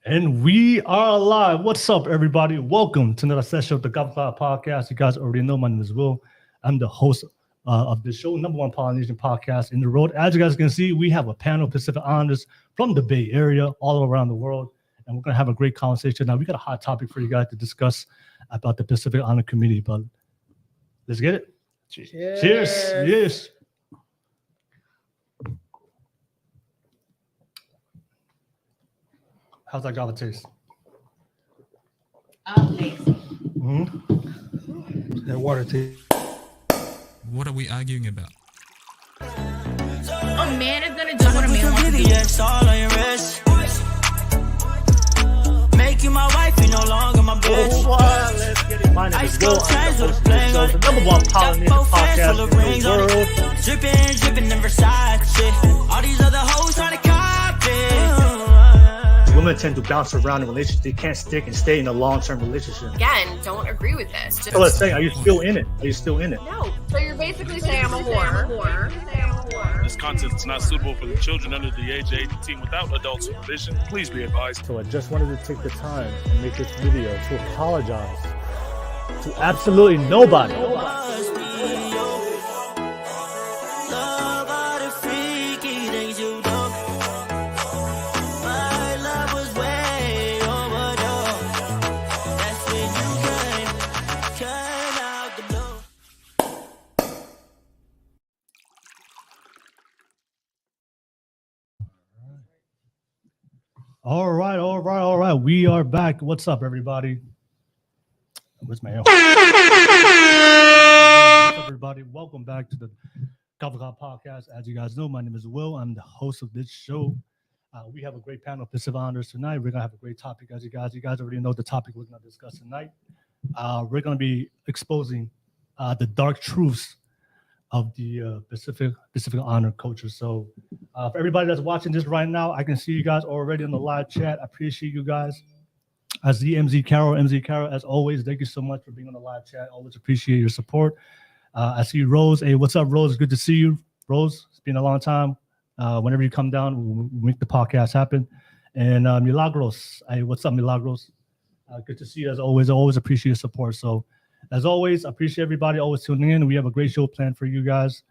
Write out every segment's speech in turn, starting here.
And we are live. What's up, everybody? Welcome to another session of the Kava podcast. You guys already know my name is Will. I'm the host of the show, number one Polynesian podcast in the world. As you guys can see, we have a panel of Pacific Islanders from the Bay Area, all around the world, and we're gonna have a great conversation. Now, we got a hot topic for you guys to discuss about the Pacific Islander community, but let's get it. Cheers. Cheers. Yes. How's that Kava taste? Amazing. Mm-hmm. That water tastes. What are we arguing about? A man is gonna do what a man wants to do. VVS all on your wrist. Make you my wife, you no longer my bitch. Let's get it. My name is Will. I'm the host of this show, the number one Polynesian podcast in the world. Dripping in Versace. All these other hoes trying to copy. Women tend to bounce around in relationships. They can't stick and stay in a long-term relationship. Again, don't agree with this. Just So let's say, are you still in it? Are you still in it? no. So you're basically saying I'm a whore. This content is not suitable for the children under the age of 18 without adult supervision. Please be advised. So I just wanted to take the time and make this video to apologize to absolutely nobody. Love all the freaky things you do. My love was way overdue. That's when you came out the blue. All right. We are back. What's up, everybody? Where's my What's up, everybody? Welcome back to the Kava podcast. As you guys know, my name is Will. I'm the host of this show. We have a great panel of Pacific Islanders tonight. We're gonna have a great topic, as you guys already know the topic we're gonna discuss tonight. We're gonna be exposing the dark truths of the Pacific Islander culture. So, for everybody that's watching this right now, I can see you guys already on the live chat. I appreciate you guys. As the MZ Carol, as always, thank you so much for being on the live chat. Always appreciate your support. I see Rose. Hey, what's up, Rose? Good to see you, Rose. It's been a long time. Whenever you come down, we'll make the podcast happen. And Milagros. Hey, what's up, Milagros? Good to see you as always. I always appreciate your support. So, as always, I appreciate everybody always tuning in. We have a great show planned for you guys.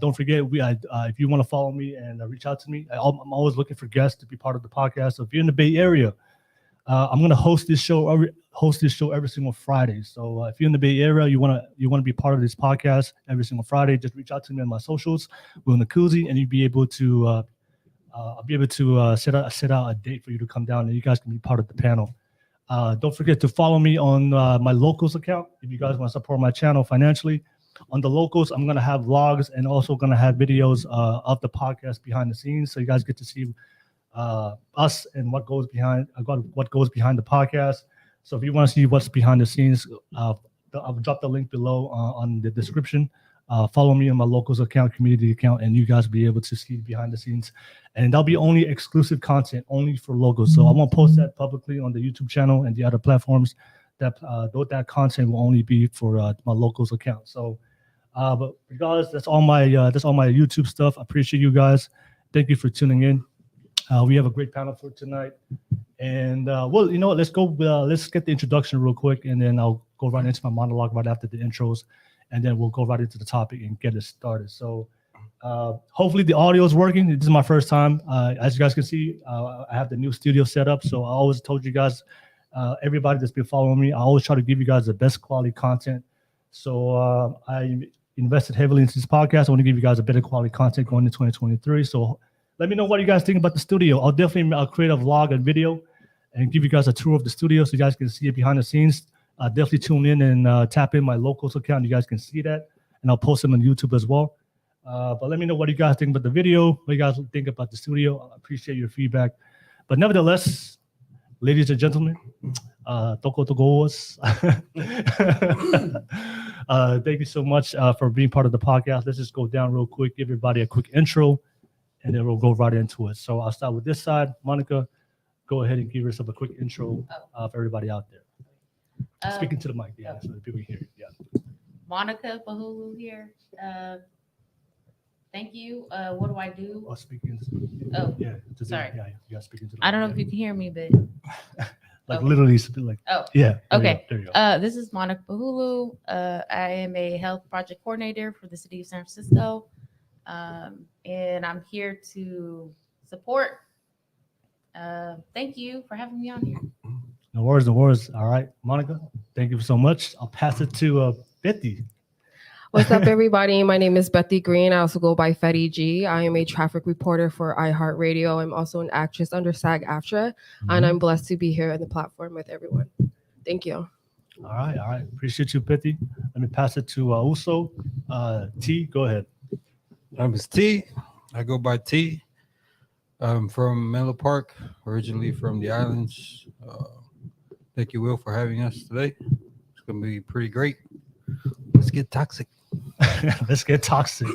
Don't forget, if you want to follow me and reach out to me, I'm always looking for guests to be part of the podcast. So if you're in the Bay Area, I'm gonna host this show every single Friday. So if you're in the Bay Area, you wanna be part of this podcast every single Friday, just reach out to me on my socials, willnacouzi, and you'll be able to set out a date for you to come down, and you guys can be part of the panel. Don't forget to follow me on my locals account if you guys want to support my channel financially. On the locals, I'm gonna have vlogs and also gonna have videos of the podcast behind the scenes, so you guys get to see us and what goes behind the podcast. So if you want to see what's behind the scenes, I'll drop the link below on the description. Follow me on my locals account, community account, and you guys will be able to see behind the scenes. And that'll be only exclusive content, only for locals. So I won't post that publicly on the YouTube channel and the other platforms. That content will only be for my locals account. So, but regardless, that's all my YouTube stuff. I appreciate you guys. Thank you for tuning in. We have a great panel for tonight, and well, you know what? Let's go. Let's get the introduction real quick, and then I'll go right into my monologue right after the intros, and then we'll go right into the topic and get it started. So, hopefully the audio is working. This is my first time. As you guys can see, I have the new studio set up. So I always told you guys, everybody that's been following me, I always try to give you guys the best quality content. So I invested heavily into this podcast. I want to give you guys a better quality content going into 2023. So let me know what you guys think about the studio. I'll definitely create a vlog and video and give you guys a tour of the studio so you guys can see it behind the scenes. Definitely tune in and tap in my locals account. You guys can see that. And I'll post them on YouTube as well. But let me know what you guys think about the video, what you guys think about the studio. I appreciate your feedback. But nevertheless, ladies and gentlemen, toko. Thank you so much for being part of the podcast. Let's just go down real quick, give everybody a quick intro, and then we'll go right into it. So I'll start with this side. Monica, go ahead and give yourself a quick intro for everybody out there. Speaking to the mic, so the people can hear you. Yeah. Monica Bahulu here. Thank you. What do I do? Or speaking. Oh, Yeah. Just, sorry. Yeah, you got speaking to. I don't know if you can hear me, but Like okay. literally, like. Oh, Yeah. okay. There you go. This is Monica Bahulu. I am a health project coordinator for the city of San Francisco, and I'm here to support. Thank you for having me on here. No worries, no worries. All right, Monica, thank you so much. I'll pass it to Betty. What's up, everybody? My name is Betty Green. I also go by Fetty G. I am a traffic reporter for iHeartRadio. I'm also an actress under SAG-AFTRA, and I'm blessed to be here on the platform with everyone. Thank you. All right. Appreciate you, Betty. Let me pass it to Uso. T, go ahead. My name is T. I go by T. I'm from Menlo Park, originally from the islands. Thank you, Will, for having us today. It's going to be pretty great. Let's get toxic. Let's get toxic.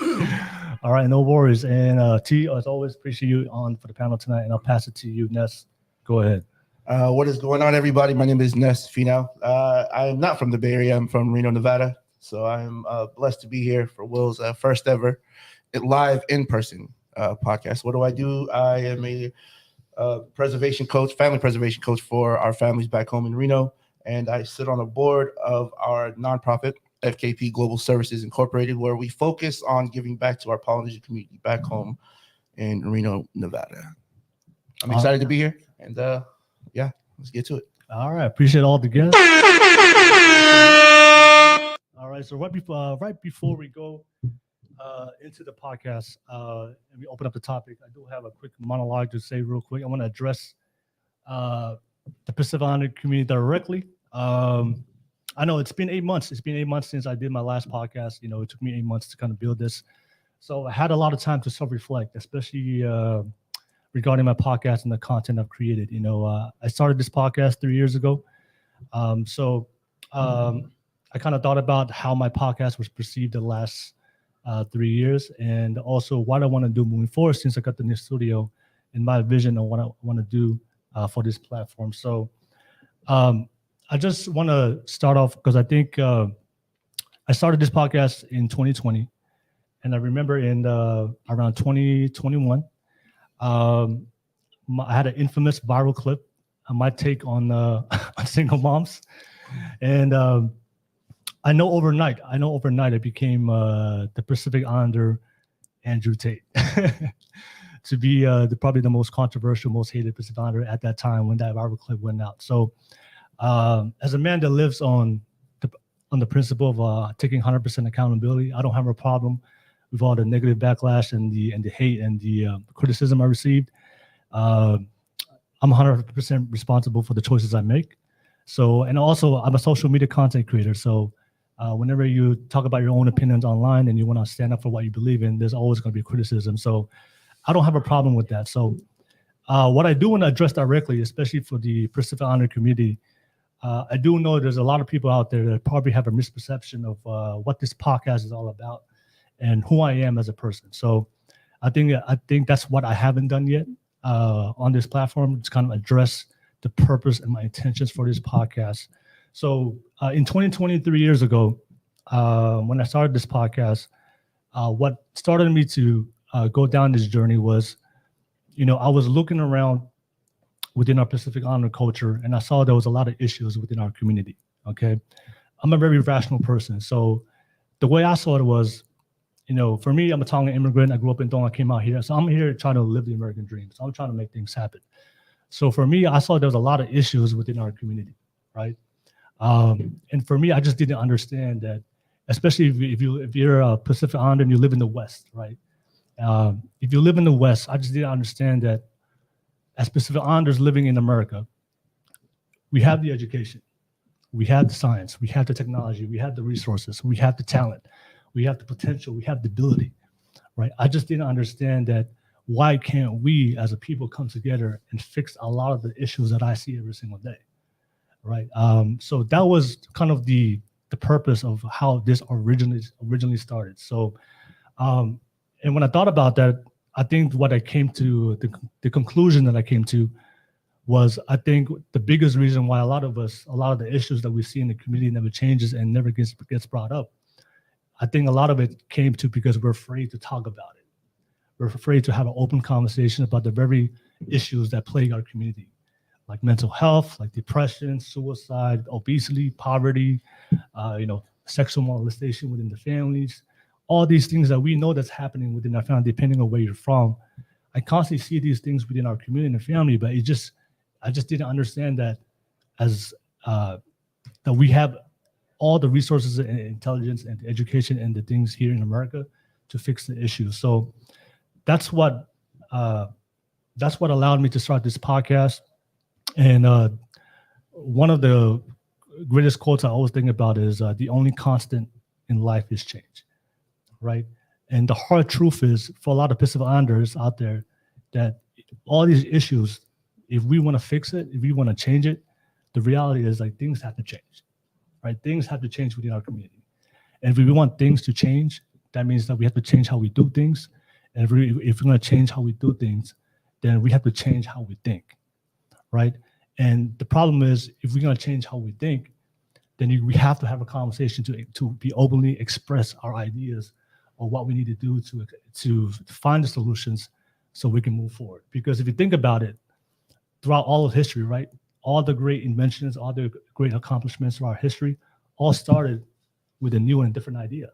All right, no worries. And T, as always, appreciate you on for the panel tonight. And I'll pass it to you, Ness. Go ahead. What is going on, everybody? My name is Ness Finau. I'm not from the Bay Area. I'm from Reno, Nevada. So I'm blessed to be here for Will's first ever live in-person podcast. What do? I am a preservation coach, family preservation coach for our families back home in Reno. And I sit on a board of our nonprofit, FKP Global Services Incorporated, where we focus on giving back to our Polynesian community back home in Reno, Nevada. I'm excited to be here. And yeah, let's get to it. All right, appreciate all the guests. All right, so right before we go into the podcast and we open up the topic, I do have a quick monologue to say real quick. I want to address the Pacific Islander community directly. I know it's been 8 months. It's been 8 months since I did my last podcast. You know, it took me 8 months to kind of build this. So I had a lot of time to self-reflect, especially regarding my podcast and the content I've created. You know, I started this podcast 3 years ago. I kind of thought about how my podcast was perceived the last 3 years, and also what I want to do moving forward since I got the new studio and my vision of what I want to do for this platform. So I just want to start off because I think I started this podcast in 2020, and I remember in around 2021, I had an infamous viral clip, my take on on single moms, and I know overnight I became the Pacific Islander Andrew Tate to be probably the most controversial, most hated Pacific Islander at that time when that viral clip went out. So as a man that lives on the principle of taking 100% accountability, I don't have a problem with all the negative backlash and the hate and the criticism I received. I'm 100% responsible for the choices I make. So, and also I'm a social media content creator. So whenever you talk about your own opinions online and you want to stand up for what you believe in, there's always going to be criticism. So I don't have a problem with that. So what I do want to address directly, especially for the Pacific Islander community, I do know there's a lot of people out there that probably have a misperception of what this podcast is all about and who I am as a person. So I think that's what I haven't done yet on this platform. It's kind of address the purpose and my intentions for this podcast. So in 2020, 3 years ago, when I started this podcast, what started me to go down this journey was, you know, I was looking around within our Pacific Islander culture, and I saw there was a lot of issues within our community. Okay, I'm a very rational person, so the way I saw it was, you know, for me, I'm a Tongan immigrant. I grew up in Tonga, came out here, so I'm here trying to live the American dream. So I'm trying to make things happen. So for me, I saw there was a lot of issues within our community, right? And for me, I just didn't understand that, especially if you're a Pacific Islander and you live in the West, right? If you live in the West, I just didn't understand that as Pacific Islanders living in America, we have the education, we have the science, we have the technology, we have the resources, we have the talent, we have the potential, we have the ability, right? I just didn't understand that why can't we as a people come together and fix a lot of the issues that I see every single day, right? So that was kind of the purpose of how this originally started. So, and when I thought about that, I think what I came to, the conclusion that I came to was, I think the biggest reason why a lot of the issues that we see in the community never changes and never gets brought up, I think a lot of it came to because we're afraid to talk about it, We're afraid to have an open conversation about the very issues that plague our community, like mental health, like depression, suicide, obesity, poverty, sexual molestation within the families, all these things that we know that's happening within our family, depending on where you're from. I constantly see these things within our community and family, but I just didn't understand that that we have all the resources and intelligence and education and the things here in America to fix the issues. So that's what allowed me to start this podcast. And one of the greatest quotes I always think about is the only constant in life is change, right? And the hard truth is, for a lot of Pacific Islanders out there, that all these issues, if we want to fix it, if we want to change it, the reality is like things have to change, right? Things have to change within our community. And if we want things to change, that means that we have to change how we do things. And if we're going to change how we do things, then we have to change how we think, right? And the problem is, if we're going to change how we think, then we have to have a conversation to be openly express our ideas or what we need to do to find the solutions so we can move forward. Because if you think about it, throughout all of history, right, all the great inventions, all the great accomplishments of our history all started with a new and different idea,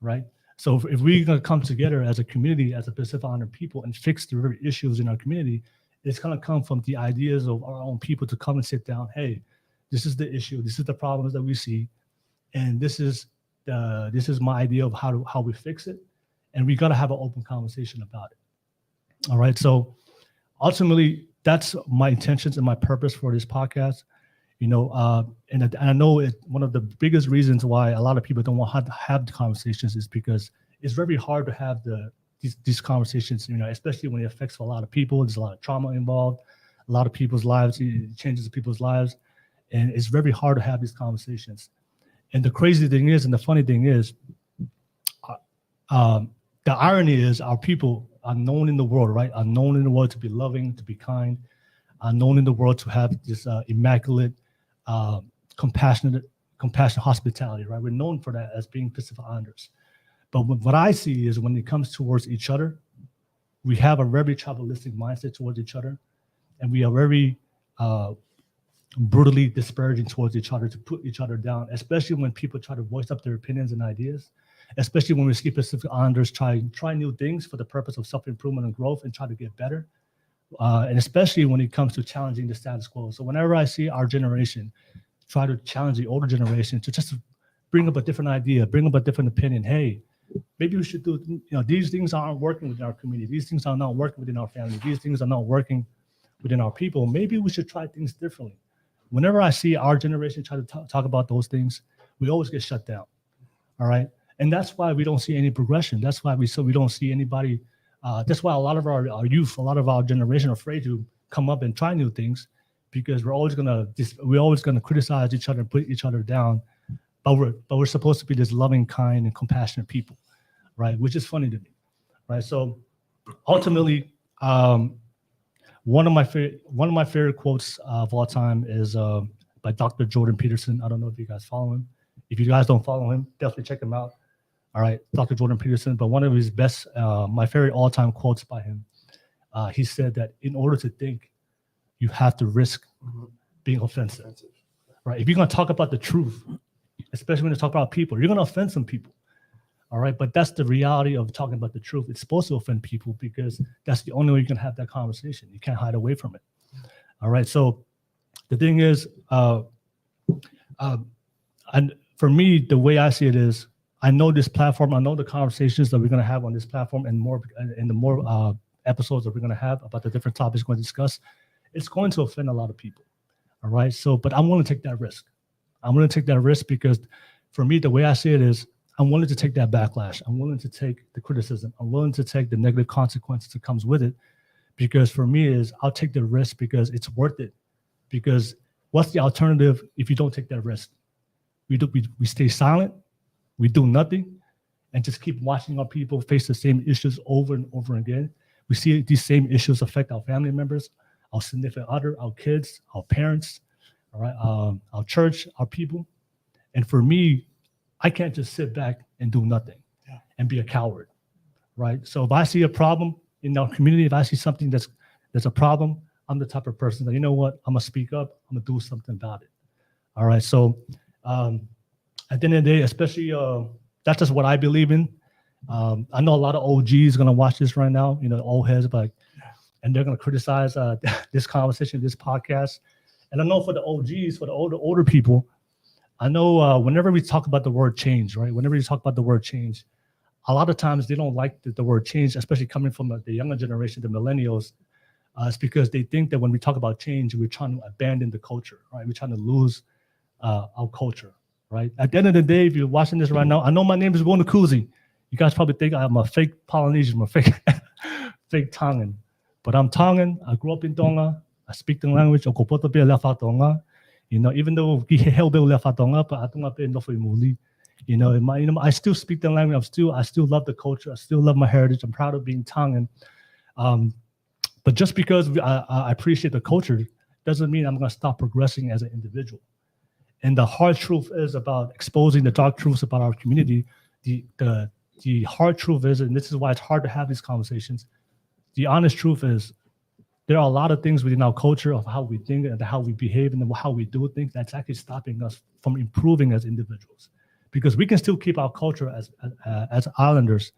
right? So if we're going to come together as a community, as a Pacific Islander people, and fix the very issues in our community, it's going to come from the ideas of our own people to come and sit down. Hey, this is the issue. This is the problems that we see, and this is my idea of how we fix it. And we got to have an open conversation about it. All right. So ultimately, that's my intentions and my purpose for this podcast. And I know one of the biggest reasons why a lot of people don't want to have the conversations is because it's very hard to have these conversations, especially when it affects a lot of people. There's a lot of trauma involved, a lot of people's lives, it changes people's lives. And it's very hard to have these conversations. And the crazy thing is, and the funny thing is, the irony is our people are known in the world, right? Are known in the world to be loving, to be kind, are known in the world to have this immaculate, compassionate hospitality, right? We're known for that as being Pacific Islanders. But what I see is when it comes towards each other, we have a very tribalistic mindset towards each other, and we are very brutally disparaging towards each other to put each other down, especially when people try to voice up their opinions and ideas, especially when we see Pacific Islanders try new things for the purpose of self-improvement and growth and try to get better. And especially when it comes to challenging the status quo. So whenever I see our generation try to challenge the older generation to just bring up a different idea, bring up a different opinion, hey, maybe we should do, these things aren't working within our community. These things are not working within our family. These things are not working within our people. Maybe we should try things differently. Whenever I see our generation try to talk about those things, we always get shut down. All right. And that's why we don't see any progression. That's why we don't see anybody. That's why a lot of our youth, a lot of our generation are afraid to come up and try new things, because we're always gonna criticize each other and put each other down. But we're supposed to be this loving, kind, and compassionate people, right? Which is funny to me, right? So ultimately, one of my favorite quotes of all time is by Dr. Jordan Peterson. I don't know if you guys follow him. If you guys don't follow him, definitely check him out. All right, Dr. Jordan Peterson. But one of his best, my favorite all-time quotes by him, he said that in order to think, you have to risk being offensive, right? If you're going to talk about the truth, especially when you talk about people, you're going to offend some people. All right, but that's the reality of talking about the truth. It's supposed to offend people because that's the only way you can have that conversation. You can't hide away from it. All right, so the thing is, and for me, the way I see it is, I know this platform, I know the conversations that we're going to have on this platform and more in the more episodes that we're going to have about the different topics we're going to discuss, it's going to offend a lot of people. All right, so, but I'm willing to take that risk. I'm willing to take that risk because for me, the way I see it is, I'm willing to take that backlash. I'm willing to take the criticism. I'm willing to take the negative consequences that comes with it, because for me is I'll take the risk because it's worth it. Because what's the alternative if you don't take that risk? We stay silent, we do nothing, and just keep watching our people face the same issues over and over again. We see these same issues affect our family members, our significant other, our kids, our parents, all right, our church, our people. And for me, I can't just sit back and do nothing and be a coward, right? So if I see a problem in our community, if I see something that's a problem, I'm the type of person that, you know what, I'm gonna speak up, I'm gonna do something about it. All right. So at the end of the day, especially that's just what I believe in. I know a lot of OGs gonna watch this right now, old heads, and they're gonna criticize this conversation, this podcast. And I know for the OGs, for the older people, I know whenever we talk about the word change, right? Whenever you talk about the word change, a lot of times they don't like the word change, especially coming from the younger generation, the millennials. It's because they think that when we talk about change, we're trying to abandon the culture, right? We're trying to lose our culture, right? At the end of the day, if you're watching this right now, I know my name is willnacouzi. You guys probably think I'm a fake Polynesian, I'm a fake Tongan. But I'm Tongan. I grew up in Tonga. I speak the language. Even though I still speak the language. I still love the culture. I still love my heritage. I'm proud of being Tongan. But just because I appreciate the culture doesn't mean I'm going to stop progressing as an individual. And the hard truth is about exposing the dark truths about our community. The hard truth is, and this is why it's hard to have these conversations, the honest truth is there are a lot of things within our culture of how we think and how we behave and how we do things that's actually stopping us from improving as individuals. Because we can still keep our culture as islanders,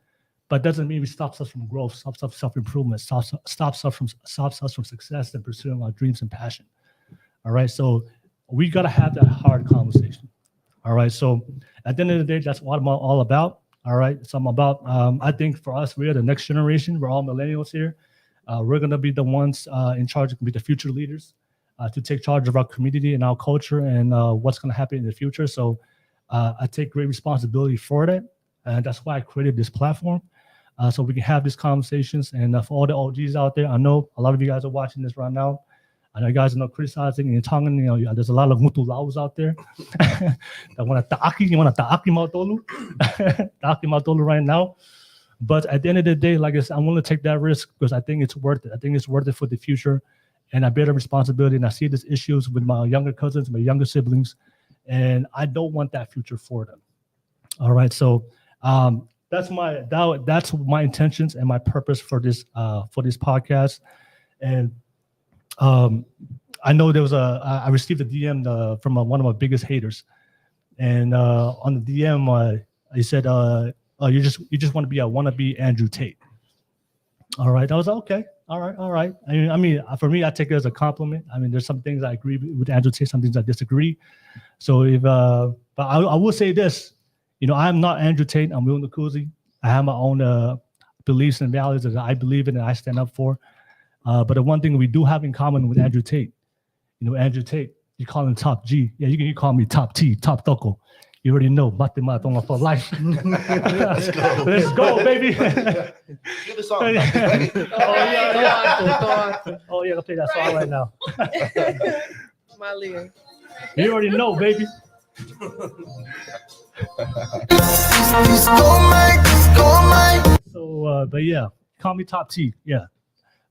but doesn't mean it stops us from growth, stops us self-improvement, stops us from success and pursuing our dreams and passion. All right, so we got to have that hard conversation. All right, so at the end of the day, that's what I'm all about. All right, so I'm about, I think for us, we are the next generation. We're all millennials here. We're going to be the ones in charge, be the future leaders to take charge of our community and our culture and what's going to happen in the future. So I take great responsibility for that. And that's why I created this platform. So we can have these conversations. And for all the OGs out there, I know a lot of you guys are watching this right now. I know you guys are not criticizing in Tongan. There's a lot of Mutu Laos out there that want to ta'aki mautolu right now. But at the end of the day, like I said, I'm willing to take that risk because I think it's worth it. I think it's worth it for the future. And I bear the responsibility. And I see these issues with my younger cousins, my younger siblings. And I don't want that future for them. All right. So that's my intentions and my purpose for this podcast. And I know there was I received a DM from one of my biggest haters. And on the DM, he said, you just want to be a wannabe Andrew Tate. All right. I was like, okay. All right. I mean, for me, I take it as a compliment. I mean, there's some things I agree with Andrew Tate, some things I disagree. So but I will say this, I'm not Andrew Tate. I'm willnacouzi. I have my own beliefs and values that I believe in and I stand up for. But the one thing we do have in common with Andrew Tate, Andrew Tate, you call him Top G. Yeah, you call me Top T, Top Toko. You already know, Matematonga for life. Let's go, baby. Give the song. Oh, yeah, I'll play that song right now. My lyric. You already know, baby. So, but yeah, call me Top T. Yeah.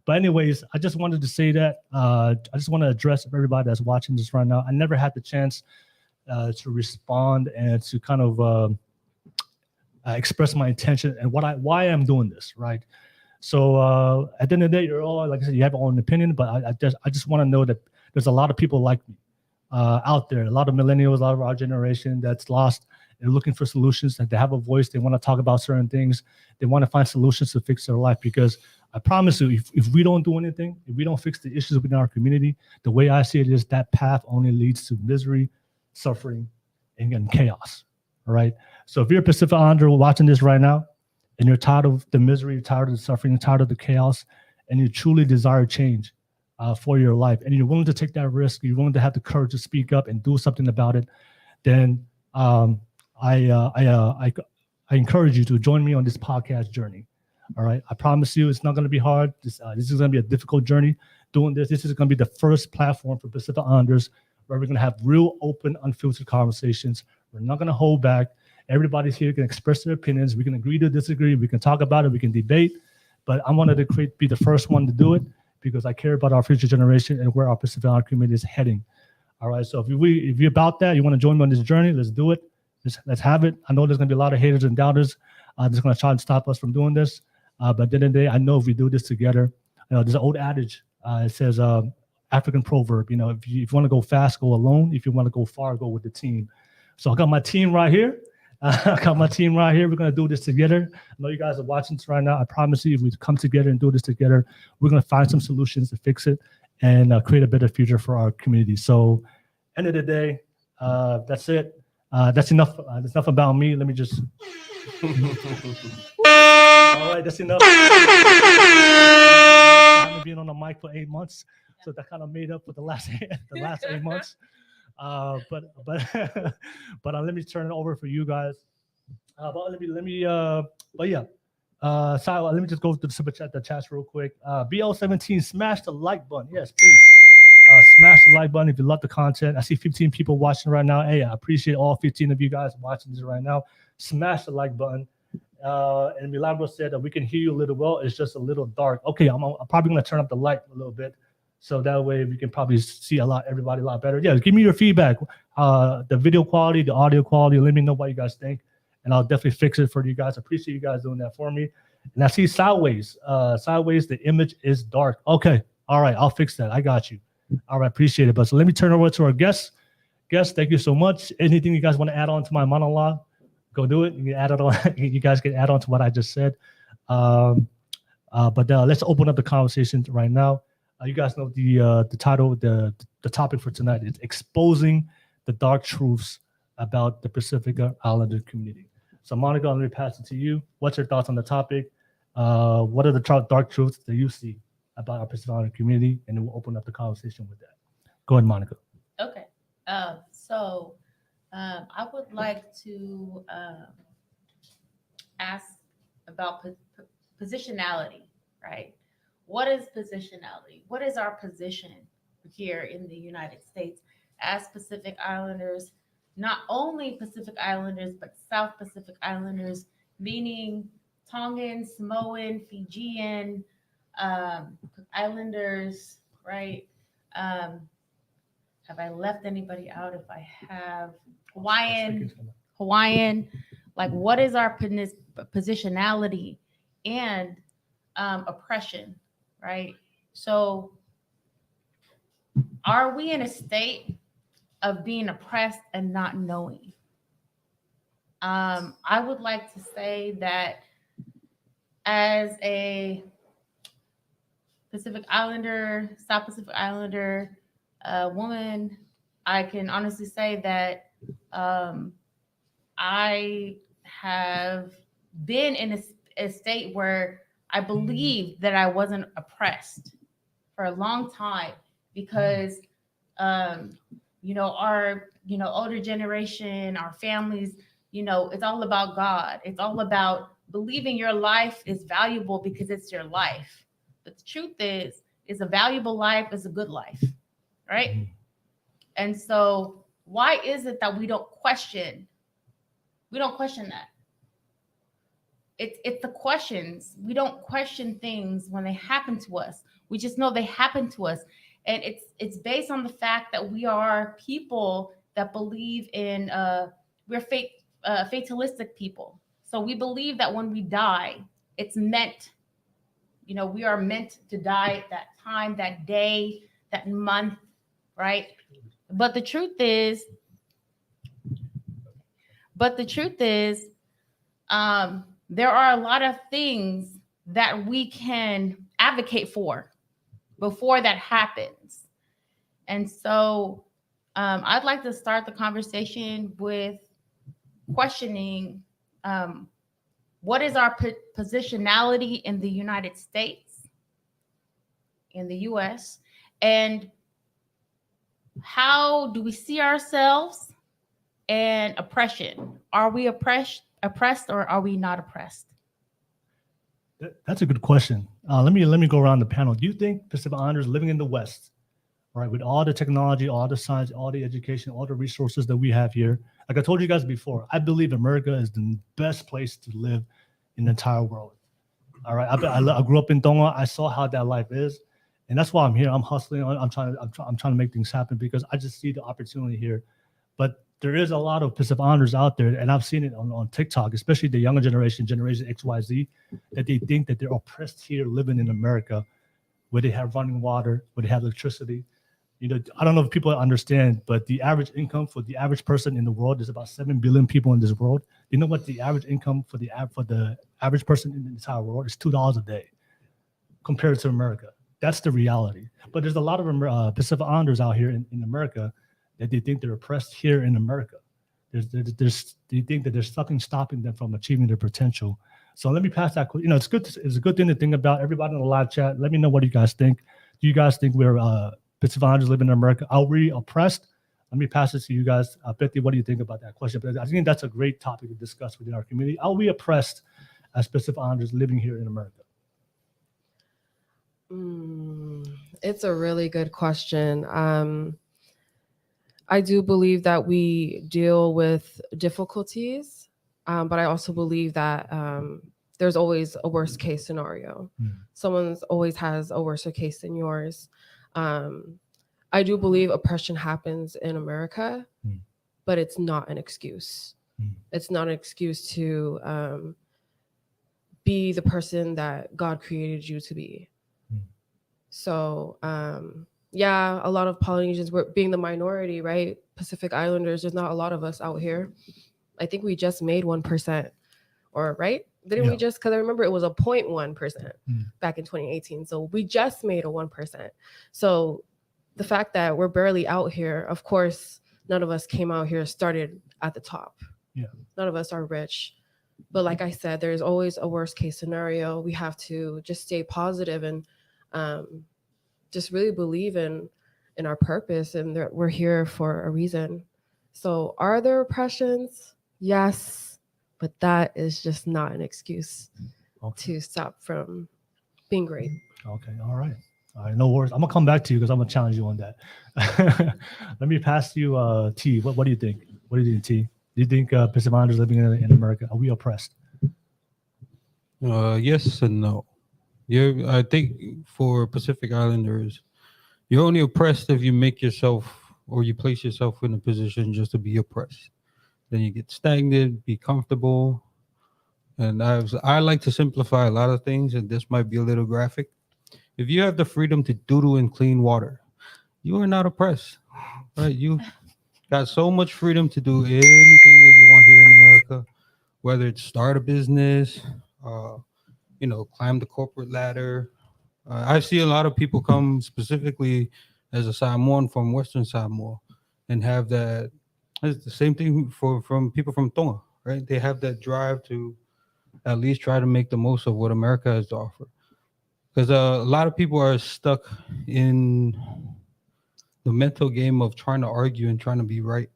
But anyways, I just wanted to say that. I just want to address everybody that's watching this right now. I never had the chance to respond and to kind of express my intention and why I'm doing this, right? So at the end of the day, you're all, like I said, you have your own opinion, but I just want to know that there's a lot of people like me out there, a lot of millennials, a lot of our generation that's lost and looking for solutions, that they have a voice, they want to talk about certain things, they want to find solutions to fix their life. Because I promise you, if we don't do anything, if we don't fix the issues within our community, the way I see it is that path only leads to misery, suffering, and chaos. All right. So if you're a Pacific Islander watching this right now, and you're tired of the misery, you're tired of the suffering, you're tired of the chaos, and you truly desire change for your life, and you're willing to take that risk, you're willing to have the courage to speak up and do something about it, then I encourage you to join me on this podcast journey. All right. I promise you, it's not going to be hard. This is going to be a difficult journey doing this. This is going to be the first platform for Pacific Islanders where we're going to have real, open, unfiltered conversations. We're not going to hold back. Everybody's here can express their opinions. We can agree to disagree. We can talk about it. We can debate. But I wanted to be the first one to do it because I care about our future generation and where our Pacific Islander community is heading. All right. So if you're about that, you want to join me on this journey, let's do it. Let's have it. I know there's going to be a lot of haters and doubters that's going to try and stop us from doing this. But at the end of the day, I know if we do this together, there's an old adage. It says, African proverb, if you want to go fast, go alone. If you want to go far, go with the team. So I got my team right here. We're going to do this together. I know you guys are watching this right now. I promise you, if we come together and do this together, we're going to find some solutions to fix it and create a better future for our community. So end of the day, that's it. That's enough. That's enough about me. Let me just. All right, that's enough. I've been on the mic for 8 months, so that kind of made up for the last 8 months. But let me turn it over for you guys. But let me let me just go to the super chat, the chats real quick. BL17, smash the like button. Yes, please. Smash the like button if you love the content. I see 15 people watching right now. Hey, I appreciate all 15 of you guys watching this right now. Smash the like button. And Milagro said that we can hear you a little well. It's just a little dark. Okay, I'm probably going to turn up the light a little bit, so that way we can probably see everybody a lot better. Yeah, give me your feedback. The video quality, the audio quality. Let me know what you guys think, and I'll definitely fix it for you guys. I appreciate you guys doing that for me. And I see sideways. Sideways, the image is dark. Okay, all right, I'll fix that. I got you. All right, appreciate it. But so let me turn over to our guests. Guests, thank you so much. Anything you guys want to add on to my monologue? Go do it. You can add it on. You guys can add on to what I just said. But let's open up the conversation right now. You guys know the title, the topic for tonight is exposing the dark truths about the Pacific Islander community. So Monica, I'm going to pass it to you. What's your thoughts on the topic? What are the dark truths that you see about our Pacific Islander community? And then we'll open up the conversation with that. Go ahead, Monica. Okay. I would like to ask about positionality, right? What is positionality? What is our position here in the United States as Pacific Islanders? Not only Pacific Islanders, but South Pacific Islanders, meaning Tongan, Samoan, Fijian, Islanders, right? Have I left anybody out? If I have, Hawaiian, like what is our positionality and oppression, right? So are we in a state of being oppressed and not knowing? I would like to say that as a Pacific Islander, South Pacific Islander woman, I can honestly say that I have been in a state where I believe that I wasn't oppressed for a long time because, our, older generation, our families, it's all about God. It's all about believing your life is valuable because it's your life. But the truth is a valuable life is a good life, right? Mm-hmm. And so why is it that we don't question that? It's the questions. We don't question things when they happen to us. We just know they happen to us. And it's based on the fact that we are people that believe in, we're fatalistic people. So we believe that when we die, it's meant, we are meant to die at that time, that day, that month, right? But the truth is, there are a lot of things that we can advocate for before that happens. And so I'd like to start the conversation with questioning what is our positionality in the United States, in the US, and how do we see ourselves and oppression? Are we oppressed or are we not oppressed? That's a good question. Let me go around the panel. Do you think Pacific Islanders living in the West, right, with all the technology, all the science, all the education, all the resources that we have here, like I told you guys before, I believe America is the best place to live in the entire world. All right, I grew up in Tonga. I saw how that life is, and that's why I'm here. I'm hustling. I'm trying to make things happen because I just see the opportunity here. But there is a lot of Pacific Islanders out there, and I've seen it on TikTok, especially the younger generation XYZ, that they think that they're oppressed here living in America, where they have running water, where they have electricity. You know, I don't know if people understand, but the average income for the average person in the world, there's about 7 billion people in this world. You know what the average income for the average person in the entire world is? $2 a day compared to America. That's the reality. But there's a lot of Pacific Islanders out here in America that they think they're oppressed here in America. They think that there's something stopping them from achieving their potential. So let me pass that. You know, it's a good thing to think about. Everybody in the live chat, let me know what you guys think. Do you guys think we're Pacific Islanders living in America? Are we oppressed? Let me pass it to you guys. Betty, what do you think about that question? But I think that's a great topic to discuss within our community. Are we oppressed as Pacific Islanders living here in America? It's a really good question. I do believe that we deal with difficulties, but I also believe that there's always a worst case scenario. Someone's always has a worse case than yours. I do believe oppression happens in America, but it's not an excuse. It's not an excuse to be the person that God created you to be. So, yeah, a lot of Polynesians, we're being the minority, right? Pacific Islanders, there's not a lot of us out here. I think we just made 1%, or right? Didn't we just, because I remember it was a 0.1% back in 2018. So we just made a 1%. So the fact that we're barely out here, of course, none of us came out here, started at the top. Yeah. None of us are rich. But like I said, there's always a worst case scenario. We have to just stay positive and just really believe in our purpose and that we're here for a reason. So are there oppressions? Yes, but that is just not an excuse to stop from being great. Okay, all right, no worries. I'm gonna come back to you because I'm gonna challenge you on that. Let me pass you T. What do you think? What do you think, T? Do you think Pacific Islanders living in America, are we oppressed? Yes and no. I think for Pacific Islanders, you're only oppressed if you make yourself or you place yourself in a position just to be oppressed. Then you get stagnant, be comfortable. And I like to simplify a lot of things, and this might be a little graphic. If you have the freedom to doodle in clean water, you are not oppressed, right? You got so much freedom to do anything that you want here in America, whether it's start a business, climb the corporate ladder. I see a lot of people come specifically as a Samoan from Western Samoa and have that. It's the same thing from people from Tonga, right? They have that drive to at least try to make the most of what America has to offer. Because a lot of people are stuck in the mental game of trying to argue and trying to be right.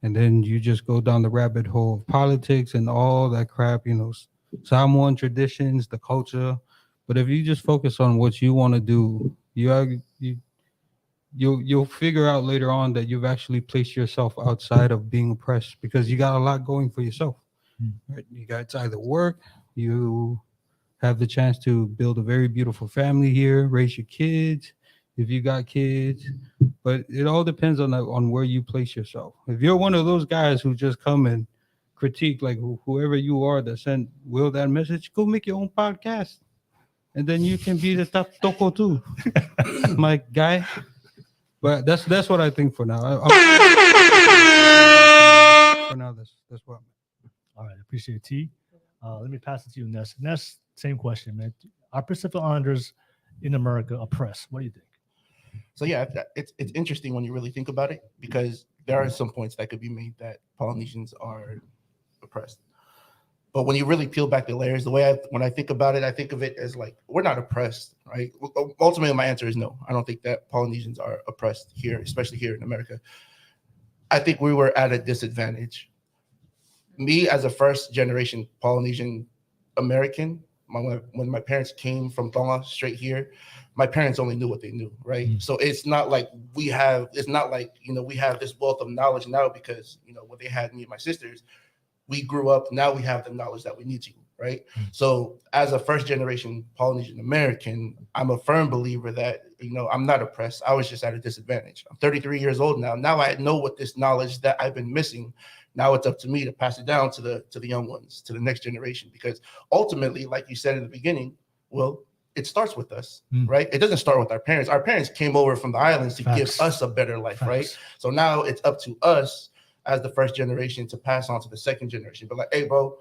And then you just go down the rabbit hole of politics and all that crap, Samoan traditions, the culture. But if you just focus on what you want to do, you'll figure out later on that you've actually placed yourself outside of being oppressed because you got a lot going for yourself. Right? You got to either work, you have the chance to build a very beautiful family here, raise your kids if you got kids, but it all depends on where you place yourself. If you're one of those guys who just come and critique like whoever you are that sent Will that message, go make your own podcast, and then you can be the top toko too, my guy. But that's what I think for now. For now, that's what. All right, appreciate it, T. Let me pass it to you, Ness. Ness, same question, man. Are Pacific Islanders in America oppressed? What do you think? So yeah, it's interesting when you really think about it, because there are some points that could be made that Polynesians are oppressed. But when you really peel back the layers, when I think about it, I think of it as like, we're not oppressed, right? Ultimately, my answer is no. I don't think that Polynesians are oppressed here, especially here in America. I think we were at a disadvantage. Me, as a first generation Polynesian American, when my parents came from Tonga straight here, my parents only knew what they knew, right? So it's not like we have this wealth of knowledge now because, when they had me and my sisters, we grew up, now we have the knowledge that we need to, right? So as a first generation Polynesian American, I'm a firm believer that, I'm not oppressed. I was just at a disadvantage. I'm 33 years old now. Now I know what this knowledge that I've been missing. Now it's up to me to pass it down to the young ones, to the next generation, because ultimately, like you said in the beginning, well, it starts with us, right? It doesn't start with our parents. Our parents came over from the islands to give us a better life, right? So now it's up to us as the first generation to pass on to the second generation. But like, hey, bro,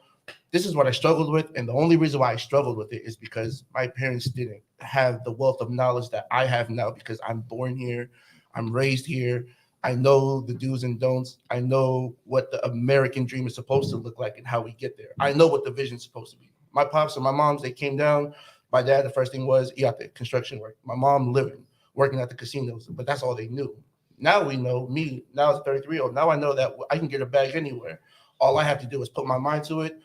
this is what I struggled with. And the only reason why I struggled with it is because my parents didn't have the wealth of knowledge that I have now, because I'm born here, I'm raised here. I know the do's and don'ts. I know what the American dream is supposed to look like and how we get there. I know what the vision is supposed to be. My pops and my moms, they came down. My dad, the first thing was construction work. My mom working at the casinos, but that's all they knew. Now we know, me, now as a 33-year-old, now I know that I can get a bag anywhere. All I have to do is put my mind to it,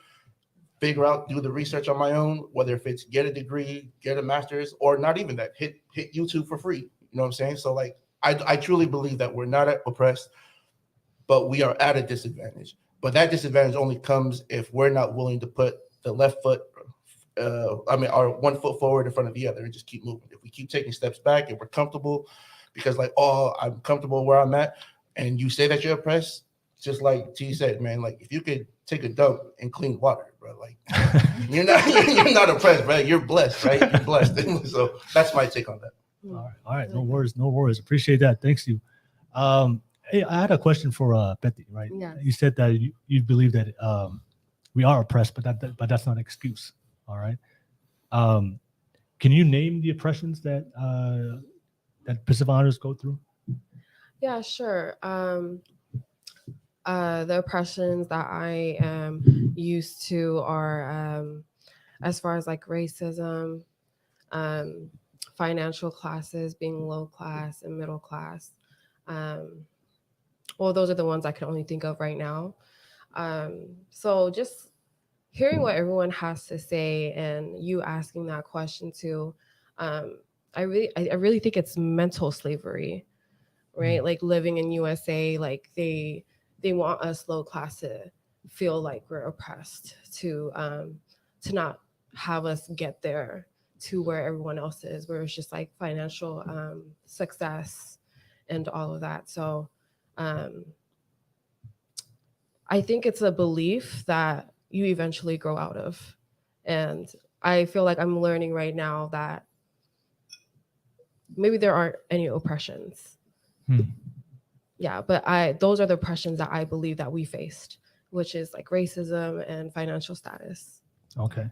figure out, do the research on my own, whether if it's get a degree, get a master's, or not even that, hit YouTube for free. You know what I'm saying? So like, I truly believe that we're not oppressed, but we are at a disadvantage. But that disadvantage only comes if we're not willing to put the left foot, our 1 foot forward in front of the other and just keep moving. If we keep taking steps back and we're comfortable, because like, oh, I'm comfortable where I'm at, and you say that you're oppressed, just like T said, man, like if you could take a dump in clean water, bro, like you're not oppressed, bro. You're blessed, right? You're blessed. So that's my take on that. All right. No worries. Appreciate that. Thanks you. Hey, I had a question for Betty, right? Yeah. You said that you believe that we are oppressed, but that's not an excuse. All right. Can you name the oppressions that Pacific Islanders go through? Yeah, sure. The oppressions that I am used to are, as far as like racism, financial classes being low class and middle class. Well, those are the ones I can only think of right now. So just hearing what everyone has to say and you asking that question too, I really think it's mental slavery, right? Like living in USA, like they want us low class to feel like we're oppressed, to not have us get there to where everyone else is, where it's just like financial success and all of that. So I think it's a belief that you eventually grow out of. And I feel like I'm learning right now that maybe there aren't any oppressions. Yeah, but those are the oppressions that I believe that we faced, which is like racism and financial status. Okay.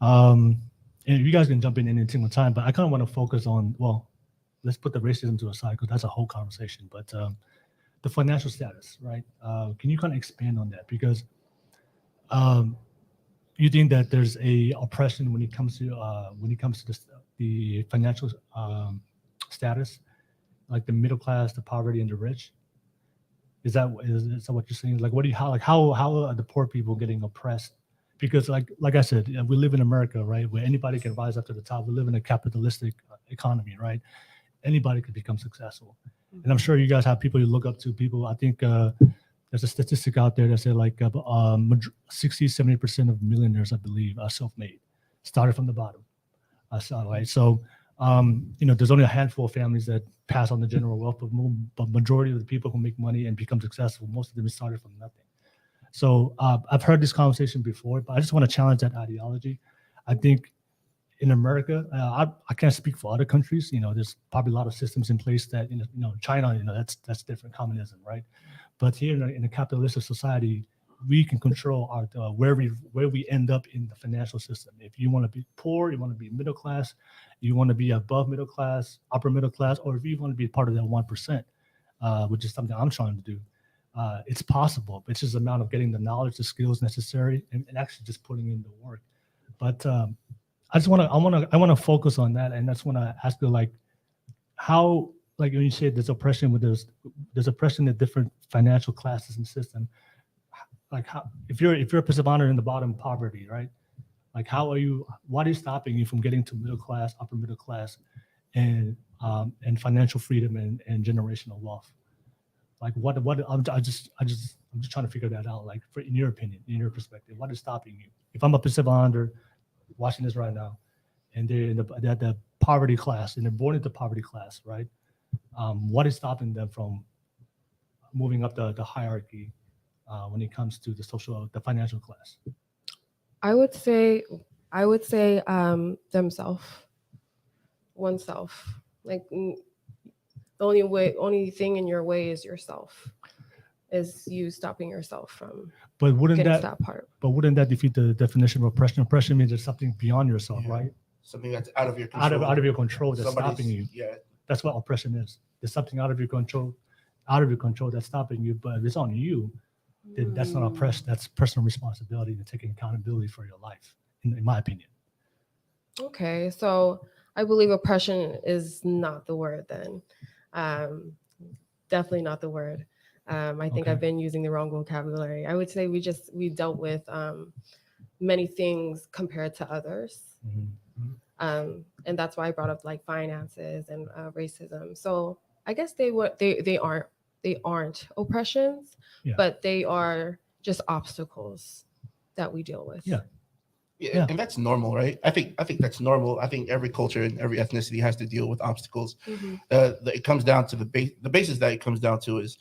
And you guys can jump in any single time, but I kind of want to focus on, well, let's put the racism to a side because that's a whole conversation, but the financial status, right? Can you kind of expand on that? Because you think that there's a oppression when it comes to the financial status, like the middle class, the poverty, and the rich. Is that what you're saying? Like, how are the poor people getting oppressed? Because like I said, we live in America, right, where anybody can rise up to the top. We live in a capitalistic economy, right? Anybody could become successful. And I'm sure you guys have people you look up to. People, I think there's a statistic out there that said like 60-70% of millionaires, I believe, are self-made, started from the bottom. Right? So, there's only a handful of families that pass on the general wealth, but majority of the people who make money and become successful, most of them started from nothing. So I've heard this conversation before, but I just want to challenge that ideology. I think in America, I can't speak for other countries. There's probably a lot of systems in place that, China, that's different, communism, right? But here in a capitalistic society, we can control our where we end up in the financial system. If you want to be poor, you want to be middle class, you want to be above middle class, upper middle class, or if you want to be part of that 1%, which is something I'm trying to do. It's possible. It's just a matter of getting the knowledge, the skills necessary, and actually just putting in the work. But I want to focus on that, and that's when I ask you, like, how, like when you say there's oppression, there's oppression in different financial classes and system. Like, how, if you're a Pacific Islander in the bottom poverty, right? Like, what is stopping you from getting to middle class, upper middle class, and financial freedom and generational wealth? Like, I'm just trying to figure that out. Like, in your opinion, in your perspective, what is stopping you if I'm a Pacific Islander watching this right now, and they're they're at the poverty class, and they're born into poverty class, right? What is stopping them from moving up the hierarchy when it comes to the financial class? I would say themselves, oneself. Like the only thing in your way is yourself. Is you stopping yourself from But wouldn't getting to that that part. but wouldn't that defeat the definition of oppression? Oppression means there's something beyond yourself, Yeah. right? Something that's out of your control. Out of your control that's Somebody's- stopping you. Yeah. That's what oppression is. There's something out of your control that's stopping you. But if it's on you, then that's not oppression. That's personal responsibility and taking accountability for your life, in my opinion. Okay, so I believe oppression is not the word then. Definitely not the word. I think Okay. I've been using the wrong vocabulary. I would say we dealt with many things compared to others. Mhm. And that's why I brought up like finances and racism. So I guess they aren't oppressions, Yeah. but they are just obstacles that we deal with. Yeah. Yeah, and that's normal, right? I think that's normal. I think every culture and every ethnicity has to deal with obstacles. Mhm. It comes down to the basis that it comes down to is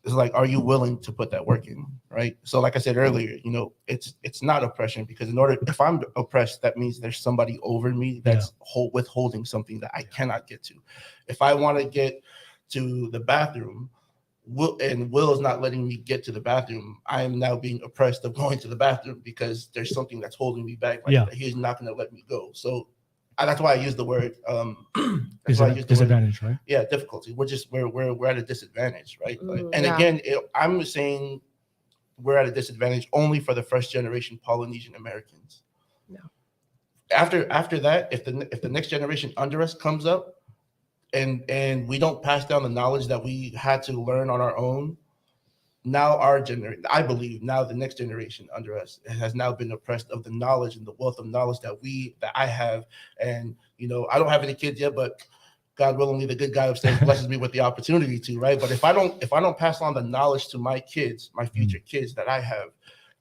like, are you willing to put that work in, right? So, like I said earlier, it's not oppression, because if I'm oppressed, that means there's somebody over me that's withholding something that I cannot get to. If I want to get to the bathroom, Will is not letting me get to the bathroom, I am now being oppressed of going to the bathroom because there's something that's holding me back. Like, he's not going to let me go. So that's why I use the word. Disadvantage, right? Yeah, difficulty. We're at a disadvantage, right? And Yeah. again, I'm saying we're at a disadvantage only for the first generation Polynesian Americans. No. After that, if the next generation under us comes up, and we don't pass down the knowledge that we had to learn on our own, now I believe now the next generation under us has now been oppressed of the knowledge and the wealth of knowledge that I have. And I don't have any kids yet, but God willingly, the good guy upstairs blesses me with the opportunity to, right? But if I don't pass on the knowledge to my kids, my future kids that I have,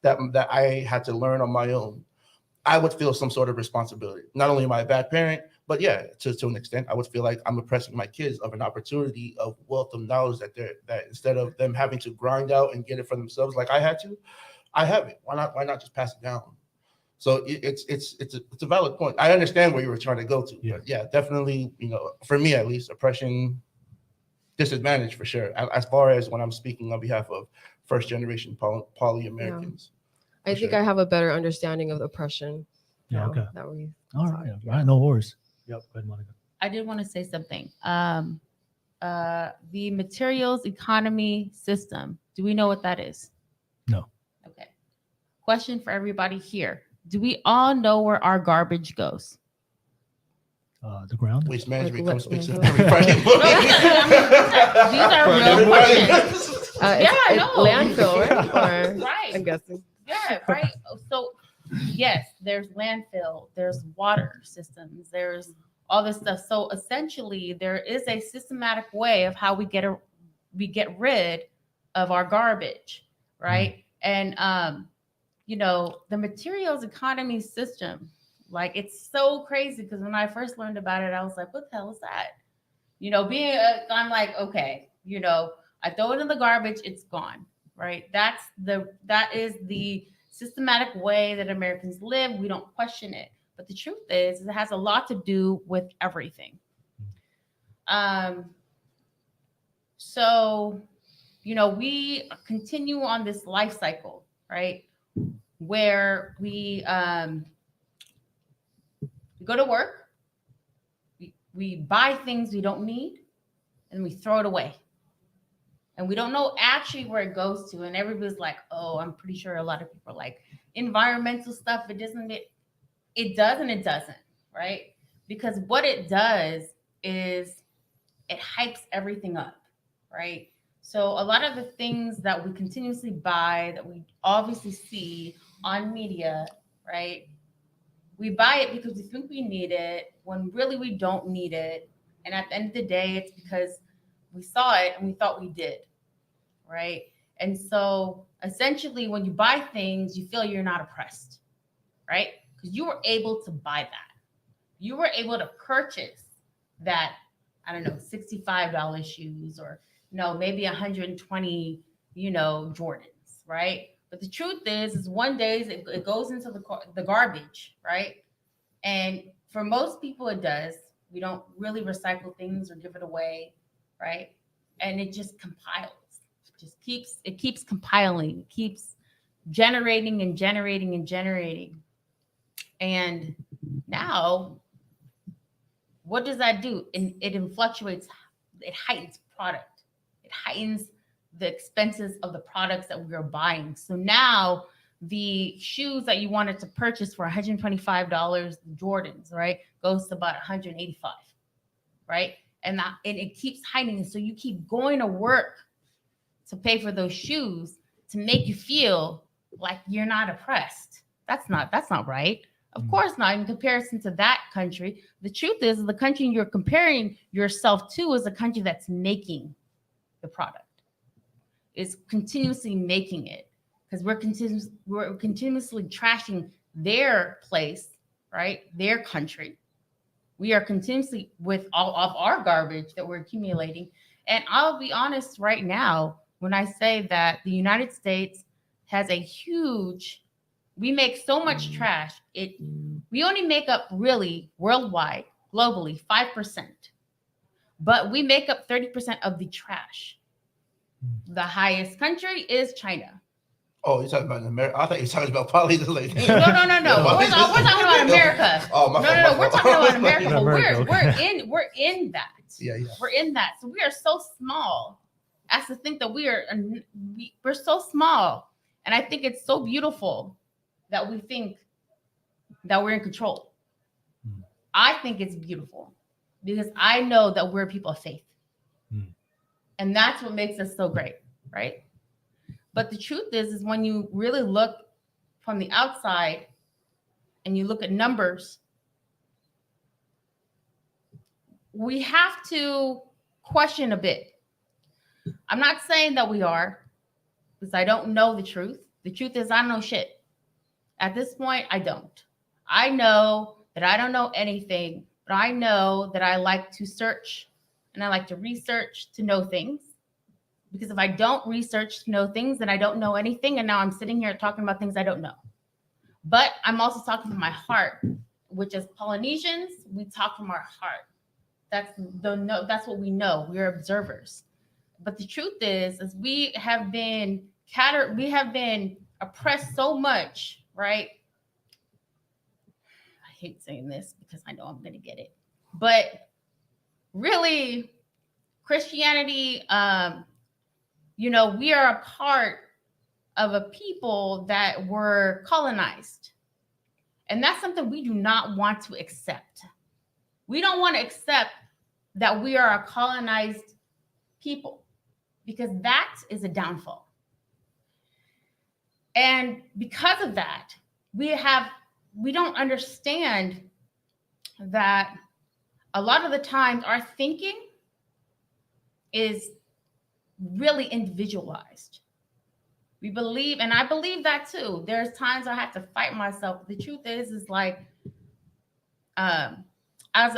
that I had to learn on my own, I would feel some sort of responsibility. Not only am I a bad parent, but to an extent, I would feel like I'm oppressing my kids of an opportunity of wealth of knowledge that instead of them having to grind out and get it for themselves like I had to, I have it. Why not just pass it down? So it's a valid point. I understand where you were trying to go to. Yeah. But definitely, for me at least, oppression, disadvantage for sure. As far as when I'm speaking on behalf of first generation poly Americans. I think I have a better understanding of oppression. Yeah. now Okay. that we All right. All right. No worries. Yep. Go ahead, Monica. I did want to say something. The materials economy system. Do we know what that is? No. Okay. Question for everybody here. Do we all know where our garbage goes? The ground. Waste management comes fix it Like, everybody. These are real questions. It's landfill, right? Or, Right. I'm guessing. Yeah, right. So yes, there's landfill, there's water systems, there's all this stuff. So essentially, there is a systematic way of how we get rid of our garbage, right? And the materials economy system, like, it's so crazy, because when I first learned about it, I was like, what the hell is that? I'm like, okay, I throw it in the garbage, it's gone, right? That is the systematic way that Americans live. We don't question it. But the truth is, it has a lot to do with everything. So, we continue on this life cycle, right? Where we go to work, we buy things we don't need, and we throw it away. And we don't know actually where it goes to. And everybody's like, oh, I'm pretty sure a lot of people are like, environmental stuff, it does and it doesn't, right? Because what it does is it hypes everything up, right? So a lot of the things that we continuously buy, that we obviously see on media, right? We buy it because we think we need it, when really we don't need it. And at the end of the day, it's because we saw it and we thought we did, right? And so essentially, when you buy things, you feel you're not oppressed, right? Because you were able to buy that. You were able to purchase that, I don't know, $65 shoes or maybe 120, Jordans, right? But the truth is one day it goes into the garbage, right? And for most people, it does. We don't really recycle things or give it away, right? And it just compiles. It keeps compiling. It keeps generating and generating and generating. And now, what does that do? It fluctuates. It heightens product. It heightens the expenses of the products that we are buying. So now the shoes that you wanted to purchase for $125, Jordans, right, goes to about $185, right? And it keeps heightening. So you keep going to work to pay for those shoes to make you feel like you're not oppressed. That's not right. Of course not. In comparison to that country, the truth is the country you're comparing yourself to is a country that's making the product, is continuously making it, because we're continuously trashing their place, right? Their country. We are continuously with all of our garbage that we're accumulating. And I'll be honest right now, when I say that the United States has we make so much trash. We only make up really worldwide, globally, 5%, but we make up 30% of the trash. The highest country is China. Oh, you're talking about America? I thought you were talking about probably the lady. No. We're talking about America. Oh, my fault, No. We're talking about America. But America, we're in that. Yeah. We're in that. So we are so small as to think that we're so small. And I think it's so beautiful that we think that we're in control. I think it's beautiful because I know that we're people of faith. And that's what makes us so great, right? But the truth is when you really look from the outside and you look at numbers, we have to question a bit. I'm not saying that we are, because I don't know the truth. The truth is I don't know shit. At this point, I don't. I know that I don't know anything, but I know that I like to search and I like to research to know things. Because if I don't research to know things, then I don't know anything. And now I'm sitting here talking about things I don't know. But I'm also talking from my heart, which as Polynesians, we talk from our heart. That's what we know. We're observers. But the truth is we have been oppressed so much, right? I hate saying this because I know I'm going to get it. But really, Christianity, we are a part of a people that were colonized. And that's something we do not want to accept. We don't want to accept that we are a colonized people, because that is a downfall. And because of that, we don't understand that a lot of the times our thinking is really individualized. We believe, and I believe that too. There's times I have to fight myself. The truth is like, as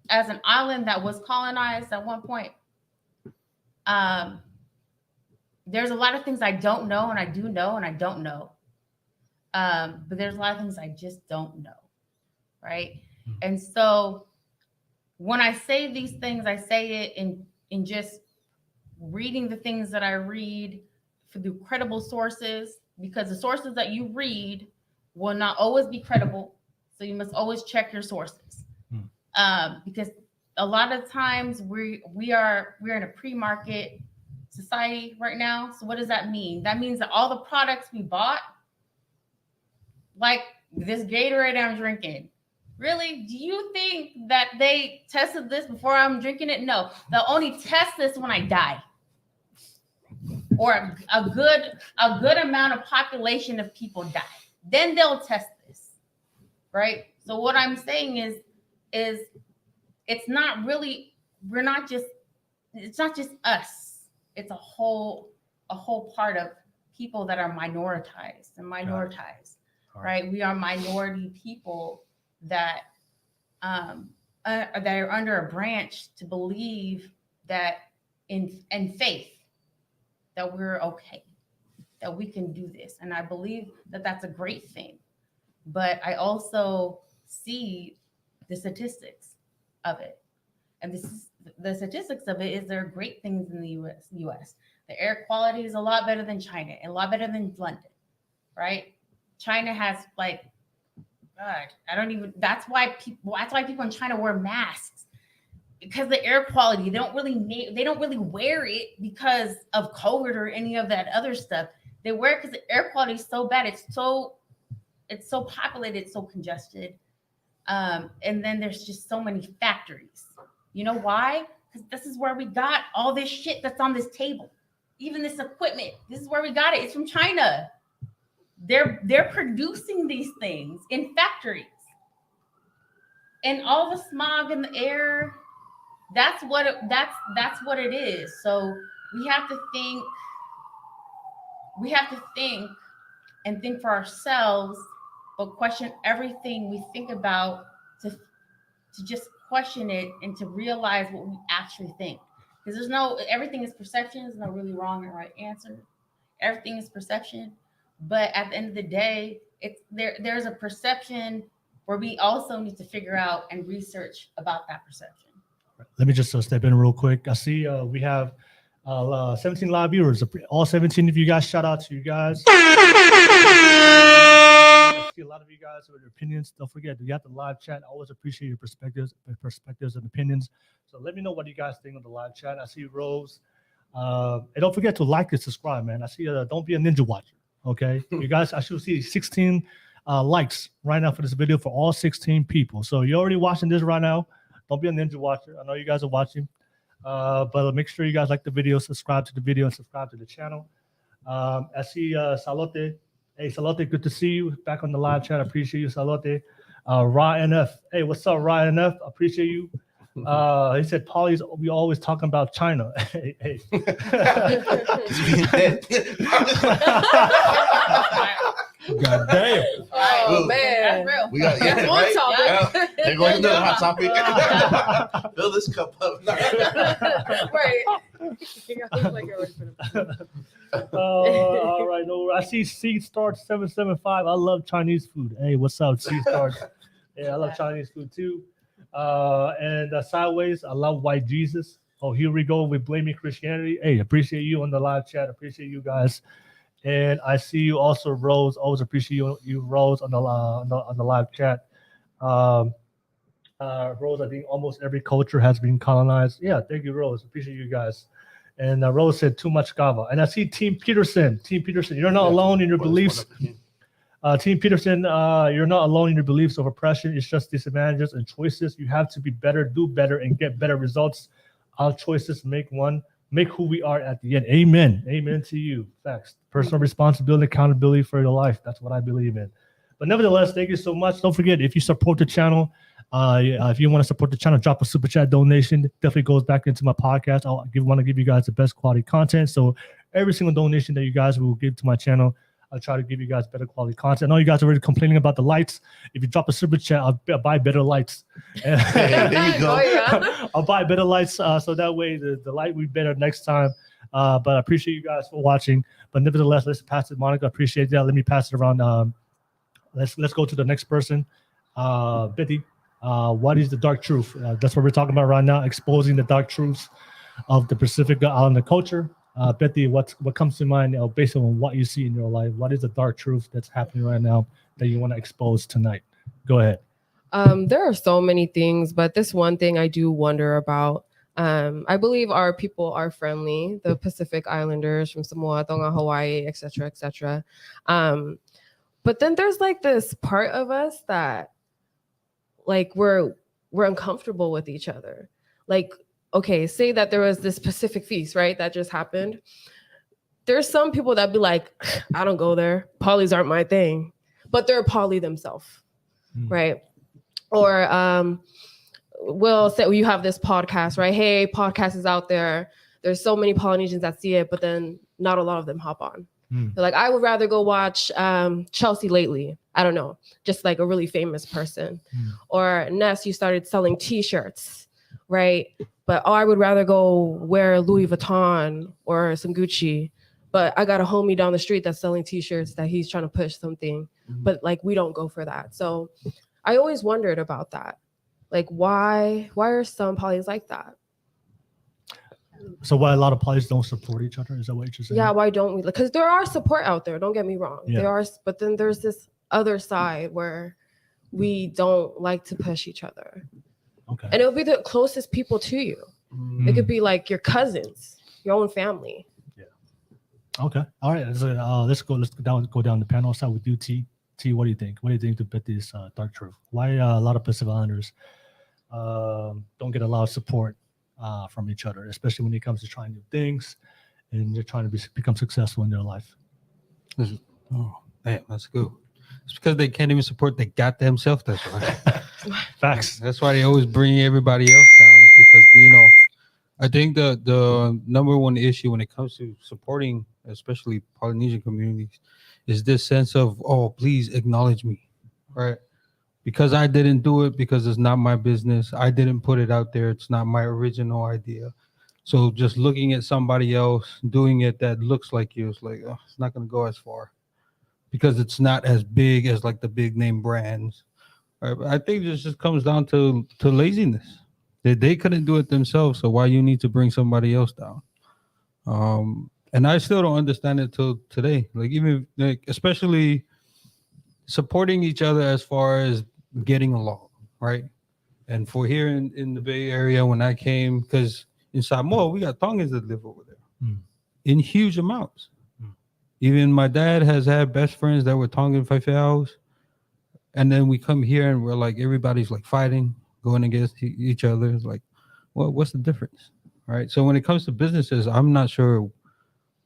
an island that was colonized at one point, there's a lot of things I don't know, and I do know, and I don't know. But there's a lot of things I just don't know, right? And so when I say these things, I say it in just reading the things that I read through credible sources, because the sources that you read will not always be credible. So you must always check your sources. Because a lot of times we're in a pre-market society right now. So what does that mean? That means that all the products we bought, like this Gatorade I'm drinking, really? Do you think that they tested this before I'm drinking it? No, they'll only test this when I die, or a good amount of population of people die. Then they'll test this, right? So what I'm saying is it's not really, it's not just us. It's a whole part of people that are minoritized. right? We are minority people that that are under a branch to believe that in faith that we're okay, that we can do this. And I believe that that's a great thing. But I also see the statistics of it. And the statistics of it is there are great things in the US. The air quality is a lot better than China, and a lot better than London, right? China has like, God, that's why people in China wear masks, because the air quality, they don't really wear it because of COVID or any of that other stuff. They wear it because the air quality is so bad. It's so populated, so congested. And then there's just so many factories. You know why? Because this is where we got all this shit that's on this table. Even this equipment, this is where we got it. It's from China. They're producing these things in factories. And all the smog in the air, that's what it is. So we have to think for ourselves, but question everything we think about to just question it and to realize what we actually think. Because everything is perception. There's no really wrong or right answer. Everything is perception. But at the end of the day, there's a perception where we also need to figure out and research about that perception. Let me just step in real quick. I see we have 17 live viewers. All 17 of you guys, shout out to you guys. I see a lot of you guys with your opinions. Don't forget, you have the live chat. I always appreciate your perspectives and opinions. So let me know what you guys think on the live chat. I see Rose. And don't forget to like and subscribe, man. I see don't be a ninja watcher. Okay, you guys, I should see 16 likes right now for this video for all 16 people. So you're already watching this right now. Don't be a ninja watcher. I know you guys are watching, but make sure you guys like the video, subscribe to the video, and subscribe to the channel. I see Salote. Hey, Salote, good to see you back on the live chat. I appreciate you, Salote. Ra NF. Hey, what's up, Ra NF? I appreciate you. He said, Polly's, we always talking about China. Hey. God damn. Oh, man. That's real. We got That's one right? topic. Yeah. They're going to the hot topic. Fill this cup up. Right. All right. No, I see C Star 775. I love Chinese food. Hey, what's up, C Star? Yeah, I love Chinese food too. And Sideways, I love white Jesus. Oh, here we go with blaming Christianity. Hey, appreciate you on the live chat. Appreciate you guys. And I see you also, Rose. Always appreciate you Rose, on the live chat. Rose, I think almost every culture has been colonized. Yeah, thank you, Rose. Appreciate you guys. And Rose said too much Kava. And I see Team Peterson. Team Peterson, you're not alone in your beliefs. Team Peterson, you're not alone in your beliefs of oppression. It's just disadvantages and choices. You have to be better, do better, and get better results. Our choices make who we are at the end. Amen. Amen to you. Facts. Personal responsibility, accountability for your life. That's what I believe in. But nevertheless, thank you so much. Don't forget, if you support the channel, if you want to support the channel, drop a super chat donation. Definitely goes back into my podcast. I want to give you guys the best quality content. So every single donation that you guys will give to my channel, I'll try to give you guys better quality content. I know you guys are already complaining about the lights. If you drop a super chat, I'll buy better lights. Hey, there you go. Oh, yeah. I'll buy better lights so that way the light will be better next time. But I appreciate you guys for watching. But nevertheless, let's pass it, Monica. I appreciate that. Let me pass it around. Let's go to the next person. Betty, what is the dark truth? That's what we're talking about right now, exposing the dark truths of the Pacific Islander culture. Betty, what comes to mind based on what you see in your life? What is the dark truth that's happening right now that you want to expose tonight? Go ahead. There are so many things, but this one thing I do wonder about. I believe our people are friendly, the Pacific Islanders from Samoa, Tonga, Hawaii, etc., etc. But then there's like this part of us that like we're uncomfortable with each other. Like, okay, say that there was this Pacific feast, right? That just happened. There's some people that be like, I don't go there. Polys aren't my thing, but they're poly themselves, right? Or we'll say you have this podcast, right? Hey, podcast is out there. There's so many Polynesians that see it, but then not a lot of them hop on. Mm. They're like, I would rather go watch Chelsea lately. I don't know, just like a really famous person. Mm. Or Ness, you started selling T-shirts, right? But I would rather go wear Louis Vuitton or some Gucci. But I got a homie down the street that's selling T-shirts that he's trying to push something. But like, we don't go for that. So I always wondered about that. Like, why are some polys like that? So why a lot of polys don't support each other? Is that what you're saying? Yeah, why don't we? Because there are support out there. Don't get me wrong. Yeah. There are, but then there's this other side where we don't like to push each other. Okay. And it'll be the closest people to you. It could be like your cousins, your own family. Okay. All right. Let's go down the panel side with you, T. T, what do you think? What do you think to bet this dark truth? Why a lot of Pacific Islanders don't get a lot of support from each other, especially when it comes to trying new things and they're trying to become successful in their life? Oh, damn, that's good. It's because they can't even support their goddamn self. That's why. Facts. That's why they always bring everybody else down. Is because I think the number one issue when it comes to supporting, especially Polynesian communities, is this sense of, oh, please acknowledge me, right? Because I didn't do it, because it's not my business. I didn't put it out there. It's not my original idea. So just looking at somebody else doing it that looks like you, it's like, oh, it's not going to go as far because it's not as big as like the big name brands. Right? But I think this just comes down to laziness. They couldn't do it themselves, so why you need to bring somebody else down? And I still don't understand it till today. Like, even like, especially supporting each other as far as getting along, right? And for here in the Bay Area, when I came, because in Samoa we got Tongans that live over there in huge amounts. Even my dad has had best friends that were Tongan Faifeaus, and then we come here and we're like, everybody's like fighting, going against each other. It's like, what's the difference? All right. So when it comes to businesses, I'm not sure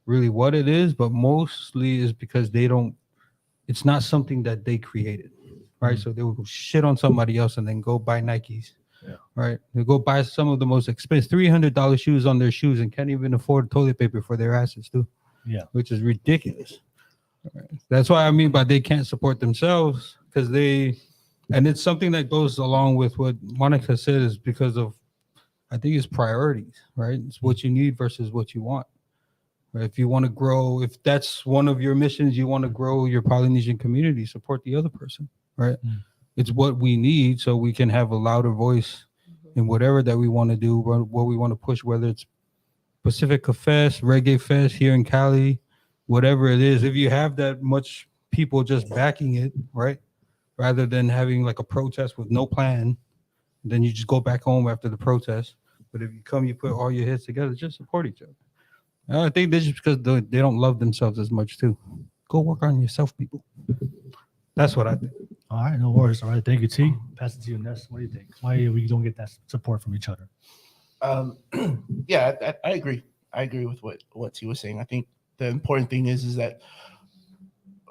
really what it is, but mostly is because it's not something that they created. Right. So they will go shit on somebody else and then go buy Nikes. Yeah. Right. They go buy some of the most expensive $300 shoes on their shoes and can't even afford toilet paper for their asses too. Yeah. Which is ridiculous. Right. That's why I mean by they can't support themselves, because and it's something that goes along with what Monica said, is because of, I think it's priorities, right? It's what you need versus what you want. Right? If you want to grow, if that's one of your missions, you want to grow your Polynesian community, support the other person, right? It's what we need so we can have a louder voice in whatever that we want to do, what we want to push, whether it's Pacifica Fest, Reggae Fest here in Cali, whatever it is. If you have that much people just backing it, right? Rather than having like a protest with no plan, then you just go back home after the protest. But if you come, you put all your heads together, just support each other. And I think this is because they don't love themselves as much too. Go work on yourself, people. That's what I think. All right, no worries. All right, thank you, T. Pass it to you, Ness. What do you think? Why we don't get that support from each other? Yeah, I agree. I agree with what T was saying. I think the important thing is that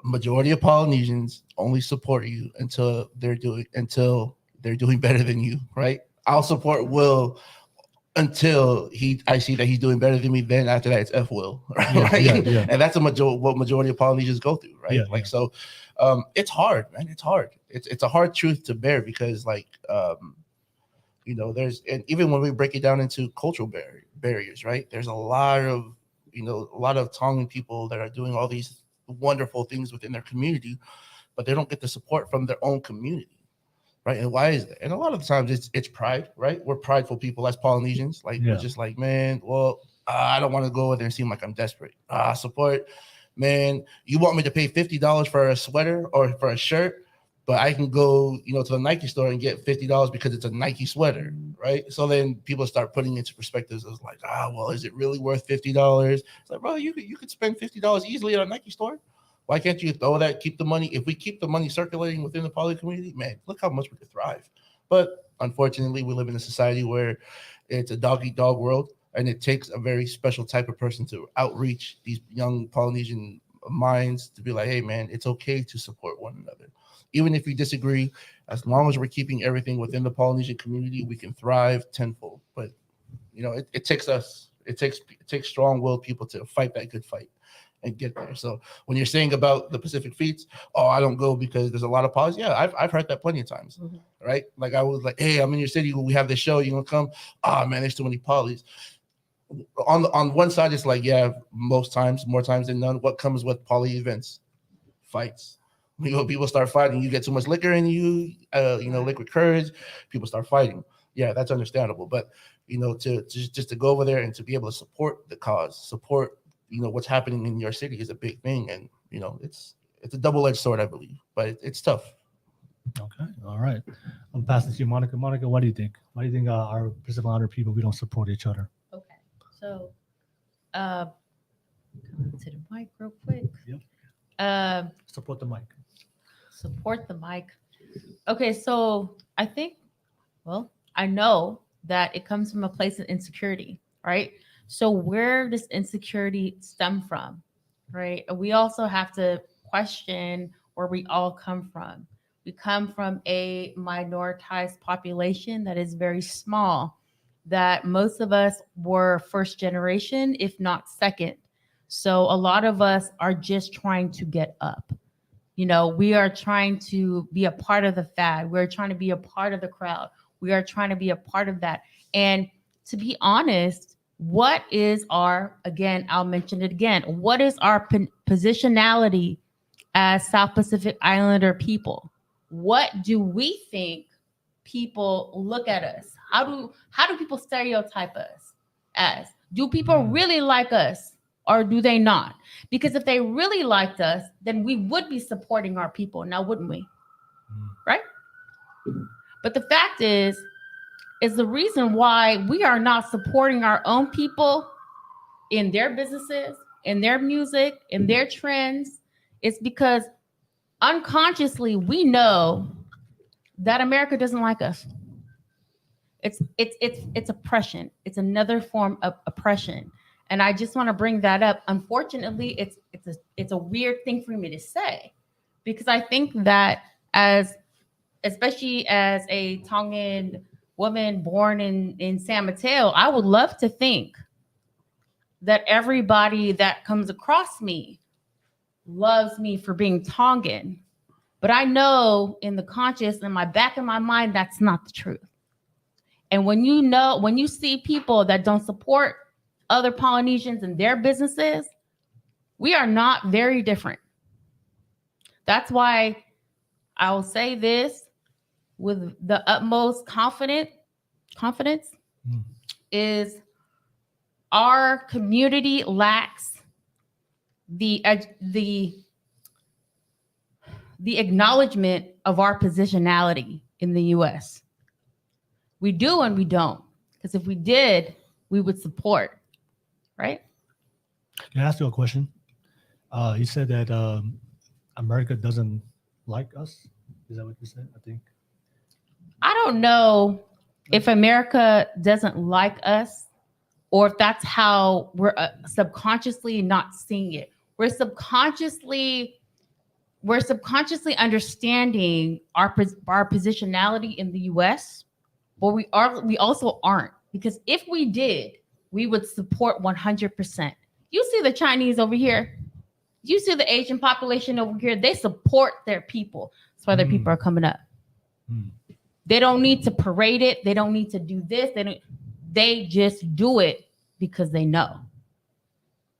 majority of Polynesians only support you until they're doing better than you, right? I'll support Will until I see that he's doing better than me. Then after that, it's F Will, right? Yeah. And that's what majority of Polynesians go through, right? So, it's hard, man. It's hard. It's a hard truth to bear because, like, and even when we break it down into cultural barriers, right? There's a lot of Tongan people that are doing all these wonderful things within their community, but they don't get the support from their own community, right? And why is that? And a lot of the times it's pride, right? We're prideful people as Polynesians. Like, we're just like, man, well, I don't want to go over there and seem like I'm desperate. Support, man. You want me to pay $50 for a sweater or for a shirt, but I can go, to the Nike store and get $50 because it's a Nike sweater, right? So then people start putting into perspectives as like, well, is it really worth $50? It's like, bro, you could spend $50 easily at a Nike store. Why can't you keep the money? If we keep the money circulating within the poly community, man, look how much we could thrive. But unfortunately, we live in a society where it's a dog-eat-dog world, and it takes a very special type of person to outreach these young Polynesian minds to be like, hey, man, it's okay to support one another. Even if we disagree, as long as we're keeping everything within the Polynesian community, we can thrive tenfold. But, it takes us. It takes strong-willed people to fight that good fight. and get there. So when you're saying about the Pacific Feats, oh, I don't go because there's a lot of polys. Yeah, I've heard that plenty of times, right? Like I was like, hey, I'm in your city. We have this show. You gonna come? Oh man, there's too many polys. On one side, it's like, yeah, most times, more times than none. What comes with poly events? Fights. People start fighting. You get too much liquor in you, liquid courage. People start fighting. Yeah, that's understandable. But to just to go over there and to be able to support the cause, support what's happening in your city is a big thing, and it's a double-edged sword, I believe, but it's tough. Okay, all right. I'm passing to you, Monica. Monica, what do you think? Why do you think our Pacific Islander people, we don't support each other? Okay, so come to the mic real quick. Yep. Support the mic. Support the mic. Okay, so I think, I know that it comes from a place of insecurity, right? So where does insecurity stem from, right? We also have to question where we all come from. We come from a minoritized population that is very small, that most of us were first generation, if not second. So a lot of us are just trying to get up. We are trying to be a part of the fad. We're trying to be a part of the crowd. We are trying to be a part of that. And to be honest, what is our, again, I'll mention it again, what is our positionality as South Pacific Islander people? What do we think people look at us? How do people stereotype us as? Do people really like us or do they not? Because if they really liked us, then we would be supporting our people now, wouldn't we? Right? But the fact is the reason why we are not supporting our own people in their businesses, in their music, in their trends, is because unconsciously we know that America doesn't like us. It's oppression. It's another form of oppression. And I just want to bring that up. Unfortunately, it's a weird thing for me to say, because I think that especially as a Tongan woman born in San Mateo, I would love to think that everybody that comes across me loves me for being Tongan. But I know in the conscious, in my back of my mind, that's not the truth. And when you see people that don't support other Polynesians and their businesses, we are not very different. That's why I'll say this with the utmost confidence is our community lacks the acknowledgement of our positionality in the US. We do and we don't. Because if we did, we would support, right? Can I ask you a question? You said that America doesn't like us. Is that what you said? I think. I don't know if America doesn't like us or if that's how we're subconsciously not seeing it. We're subconsciously understanding our positionality in the US, but we also aren't. Because if we did, we would support 100%. You see the Chinese over here. You see the Asian population over here. They support their people. That's why their people are coming up. They don't need to parade it. They don't need to do this. They just do it because they know.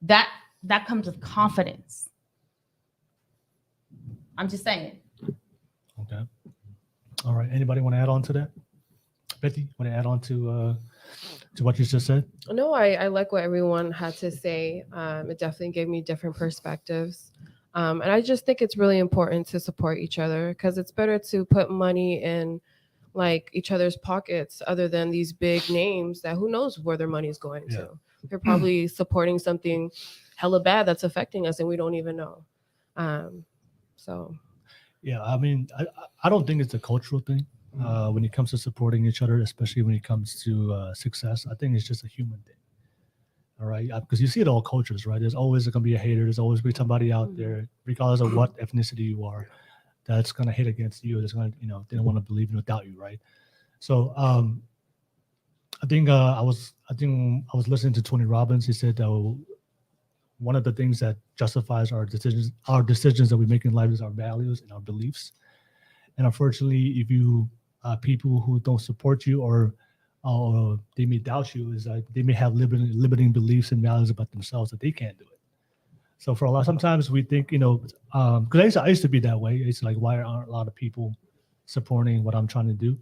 That comes with confidence. I'm just saying. Okay. All right. Anybody want to add on to that? Betty, want to add on to what you just said? No, I like what everyone had to say. It definitely gave me different perspectives. And I just think it's really important to support each other, because it's better to put money in like each other's pockets other than these big names that who knows where their money is going to. They're probably supporting something hella bad that's affecting us and we don't even know. Yeah, I mean, I don't think it's a cultural thing when it comes to supporting each other, especially when it comes to success. I think it's just a human thing. All right, because you see it all cultures, right? There's always going to be a hater. There's always be somebody out there, regardless of what ethnicity you are, that's going to hit against you. That's going to, they don't want to believe you or doubt you, right? So I think I was listening to Tony Robbins. He said that one of the things that justifies our decisions that we make in life is our values and our beliefs. And unfortunately, if you people who don't support you or they may doubt you, is that they may have limiting beliefs and values about themselves that they can't do it. So for a lot, sometimes we think, because I used to be that way. It's like, why aren't a lot of people supporting what I'm trying to do?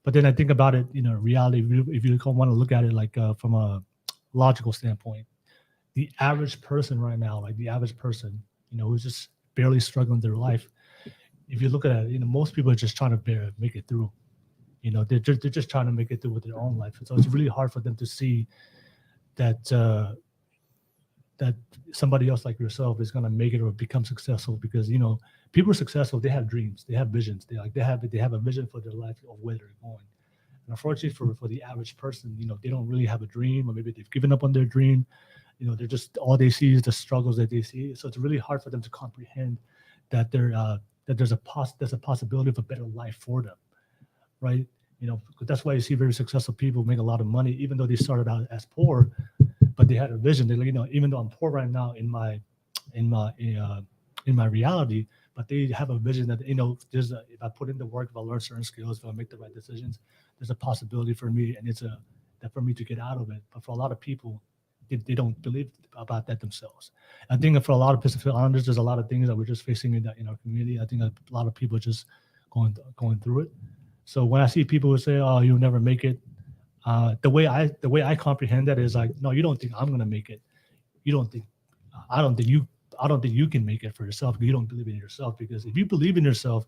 But then I think about it, reality, if you want to look at it like from a logical standpoint, the average person right now, like the average person, who's just barely struggling their life. If you look at it, most people are just trying to make it through. They're just trying to make it through with their own life. And so it's really hard for them to see that that somebody else like yourself is going to make it or become successful, because people are successful. They have dreams, they have visions. They have a vision for their life of where they're going. And unfortunately, for the average person, they don't really have a dream, or maybe they've given up on their dream. They're just, all they see is the struggles that they see. So it's really hard for them to comprehend that there's a possibility of a better life for them, right? That's why you see very successful people make a lot of money, even though they started out as poor, but they had a vision. They're like, even though I'm poor right now in my reality, but they have a vision that if I put in the work, if I learn certain skills, if I make the right decisions, there's a possibility for me, and that for me to get out of it. But for a lot of people, they don't believe about that themselves. I think that for a lot of Pacific Islanders, there's a lot of things that we're just facing in our community. I think a lot of people are just going through it. So when I see people who say, "Oh, you'll never make it," the way I comprehend that is like, no, you don't think I'm gonna make it. I don't think you can make it for yourself, because you don't believe in yourself. Because if you believe in yourself,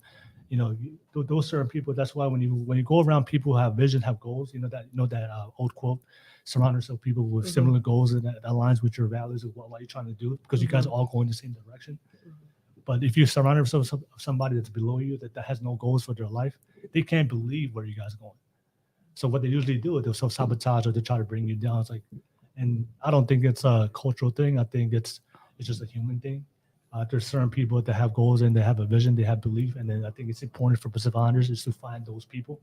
those certain people. That's why when you go around people who have vision, have goals, that old quote, surround yourself with people with similar goals and that aligns with your values of what you're trying to do, because you guys are all going in the same direction. But if you surround yourself with somebody that's below you, that has no goals for their life, they can't believe where you guys are going. So what they usually do is they'll self-sabotage, or they try to bring you down. It's like, and I don't think it's a cultural thing. I think it's just a human thing. There's certain people that have goals and they have a vision, they have belief, and then I think it's important for Pacific Islanders is to find those people.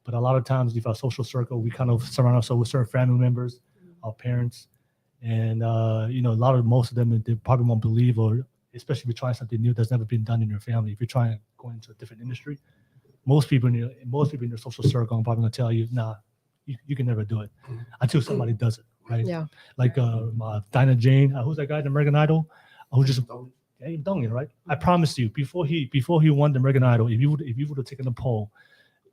But a lot of times, if our social circle, we kind of surround ourselves with certain family members, our parents, and most of them, they probably won't believe, or especially if you're trying something new that's never been done in your family. If you're trying to go into a different industry, most people in your social circle are probably gonna tell you, nah, you can never do it until somebody does it, right? Yeah. Like Dinah Jane, who's that guy in American Idol, who just Dongy, right? I promise you, before he won the American Idol, if you would have taken a poll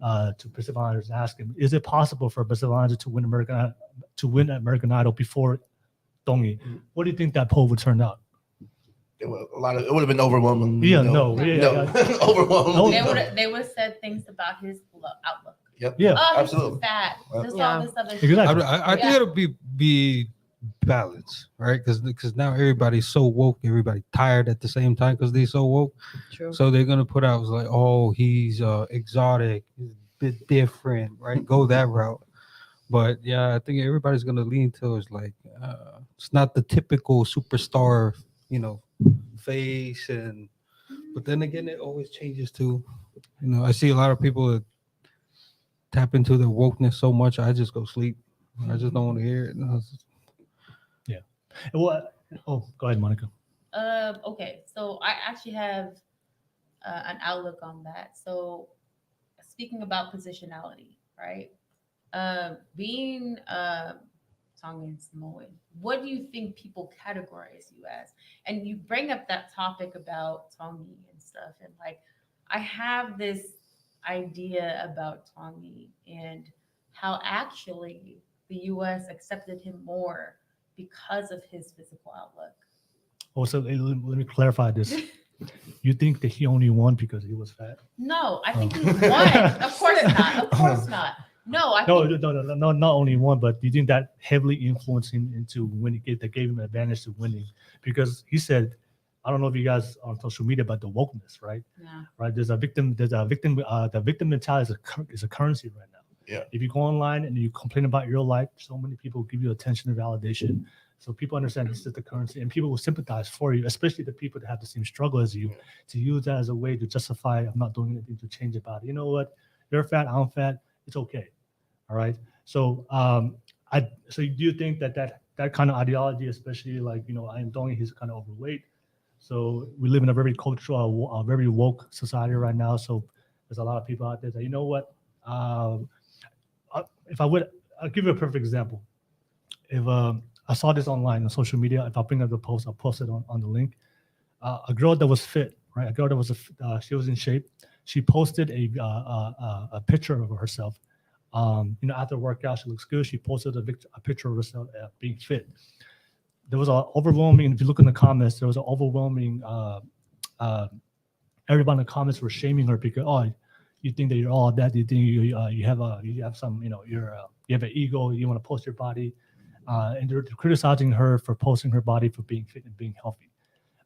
to Pacific Islanders and asked him, is it possible for Pacific Islanders to win American Idol before Dongy? What do you think that poll would turn out? It would have been overwhelming. Yeah, overwhelming. They would have said things about his outlook. Yep. Yeah. Oh, absolutely. he's fat. All this other shit. Exactly. I think it'll be balance, right? Because now everybody's so woke, everybody tired at the same time because they're so woke. True. So they're gonna put out like, oh, he's exotic, he's a bit different, right? Go that route. But yeah, I think everybody's gonna lean towards like it's not the typical superstar, face, but then again, it always changes too. I see a lot of people that tap into their wokeness so much, I just go sleep. I just don't want to hear it. Yeah. Well, go ahead, Monica. Okay, so I actually have an outlook on that. So speaking about positionality, right? Being Tongan Samoan, what do you think people categorize you as? And you bring up that topic about Tongi and stuff, and like I have this idea about Tongi and how actually the U.S. accepted him more because of his physical outlook. Oh, so let me clarify this. You think that he only won because he was fat? No, I think he won. Of course not. Of course not. No, No, not only one, but do you think that heavily influenced him into winning? That gave him an advantage to winning, because he said, I don't know if you guys are on social media about the wokeness, right? Yeah. Right. The victim mentality is a currency right now. Yeah. If you go online and you complain about your life, so many people give you attention and validation. So people understand this is the currency, and people will sympathize for you, especially the people that have the same struggle as you, to use that as a way to justify, I'm not doing anything to change about it. You know what? You're fat, I'm fat. It's okay. All right. So, so do you think that that kind of ideology, especially like, you know, I am Dongi, he's kind of overweight. So we live in a very cultural, very woke society right now. So there's a lot of people out there that, you know what, if I would, I'll give you a perfect example. If I saw this online on social media, if I bring up the post, I'll post it on the link. A girl that was fit, right? A girl that was, she was in shape. She posted a picture of herself. You know, after workout, she looks good. She posted a picture of herself being fit. There was an overwhelming, if you look in the comments, there was an overwhelming, everybody in the comments were shaming her because, oh, you think that you're all that, you think you have some, you know, you have an ego, you want to post your body. And they're criticizing her for posting her body for being fit and being healthy.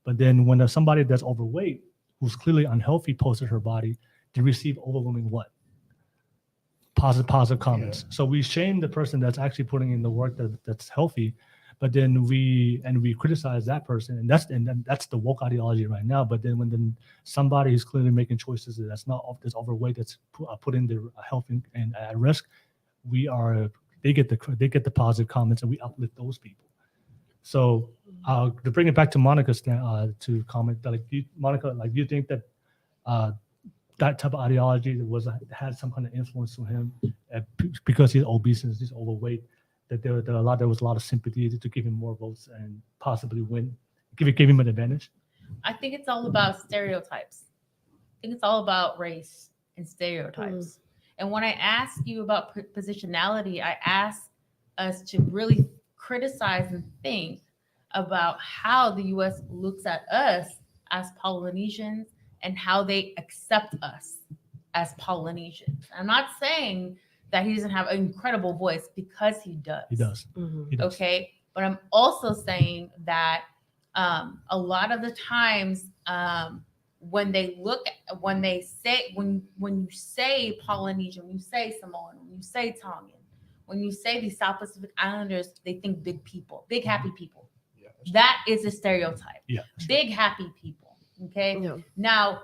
But then when there's somebody that's overweight, who's clearly unhealthy, posted her body, they receive overwhelming what? Positive comments. Yeah. So we shame the person that's actually putting in the work that's healthy, but then we criticize that person, and that's the woke ideology right now. But then when somebody who's clearly making choices that's overweight, that's putting their health and at risk, they get the positive comments, and we uplift those people. So to bring it back to Monica's to comment, like Monica, like do you think that that type of ideology that had some kind of influence on him because he's obese and he's overweight, that there was a lot of sympathy to give him more votes and possibly win, give him an advantage? I think it's all about stereotypes. I think it's all about race and stereotypes. And when I ask you about positionality, I ask us to really criticize and think about how the U.S. looks at us as Polynesians and how they accept us as Polynesians. I'm not saying that he doesn't have an incredible voice, because he does. He does. Mm-hmm. He does. Okay. But I'm also saying that a lot of the times when you say Polynesian, when you say Samoan, when you say Tongan, when you say these South Pacific Islanders, they think big people, big happy people. Yeah, that is a stereotype. Yeah, big happy people. Okay. Yeah. Now,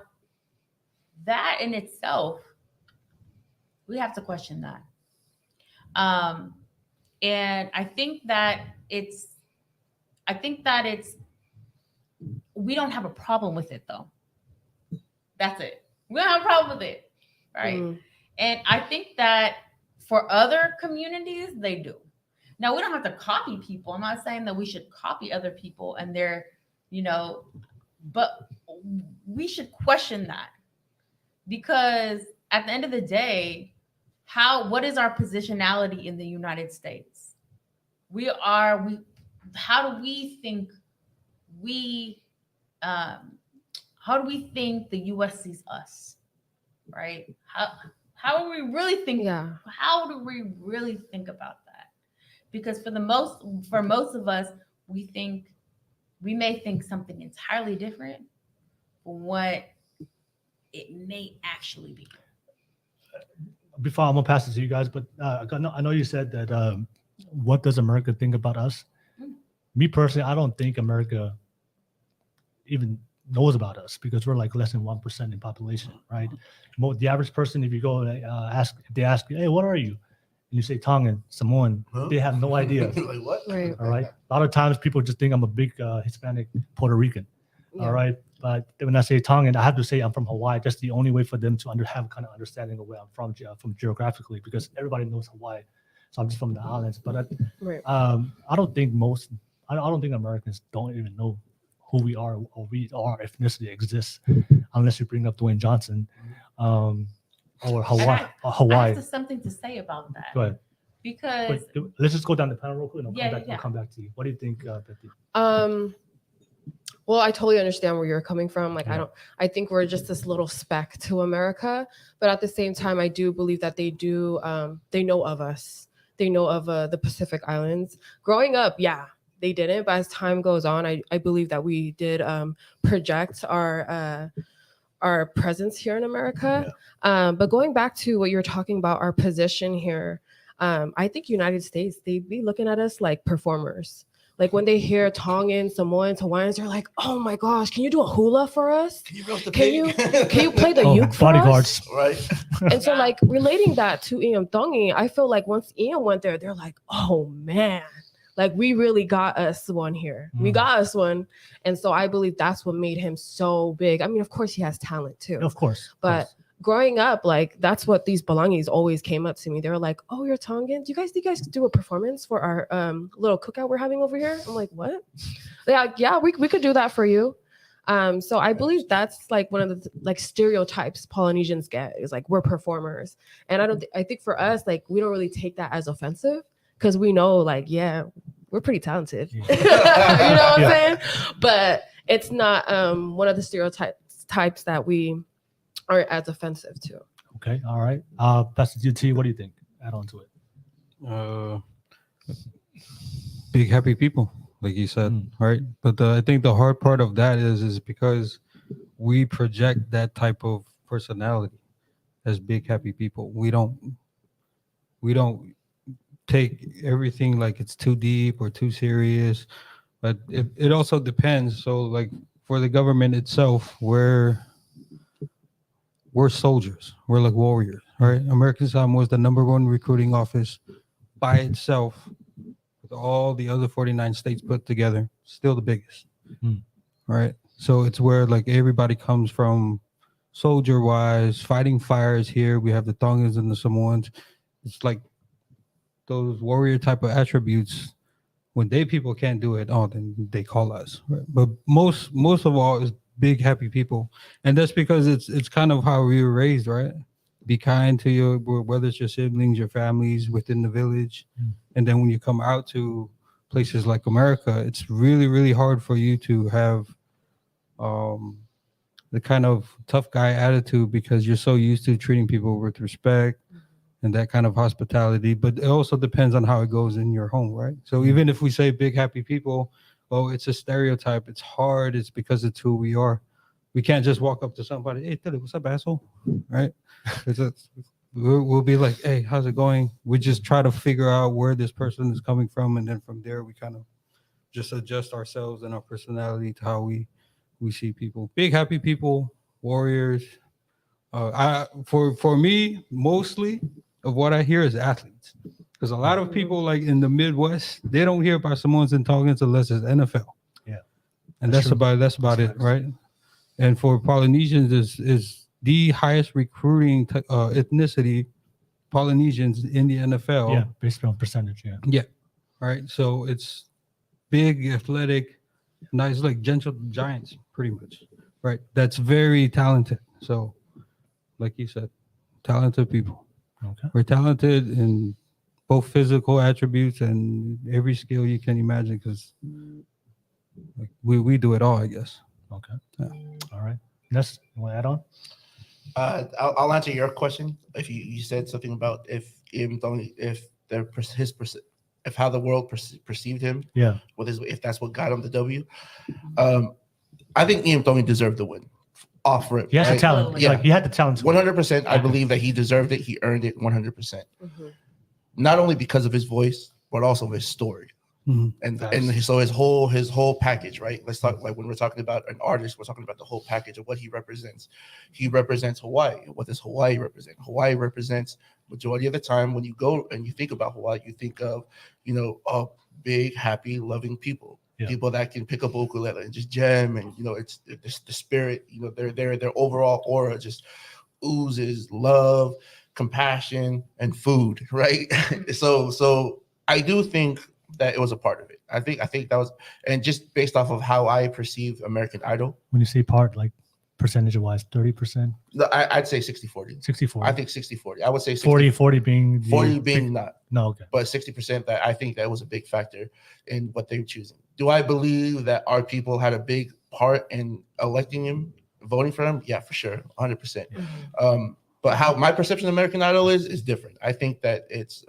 that in itself, we have to question that. And I think that we don't have a problem with it though. That's it. We don't have a problem with it. Right. And I think that for other communities, they do. Now, we don't have to copy people. I'm not saying that we should copy other people and they're, but we should question that, because at the end of the day, what is our positionality in the United States? How do we think the U.S. sees us, right? How do we really think? Yeah. How do we really think about that? Because for most of us, we may think something entirely different from what it may actually be. Before I'm gonna pass it to you guys, but I know you said that what does America think about us? Me personally, I don't think America even knows about us, because we're like less than 1% in population, right? The average person, if you go they ask you, hey, what are you? And you say Tongan, Samoan, they have no idea. Like what? Right. All right. A lot of times people just think I'm a big Hispanic Puerto Rican. Yeah. All right. But when I say Tongan, I have to say I'm from Hawaii. That's the only way for them to have kind of understanding of where I'm from geographically, because everybody knows Hawaii. So I'm just from the islands. But I don't think Americans don't even know who we are, or our ethnicity exists, unless you bring up Dwayne Johnson or Hawaii. I have something to say about that. Go ahead. Because let's just go down the panel real quick, and I'll come back to you. What do you think, Betty? Well, I totally understand where you're coming from. I think we're just this little speck to America, but at the same time, I do believe that they know of us. They know of the Pacific Islands. Growing up, they didn't, but as time goes on, I believe that we did project our presence here in America. Yeah. But going back to what you're talking about, our position here, I think United States, they'd be looking at us like performers. Like when they hear Tongans, Samoans, Hawaiians, they're like, "Oh my gosh, can you do a hula for us? Can you play the uke for bodyguards?" us?" Right. And so, like relating that to Ian Tongi, I feel like once Ian went there, they're like, "Oh man, Like we really got us one here. We got us one. And so I believe that's what made him so big. I mean, of course he has talent too. Of course. But growing up, like that's what these Belongis always came up to me. They were like, "Oh, you're Tongan. Do you guys do a performance for our little cookout we're having over here?" I'm like, "What?" They're like, "Yeah, we could do that for you." So I believe that's like one of the like stereotypes Polynesians get is like we're performers, and I think for us like we don't really take that as offensive because we know like we're pretty talented, you know what I'm saying? But it's not one of the stereotypes that we are as offensive to. Okay, all right. Pastor GT, what do you think? Add on to it. Big happy people, like you said, right? But I think the hard part of that is because we project that type of personality as big happy people. We don't take everything like it's too deep or too serious, but it also depends. So like for the government itself, we're soldiers. We're like warriors, right? American Samoa was the #1 recruiting office by itself, with all the other 49 states put together, still the biggest, right? So it's where like everybody comes from, soldier-wise, fighting fires here. We have the Tongans and the Samoans. It's like those warrior type of attributes. When people can't do it, then they call us. Right? But most of all is big happy people, and that's because it's kind of how we were raised, right? Be kind to whether it's your siblings, your families within the village, and then when you come out to places like America, it's really, really hard for you to have the kind of tough guy attitude because you're so used to treating people with respect and that kind of hospitality. But it also depends on how it goes in your home, right? So even if we say big happy people, it's a stereotype. It's hard. It's because it's who we are. We can't just walk up to somebody, "Hey, Tilly, what's up, asshole?" Right? We'll be like, "Hey, how's it going?" We just try to figure out where this person is coming from, and then from there we kind of just adjust ourselves and our personality to how we see people. Big happy people, warriors. For me, mostly of what I hear is athletes. Because a lot of people like in the Midwest, they don't hear about Samoans and Tongans unless it's NFL. Yeah. And that's about it, right? And for Polynesians is the highest recruiting ethnicity, Polynesians in the NFL. Yeah, based on percentage, Yeah. Right. So it's big, athletic, nice, like gentle giants, pretty much. Right. That's very talented. So like you said, talented people. Okay. We're talented in both physical attributes and every skill you can imagine because like, we do it all, I guess. Okay. Yeah. All right. Ness, you want to add on? I'll answer your question. If you said something about if how the world perceived him, if that's what got him the W. I think Ian Tongi deserved the win. Off rip. He has the talent. Yeah, like, he had the talent. 100%. I believe that he deserved it. He earned it 100%. Not only because of his voice, but also his story. And so his whole package, right? Let's talk like when we're talking about an artist, we're talking about the whole package of what he represents. He represents Hawaii. What does Hawaii represent? Hawaii represents majority of the time when you go and you think about Hawaii, you think of big, happy, loving people. People that can pick up ukulele and just jam, and it's the spirit. Their overall aura just oozes love, compassion, and food, right? So I do think that it was a part of it. I think that was, and just based off of how I perceive American Idol. When you say part, like percentage wise, 30%? No, I'd say 60-40. 60-40. I think 60-40. I would say 40 being 40 being not. No, okay. But 60% that I think that was a big factor in what they're choosing. Do I believe that our people had a big part in electing him, voting for him? Yeah, for sure, 100%. But how my perception of American Idol is different. I think that it's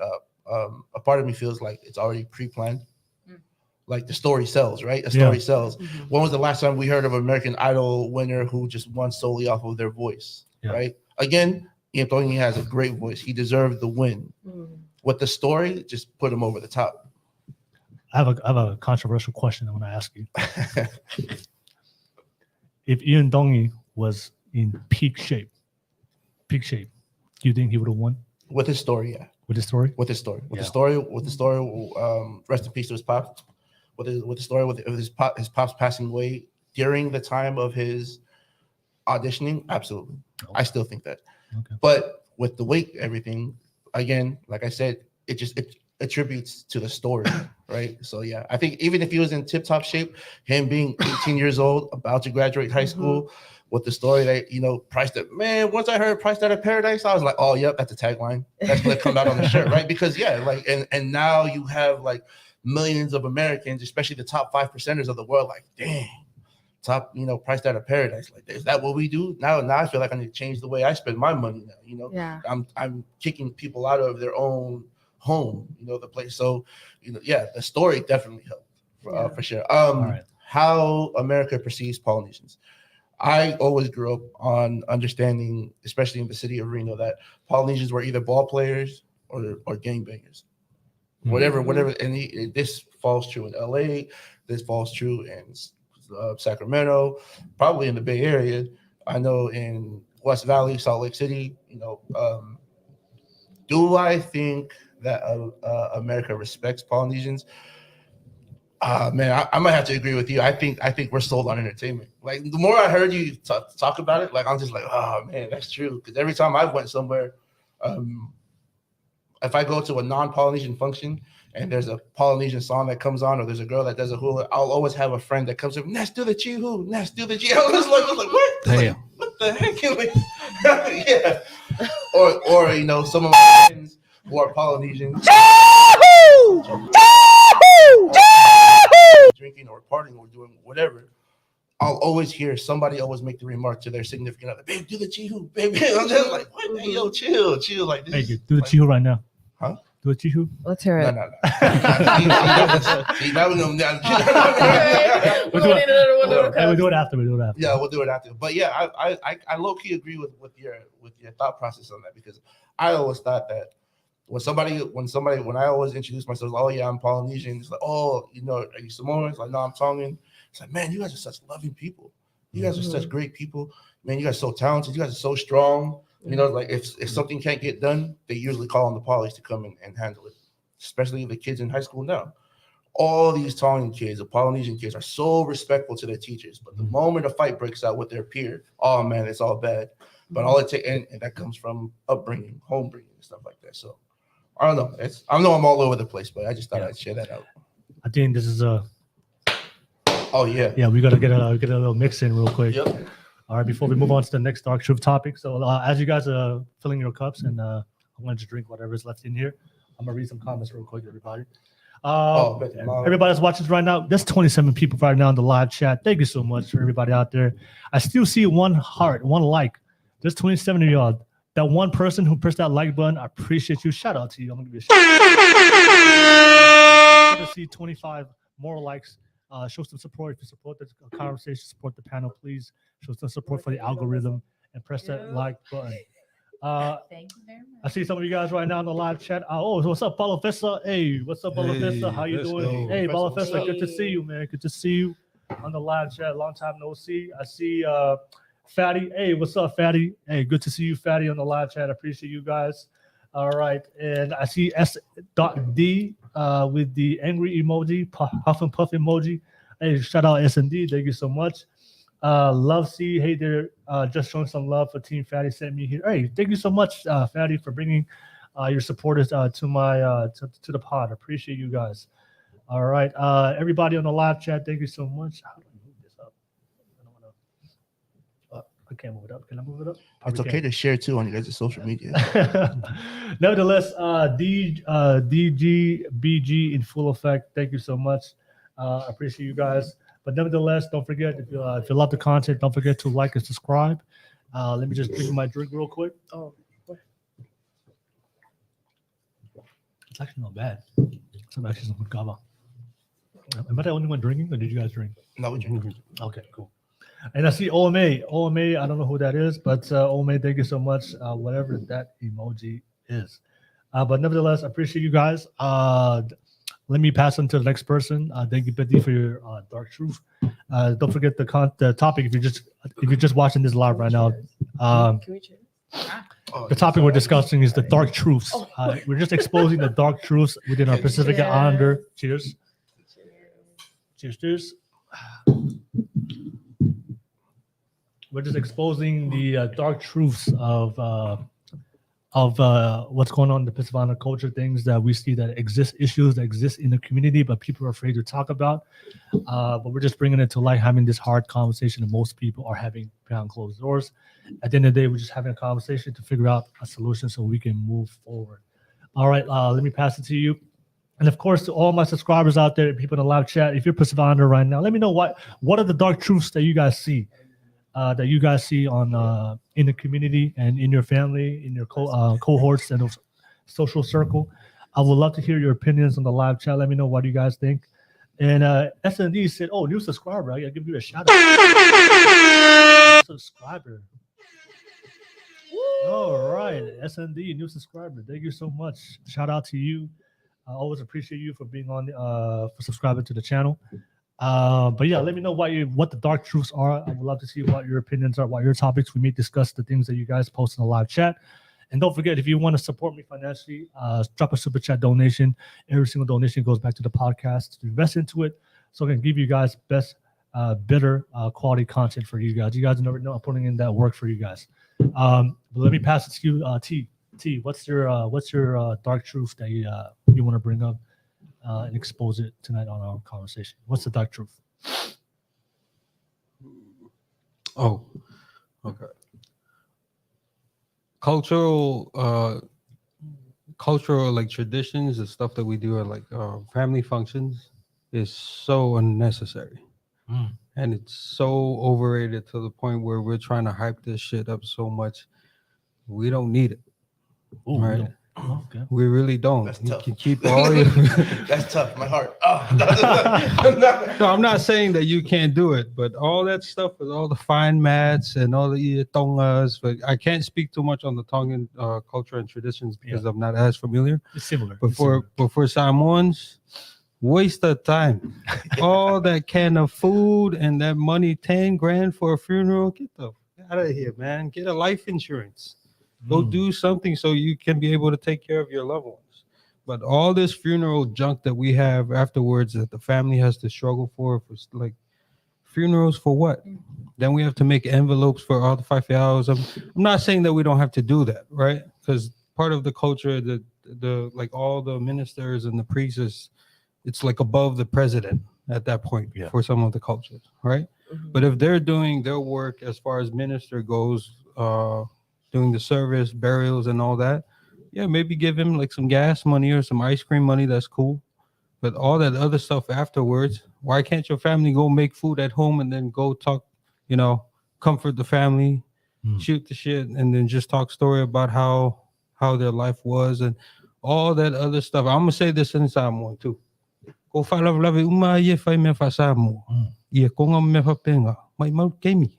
a part of me feels like it's already pre-planned. Like the story sells, right? A story sells. When was the last time we heard of an American Idol winner who just won solely off of their voice, right? Again, Anthony has a great voice. He deserved the win. With the story, just put him over the top. I have a controversial question I want to ask you. If Ian Dongi was in peak shape, do you think he would have won? With his story, yeah. With the story? With his story. With Yeah. the story. Rest in peace to his pops. With the story with his pops passing away during the time of his auditioning, absolutely. Okay. I still think that. Okay. But with the weight, everything, again, like I said, it attributes to the story, right? So yeah, I think even if he was in tip-top shape, him being 18 years old, about to graduate high school, with the story that, you know, priced it, man, once I heard priced out of paradise, I was like, oh, yep, that's a tagline. That's gonna come out on the shirt, right? Because yeah, like, and now you have like millions of Americans, especially the top 5%ers of the world, like, dang, top, you know, priced out of paradise. Like, is that what we do? Now I feel like I need to change the way I spend my money now, you know? Yeah. I'm kicking people out of their own home, you know, the place. So, you know, yeah, the story definitely helped for sure. right. How America perceives Polynesians. I always grew up on understanding, especially in the city of Reno, that Polynesians were either ball players or gangbangers. Whatever, and this falls true in LA, this falls true in Sacramento, probably in the Bay Area. I know in West Valley, Salt Lake City, you know, do I think that America respects Polynesians? Man, I might have to agree with you. I think we're sold on entertainment. Like, the more I heard you talk about it, like, I'm just like, oh man, that's true. Because every time I went somewhere, if I go to a non-Polynesian function and there's a Polynesian song that comes on, or there's a girl that does a hula, I'll always have a friend that comes up, let's do the chihu, let's do the chihu. I was like, what? Damn. Like, what the heck? Yeah. Or you know, some of my friends who are Polynesian. Drinking or partying or doing whatever, I'll always hear somebody always make the remark to their significant other, babe, do the chihu, baby. I'm just like, what? Hey, yo, chill. Like this. Hey, do the chihu right now. Huh? Do a chihu. Let's hear it. No. See, now we're going down. We'll do it after. Yeah, we'll do it after. But yeah, I low key agree with your thought process on that, because I always thought that when I always introduce myself, oh yeah, I'm Polynesian. It's like, oh, you know, are you Samoan? It's like, no, I'm Tongan. It's like, man, you guys are such loving people. You guys are such great people. Man, you guys are so talented. You guys are so strong. You know, like if something can't get done, they usually call on the polys to come and handle it. Especially the kids in high school now. All these Tongan kids, the Polynesian kids, are so respectful to their teachers. But the moment a fight breaks out with their peer, oh man, it's all bad. But all it takes, and that comes from upbringing, home bringing, and stuff like that. So I don't know. I know I'm all over the place, but I just thought I'd share that out. I think this is Oh yeah. yeah, we gotta get a little mix in real quick. Yep. All right, before we move on to the next dark truth topic. So as you guys are filling your cups, and I'm going to drink whatever is left in here, I'm gonna read some comments real quick, everybody. Everybody that's watching this right now, there's 27 people right now in the live chat. Thank you so much for everybody out there. I still see one heart, one like. There's 27 of y'all. That one person who pressed that like button, I appreciate you. Shout out to you. I'm gonna give you a shout out. To see 25 more likes. Show some support. If you support the conversation, support the panel, please. Show some support for the algorithm and press that like button. Thank you very much. I see some of you guys right now in the live chat. Oh, what's up, Balafessa? Hey, what's up, Balafessa? How you let's doing? go. Hey, Balafessa, Hey. good to see you, man. Good to see you on the live chat. Long time no see. I see Fatty. Hey, what's up, Fatty? Hey, good to see you, Fatty, on the live chat. I appreciate you guys. All right, and I see S.D with the angry emoji, huff and puff emoji. Hey, shout out S&D. Thank you so much. Love C, hey there, just showing some love for Team Fatty sent me here. Hey, thank you so much, Fatty, for bringing your supporters to my to the pod. Appreciate you guys. All right, everybody on the live chat, thank you so much. How do I move this up? I don't want to. I can't move it up. Can I move it up? It's okay to share too on you guys' social media. Nevertheless, DGBG in full effect. Thank you so much. I appreciate you guys. But nevertheless, don't forget, if you love the content, don't forget to like and subscribe. Let me just drink my drink real quick. Oh, it's actually not bad. It's actually some good kava. Am I the only one drinking, or did you guys drink? No, we drink. Okay, cool. And I see OMA. OMA, I don't know who that is, but OMA, thank you so much. Whatever that emoji is. But nevertheless, I appreciate you guys. Let me pass on to the next person. Thank you, Betty, for your dark truth. Don't forget the topic if you're just watching this live right now. Can we cheers? Oh, The topic we're discussing is the dark truths. We're just exposing the dark truths within our Pacific Cheers. Islander. Cheers. Cheers. We're just exposing the dark truths of what's going on in the Pacific Islander culture, things that we see that exist, issues that exist in the community, but people are afraid to talk about. But we're just bringing it to light, having this hard conversation that most people are having behind closed doors. At the end of the day, we're just having a conversation to figure out a solution so we can move forward. All right, let me pass it to you. And of course, to all my subscribers out there, people in the live chat, if you're Pacific Islander right now, let me know what are the dark truths that you guys see, on in the community and in your family, in your cohorts and social circle. I would love to hear your opinions on the live chat. Let me know what you guys think. And SND said, "Oh, new subscriber! I gotta give you a shout out." New subscriber. All right, SND, new subscriber. Thank you so much. Shout out to you. I always appreciate you for being on, for subscribing to the channel. But yeah, let me know what the dark truths are. I would love to see what your opinions are, what your topics. We may discuss the things that you guys post in the live chat. And don't forget, if you want to support me financially, drop a super chat donation. Every single donation goes back to the podcast to invest into it, so I can give you guys better quality content for you guys. You guys never know I'm putting in that work for you guys. But let me pass it to you, T. T, what's your dark truth that you want to bring up and expose it tonight on our conversation? What's the dark truth? Oh, okay. Cultural like traditions and stuff that we do at like family functions is so unnecessary. And it's so overrated to the point where we're trying to hype this shit up so much. We don't need it. Ooh, right? Okay. We really don't. That's You tough. can keep all your That's tough. My heart. Oh. No, I'm not saying that you can't do it, but all that stuff with all the fine mats and all the tongas, but I can't speak too much on the Tongan culture and traditions because I'm not as familiar. It's similar. But for Samoans, waste of time. All that can of food and that money, 10 grand for a funeral, get the out of here, man. Get a life insurance. Go do something so you can be able to take care of your loved ones. But all this funeral junk that we have afterwards that the family has to struggle for like funerals for what? Then we have to make envelopes for all the 5 hours. I'm not saying that we don't have to do that, right? Because part of the culture, the like all the ministers and the priests, it's like above the president at that point for some of the cultures, right? But if they're doing their work as far as minister goes, doing the service, burials, and all that, maybe give him like some gas money or some ice cream money. That's cool. But all that other stuff afterwards, why can't your family go make food at home and then go talk, comfort the family, shoot the shit, and then just talk story about how their life was and all that other stuff. I'm gonna say this in Samoan too. Ko whalaulawe uma ia whai me wha Samoa. Ia konga me wha penga. Mai mau keimi.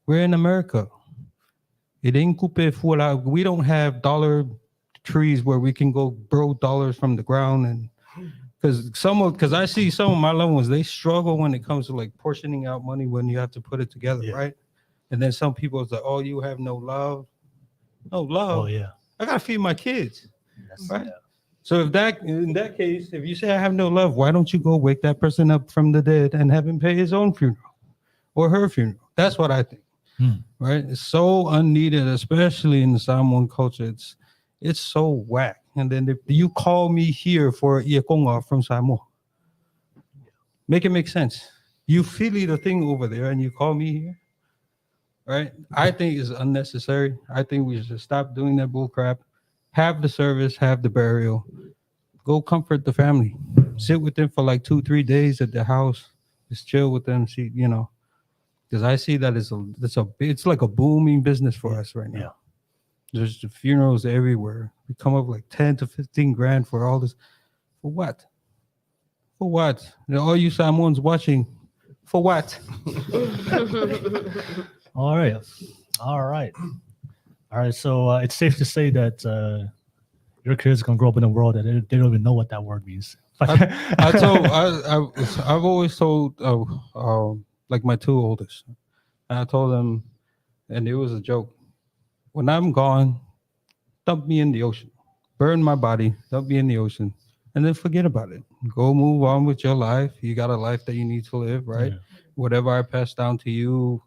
We're in America. We don't have dollar trees where we can go borrow dollars from the ground, and because I see some of my loved ones, they struggle when it comes to like portioning out money when you have to put it together, right? And then some people it's like, oh, you have no love. No love. Oh yeah. I gotta feed my kids, right? So in that case, if you say I have no love, why don't you go wake that person up from the dead and have him pay his own funeral or her funeral? That's what I think. Right? It's so unneeded, especially in the Samoan culture. It's so whack. And then if you call me here for Iakonga from Samoa, make it make sense. You feel the thing over there and you call me here, right? I think it's unnecessary. I think we should stop doing that bull crap. Have the service, have the burial. Go comfort the family. Sit with them for like 2-3 days at their house. Just chill with them. See, because I see that it's like a booming business for us right now. Yeah. There's the funerals everywhere. We come up like 10 to 15 grand for all this. For what? For what? All you Samoans watching, for what? All right. So it's safe to say that your kids gonna grow up in a world that they don't even know what that word means. I've always told like my two oldest, and I told them, and it was a joke. when I'm gone, dump me in the ocean, burn my body, dump me in the ocean, and then forget about it. Go move on with your life. You got a life that you need to live, right? Yeah. Whatever I pass down to you,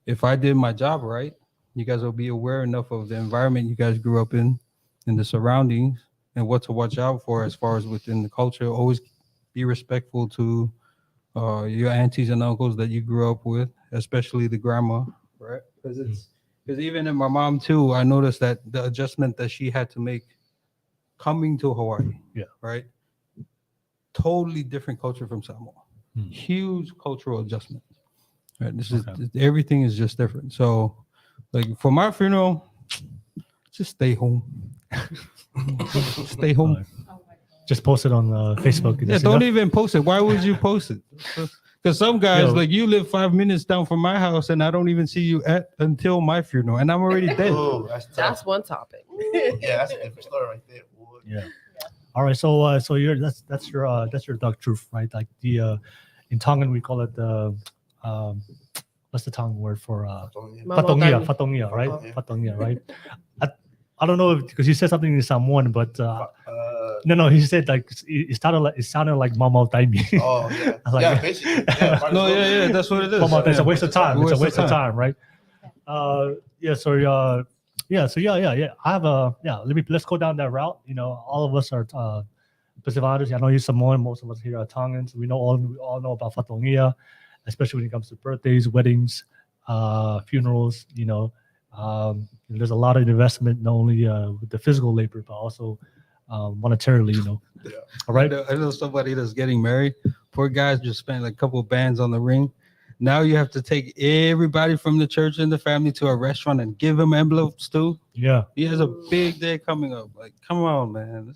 if I did my job right, you guys will be aware enough of the environment you guys grew up in and the surroundings and what to watch out for as far as within the culture. Always be respectful to your aunties and uncles that you grew up with, especially the grandma, right? Because even in my mom too, I noticed that the adjustment that she had to make coming to Hawaii, Yeah. right? Totally different culture from Samoa. Hmm. Huge cultural adjustment. Right? Okay. Everything is just different. So, like for my funeral, just stay home. Stay home. Just post it on Facebook. Yeah, don't even post it. Why would you post it? Because some guys, Yo. like you live 5 minutes down from my house, and I don't even see you until my funeral, and I'm already dead. Oh, that's tough. That's one topic. Yeah, that's a different story right there. Boy. Yeah. All right. So so that's your dark truth, right? Like the in Tongan we call it the what's the Tongan word for Mamotan. fatongia, right? Fatongia. Fatongia, right? I don't know because you said something in Samoan, but no, he said like it sounded like Mama Taimi. Oh yeah, Like- yeah, basically. Yeah, might as No, well. yeah, that's what it is. Mama, it's a waste of time. It's a Waste waste of of time, right? Yeah. So yeah. I have let's go down that route. You know, all of us are Pacific Islanders. I know you're Samoan. Most of us here are Tongans. We all know about fatongia, especially when it comes to birthdays, weddings, funerals. You know, there's a lot of investment not only with the physical labor but also monetarily. You know, Yeah. all right. I know somebody that's getting married. Poor guys just spent like a couple of bands on the ring. Now you have to take everybody from the church and the family to a restaurant and give them envelopes too. Yeah. He has a big day coming up. Like, come on, man.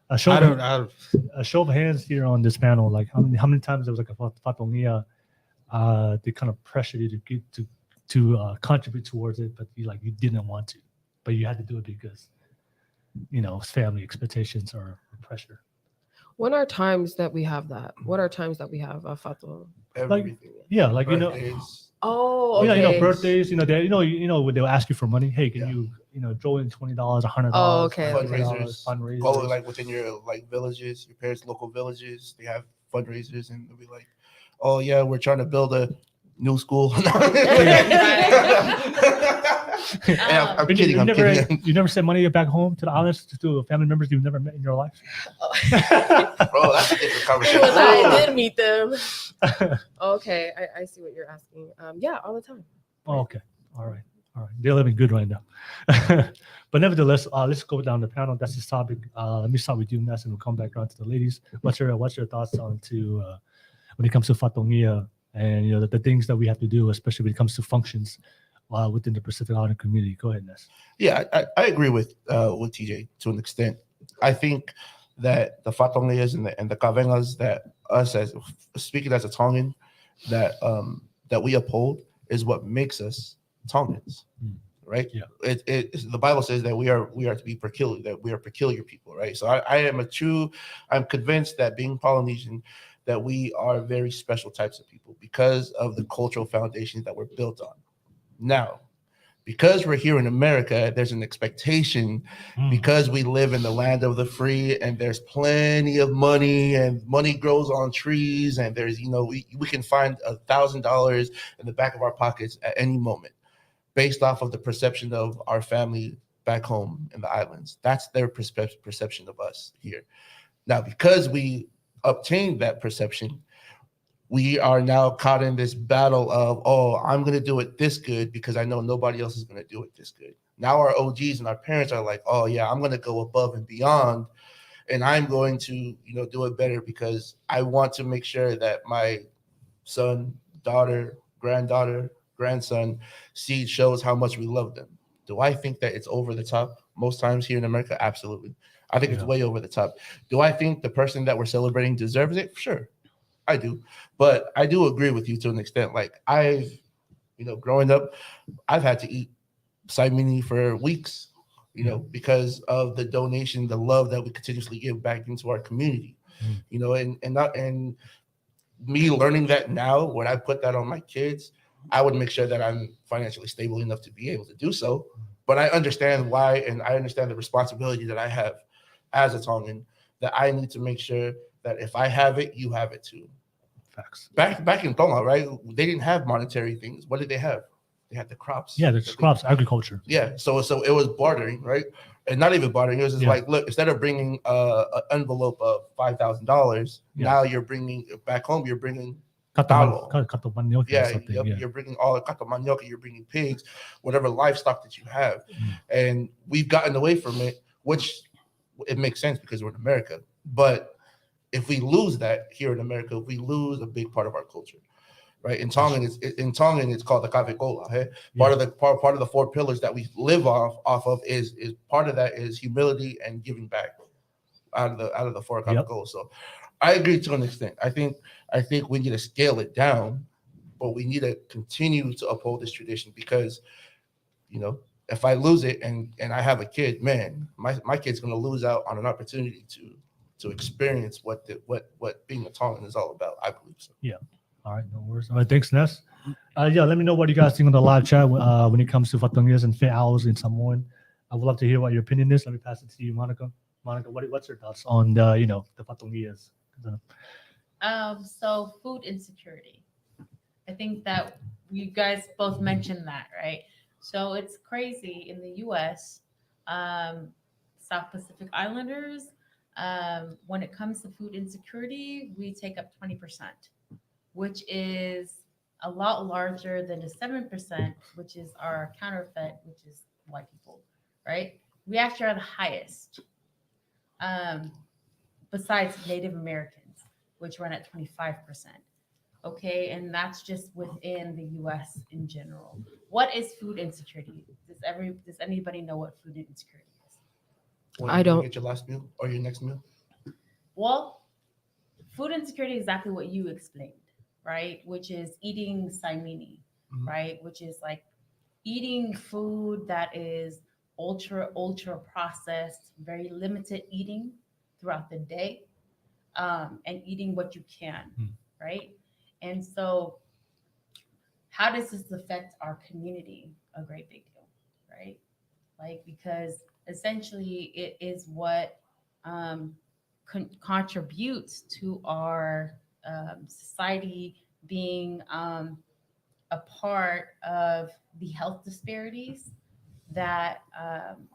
A show, I of, don't. a show of hands here on this panel. Like how many times there was like a fatongia, they kind of pressured you to get to contribute towards it, but you didn't want to, but you had to do it because it's family expectations or pressure. When are times that we have that? What are times that we have a fato? Everything. Yeah, Birthdays. Oh, Yeah, okay. birthdays. When they'll ask you for money. Hey, can you throw in $20, $100? Oh, okay. Fundraisers. Go like within your villages, your parents' local villages. They have fundraisers, and they'll be like, "Oh yeah, we're trying to build a new school." Yeah, I'm kidding. I'm kidding. You never sent money back home to the islands to family members you've never met in your life? Bro, that's a different conversation. I did meet them. Okay, I see what you're asking. Yeah, all the time. Oh, okay. All right. They're living good right now. But nevertheless, let's go down the panel. That's the topic. Let me start with you, Ness, and we'll come back around to the ladies. What's your thoughts on when it comes to fatongia and the things that we have to do, especially when it comes to functions within the Pacific Islander community? Go ahead, Ness. Yeah, I agree with TJ to an extent. I think that the fatongias and the kavengas that us as speaking as a Tongan that we uphold is what makes us Tongans, right? Yeah. The Bible says that we are to be peculiar, that we are peculiar people, right? So I'm convinced that being Polynesian, that we are very special types of people because of the cultural foundations that we're built on. Now, because we're here in America, there's an expectation because we live in the land of the free and there's plenty of money and money grows on trees and there's, we can find $1,000 in the back of our pockets at any moment based off of the perception of our family back home in the islands. That's their perception of us here. Now, because we obtained that perception, we are now caught in this battle of, I'm going to do it this good because I know nobody else is going to do it this good. Now our OGs and our parents are like, I'm going to go above and beyond, and I'm going to, do it better because I want to make sure that my son, daughter, granddaughter, grandson seed shows how much we love them. Do I think that it's over the top most times here in America? Absolutely. I think it's way over the top. Do I think the person that we're celebrating deserves it? Sure. I do, but I do agree with you to an extent. Like I've, growing up, I've had to eat saimini for weeks, because of the donation, the love that we continuously give back into our community, and me learning that now when I put that on my kids, I would make sure that I'm financially stable enough to be able to do so. But I understand why, and I understand the responsibility that I have as a Tongan, that I need to make sure that if I have it, you have it too. Facts. Back in Tonga, right? They didn't have monetary things. What did they have? They had the crops. Yeah, there's crops, agriculture. Yeah, so it was bartering, right? And not even bartering. It was just like, look, instead of bringing an envelope of $5,000, now you're bringing back home. You're bringing Kato manioka or yeah, something, you're bringing all the kato manioka. You're bringing pigs, whatever livestock that you have, and we've gotten away from it, which it makes sense because we're in America. But if we lose that here in America, we lose a big part of our culture. Right, in Tongan, it's called the Kavikola. Hey? Part of the 4 pillars that we live off of is part of that is humility and giving back out of the 4 Kavikola. So I agree to an extent. I think we need to scale it down, but we need to continue to uphold this tradition because, if I lose it and I have a kid, man, my kid's gonna lose out on an opportunity to experience what being a Tongan is all about. I believe so. Yeah. All right, no worries. All right, thanks, Ness. Let me know what you guys think on the live chat when it comes to Fatongias and Fair Owls in Samoan. I would love to hear what your opinion is. Let me pass it to you, Monica. Monica, what's your thoughts on the Fatongias? So food insecurity. I think that you guys both mentioned that, right? So it's crazy in the U.S., South Pacific Islanders, when it comes to food insecurity, we take up 20%. Which is a lot larger than the 7%, which is our counterfeit, which is white people, right? We actually are the highest, besides Native Americans, which run at 25%. Okay, and that's just within the U.S. in general. What is food insecurity? Does anybody know what food insecurity is? I don't. Get your last meal or your next meal. Well, food insecurity is exactly what you explained. Right, which is eating saimini, right, which is like eating food that is ultra processed, very limited eating throughout the day, and eating what you can, right? And so, how does this affect our community? A great big deal, right? Like because essentially it is what contributes to our society being a part of the health disparities that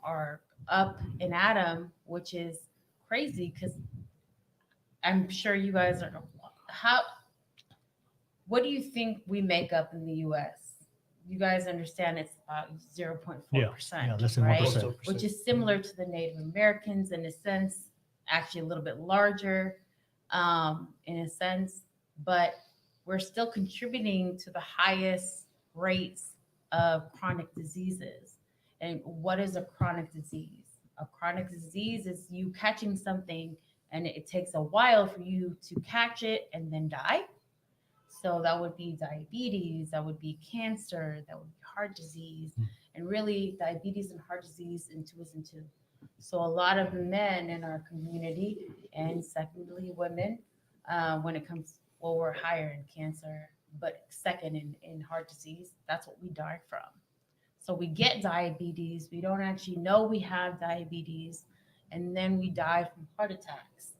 are up and atom, which is crazy because I'm sure you guys are. What do you think we make up in the U.S.? You guys understand it's about 0.4%, right? 1%. Which is similar to the Native Americans in a sense, actually a little bit larger. In a sense, but we're still contributing to the highest rates of chronic diseases. And what is a chronic disease? A chronic disease is you catching something and it takes a while for you to catch it and then die. So that would be diabetes, that would be cancer, that would be heart disease. And really diabetes and heart disease in 2 is in 2. So a lot of men in our community, and secondly, women, when it comes, we're higher in cancer, but second in heart disease, that's what we die from. So we get diabetes, we don't actually know we have diabetes, and then we die from heart attacks.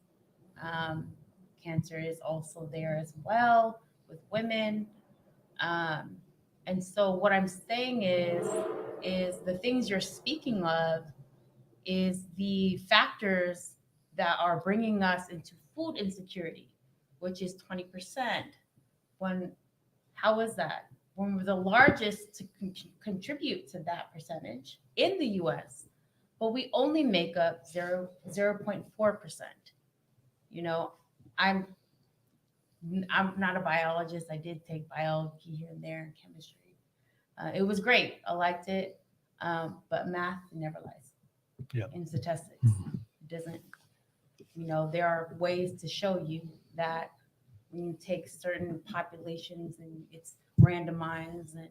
Cancer is also there as well with women. And so what I'm saying is the things you're speaking of is the factors that are bringing us into food insecurity, which is 20%. How is that? When we're the largest to contribute to that percentage in the US, but we only make up 0.4%. I'm not a biologist. I did take biology here and there and chemistry. It was great. I liked it. But math never lies. Yeah. In statistics. It doesn't, there are ways to show you that when you take certain populations and it's randomized and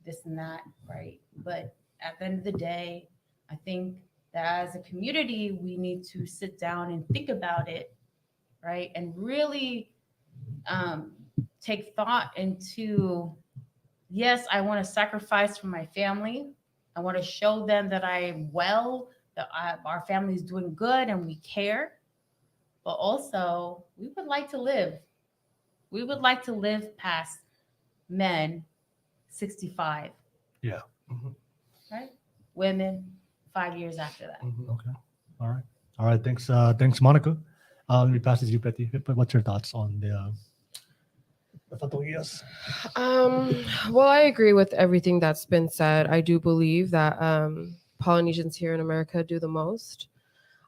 this and that, right? But at the end of the day, I think that as a community, we need to sit down and think about it, right? And really take thought into yes, I want to sacrifice for my family. I want to show them that I am well, that our family is doing good and we care. But also, we would like to live. We would like to live past men 65. Yeah. Mhm. Right? Women 5 years after that. Mhm. Okay. All right. All right. Thanks. Thanks, Monica. Let me pass it to you, Betty. What's your thoughts on the Fatoyas? Well, I agree with everything that's been said. I do believe that Polynesians here in America do the most.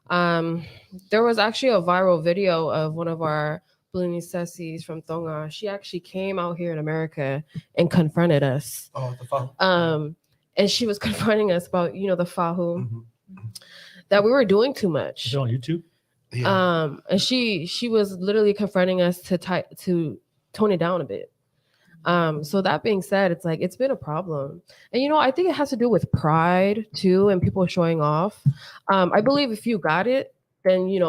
There was actually a viral video of one of our Blunisessis from Tonga. She actually came out here in America and confronted us. Oh, the phone. And she was confronting us about, the fahu, Mhm. that we were doing too Is much. it on YouTube? Yeah. And she was literally confronting us to tone it down a bit. So that being said, it's like it's been a problem. And I think it has to do with pride too, and people showing off. I believe if you got it, then you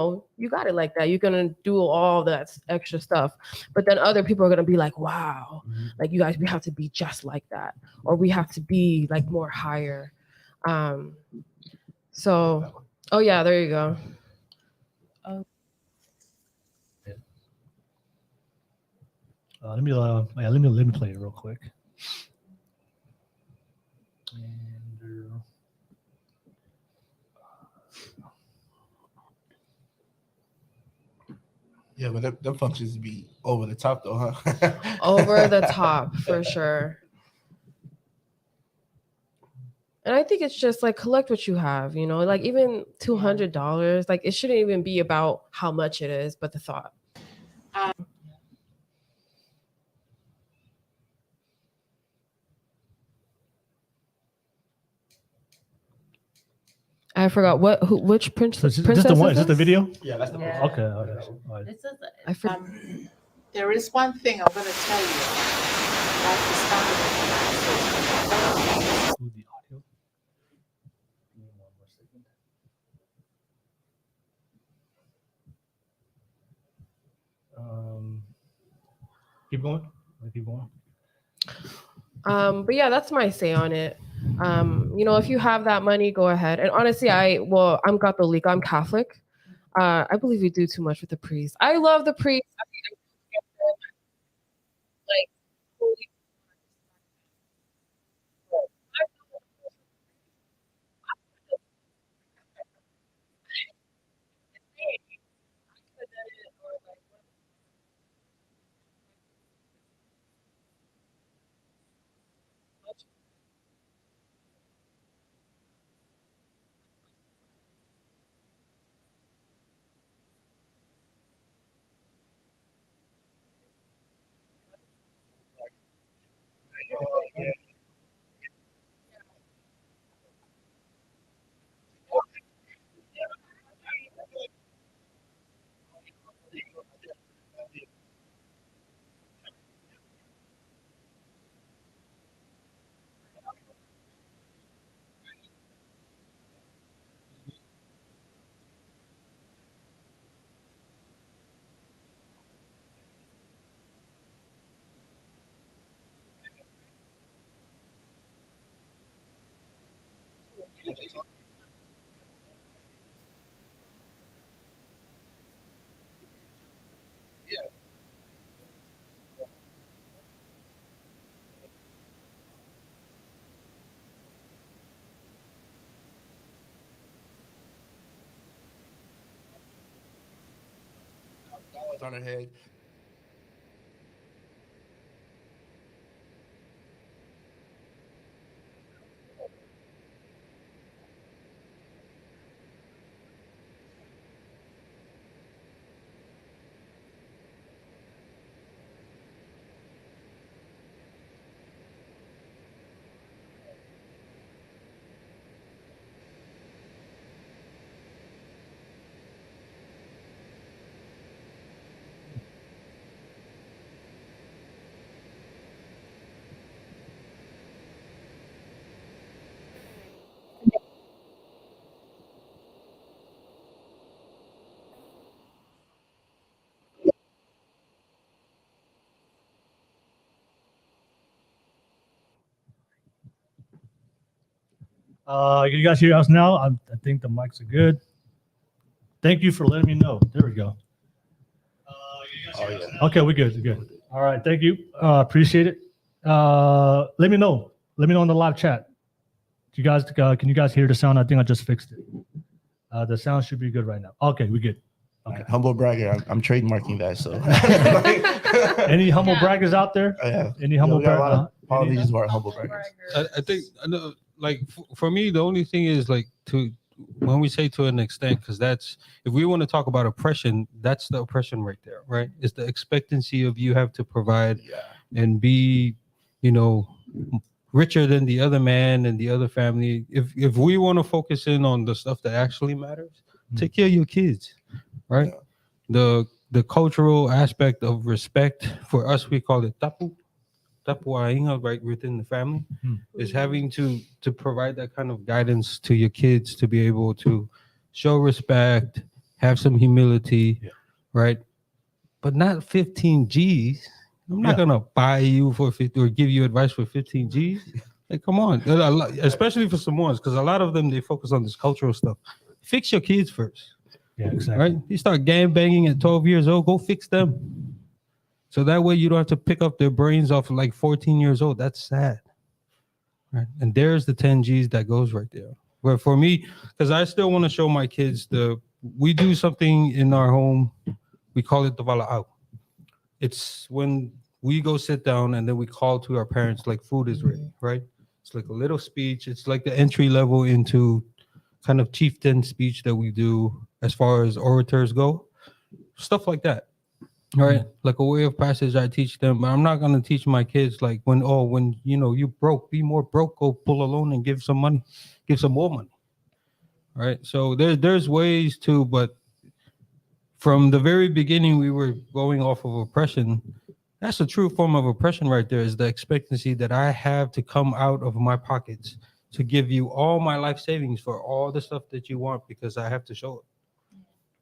got it like that. You're gonna do all that extra stuff. But then other people are gonna be like, wow, like you guys, we have to be just like that, or we have to be like more higher. So oh yeah, there you go. Let me play it real quick. And, Yeah, but them functions be over the top though, huh? Over the top for sure. And I think it's just like collect what you have, like even $200, like it shouldn't even be about how much it is, but the thought. I forgot which princess. so is this the one? Is this the video? Yeah, that's the Yeah. one. Okay. Okay. All right. This is I forgot. There is one thing I'm going to tell you about the start of Include the audio. Give me 1 more second. Keep going. Keep going. But yeah, that's my say on it. If you have that money, go ahead. And honestly, I'm Catholic. I'm Catholic. I believe we do too much with the priest. I love the priest. Like, holy- Dollars on her head. You guys hear us now? I think the mics are good. Thank you for letting me know. There we go. Oh yeah. Okay, we're good. We're good. All right. Thank you. Appreciate it. Let me know. Let me know in the live chat. You guys, can you guys hear the sound? I think I just fixed it. The sound should be good right now. Okay, we're good. Okay. Humble bragger. I'm trademarking that. So Any humble braggers out there? yeah. Any humble We got a lot braggers? of Polynesians who are humble braggers. I think I know, like for me, the only thing is like to when we say to an extent, because that's if we want to talk about oppression, that's the oppression right there, right? It's the expectancy of you have to provide and be, richer than the other man and the other family. If we want to focus in on the stuff that actually matters, take care of your kids, right? Yeah. The cultural aspect of respect for us, we call it tapu ainga, right, within the family, is having to provide that kind of guidance to your kids to be able to show respect, have some humility, right? But not 15 G's. I'm not gonna buy you for 50 or give you advice for 15 G's. Like, come on, especially for Samoans, because a lot of them they focus on this cultural stuff. Fix your kids first. Yeah, exactly. Right? You start gang banging at 12 years old, go fix them. So that way you don't have to pick up their brains off like 14 years old. That's sad. Right? And there's the 10 G's that goes right there. But for me, because I still want to show my kids we do something in our home, we call it the wala'au. It's when we go sit down and then we call to our parents like food is ready, right? It's like a little speech. It's like the entry level into kind of chieftain speech that we do as far as orators go, stuff like that. Right, like a way of passage I teach them, but I'm not gonna teach my kids like when you broke, be more broke, go pull a loan and give some money, give some more money. Right, so there's ways to, but from the very beginning we were going off of oppression. That's a true form of oppression right there, is the expectancy that I have to come out of my pockets to give you all my life savings for all the stuff that you want because I have to show it.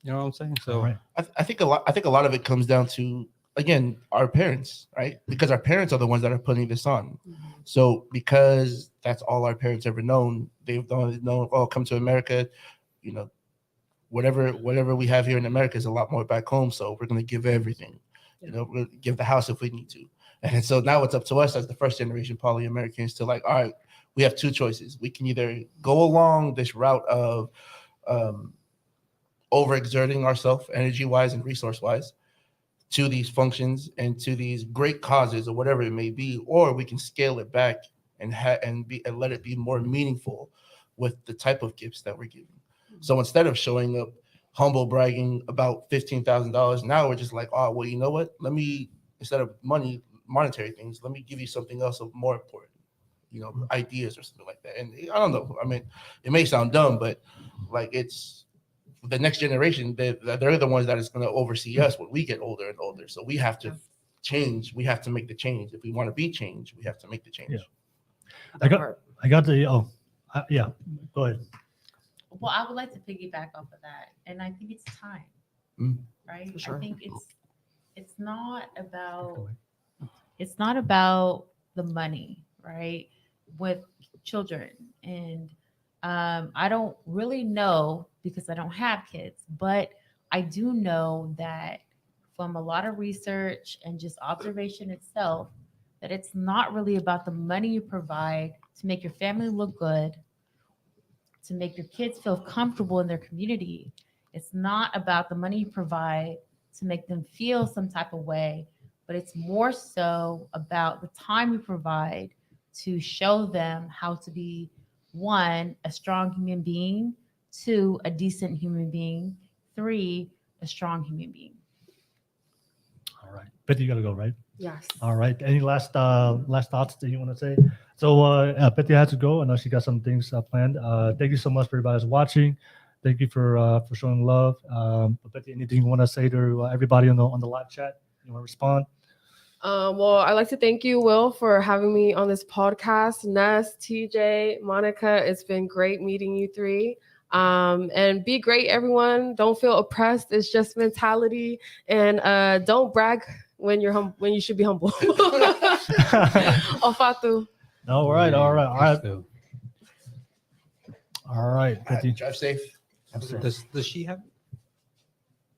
You know what I'm saying? So right. I think a lot of it comes down to, again, our parents, right? Because our parents are the ones that are putting this on. So because that's all our parents ever known, they've known, oh, come to America, whatever we have here in America is a lot more back home. So we're gonna give everything, we're gonna give the house if we need to. And so now it's up to us as the first generation poly Americans to like, all right, we have two choices. We can either go along this route of overexerting ourselves energy-wise and resource-wise to these functions and to these great causes or whatever it may be, or we can scale it back and let it be more meaningful with the type of gifts that we're giving. So instead of showing up humble bragging about $15,000, now we're just like, oh, well, you know what? Instead of monetary things, let me give you something else of more important, ideas or something like that. And I don't know. I mean, it may sound dumb, but like it's the next generation, they're the ones that is going to oversee us when we get older and older. So we have to change. We have to make the change. If we want to be changed, we have to make the change. Yeah. I got the, yeah, go ahead. Well, I would like to piggyback off of that. And I think it's time, right? Sure. I think it's not about the money, right? With children. And I don't really know because I don't have kids, but I do know that from a lot of research and just observation itself, that it's not really about the money you provide to make your family look good, to make your kids feel comfortable in their community. It's not about the money you provide to make them feel some type of way, but it's more so about the time you provide to show them how to be, one, a strong human being, two, a decent human being, three, a strong human being. All right. Betty, you got to go, right? Yes. All right. Any last thoughts that you want to say? So Betty has to go. I know she got some things planned. Thank you so much for everybody that's watching. Thank you for showing love. Betty, anything you want to say to everybody on the live chat? You want to respond? Well, I'd like to thank you, Will, for having me on this podcast. Ness, TJ, Monica, it's been great meeting you three. And be great, everyone. Don't feel oppressed. It's just mentality. And don't brag when you should be humble. Ofatu. All right. All right. All right, drive safe. Does she have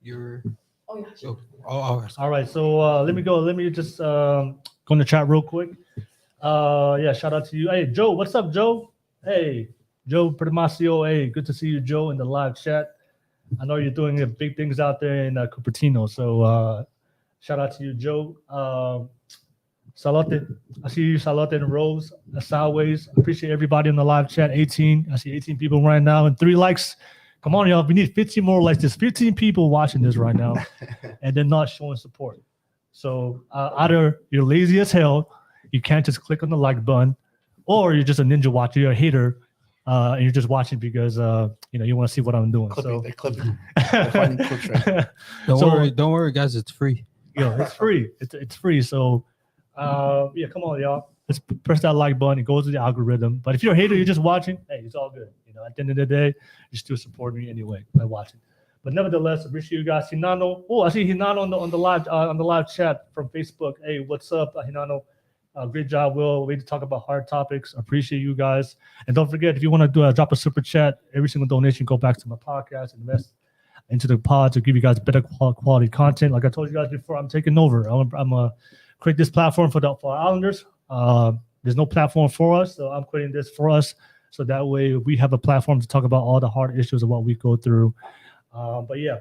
your? Oh, yeah. All right. So let me go. Let me just go in the chat real quick. Yeah, shout out to you. Hey, Joe, what's up, Joe? Hey, Joe Primacio. Hey, good to see you, Joe, in the live chat. I know you're doing big things out there in Cupertino. So shout out to you, Joe. Salote, I see you, Salote and Rose, Sideways. Appreciate everybody in the live chat. 18. I see 18 people right now and 3 likes. Come on, y'all. We need 15 more likes. There's 15 people watching this right now, and they're not showing support. So either you're lazy as hell, you can't just click on the like button, or you're just a ninja watcher, you're a hater, and you're just watching because you want to see what I'm doing. They're clipping. They're finding clips right. Don't worry, guys. It's free. It's free. It's free. So yeah, come on, y'all. Let's press that like button. It goes to the algorithm. But if you're a hater, you're just watching. Hey, it's all good. At the end of the day, you still support me anyway by watching. But nevertheless, appreciate you guys. Hinano. Oh, I see Hinano on the live chat from Facebook. Hey, what's up, Hinano? Great job, Will. Way to talk about hard topics. Appreciate you guys. And don't forget, if you want to drop a super chat, every single donation go back to my podcast, invest into the pod to give you guys better quality content. Like I told you guys before, I'm taking over. I'm gonna create this platform for our Islanders. There's no platform for us, so I'm creating this for us. So that way we have a platform to talk about all the hard issues of what we go through. But yeah,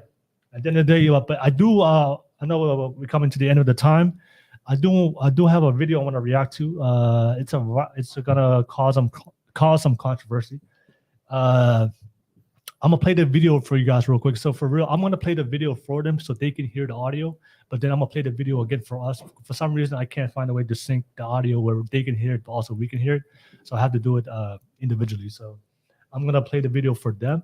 at the end of the day, but I do. I know we're coming to the end of the time. I do have a video I want to react to. It's gonna cause some controversy. I'm gonna play the video for you guys real quick. So for real, I'm gonna play the video for them so they can hear the audio. But then I'm gonna play the video again for us. For some reason, I can't find a way to sync the audio where they can hear it, but also we can hear it. So I have to do it individually. So I'm gonna play the video for them,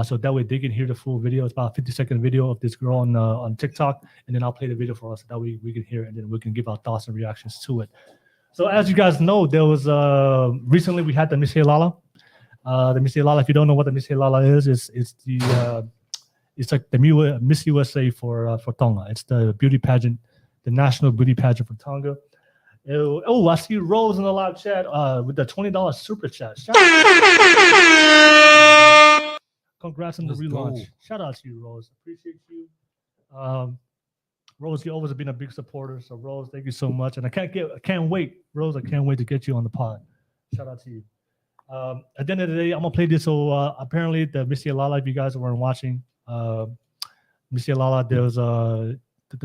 so that way they can hear the full video. It's about a 50-second video of this girl on TikTok, and then I'll play the video for us. So that way we can hear it, and then we can give our thoughts and reactions to it. So as you guys know, there was recently we had the Miss Halala. The Miss Halala. If you don't know what the Miss Halala is, it's like the Miss USA for Tonga. It's the beauty pageant, the national beauty pageant for Tonga. Oh, I see Rose in the live chat with the $20 super chat. Congrats on the relaunch. Shout out to you, Rose. Appreciate you. Rose, you've always been a big supporter. So Rose, thank you so much. And I can't wait, Rose. I can't wait to get you on the pod. Shout out to you. At the end of the day, I'm gonna play this. So apparently the Missy Alala, if you guys weren't watching, Missy Alala, there was the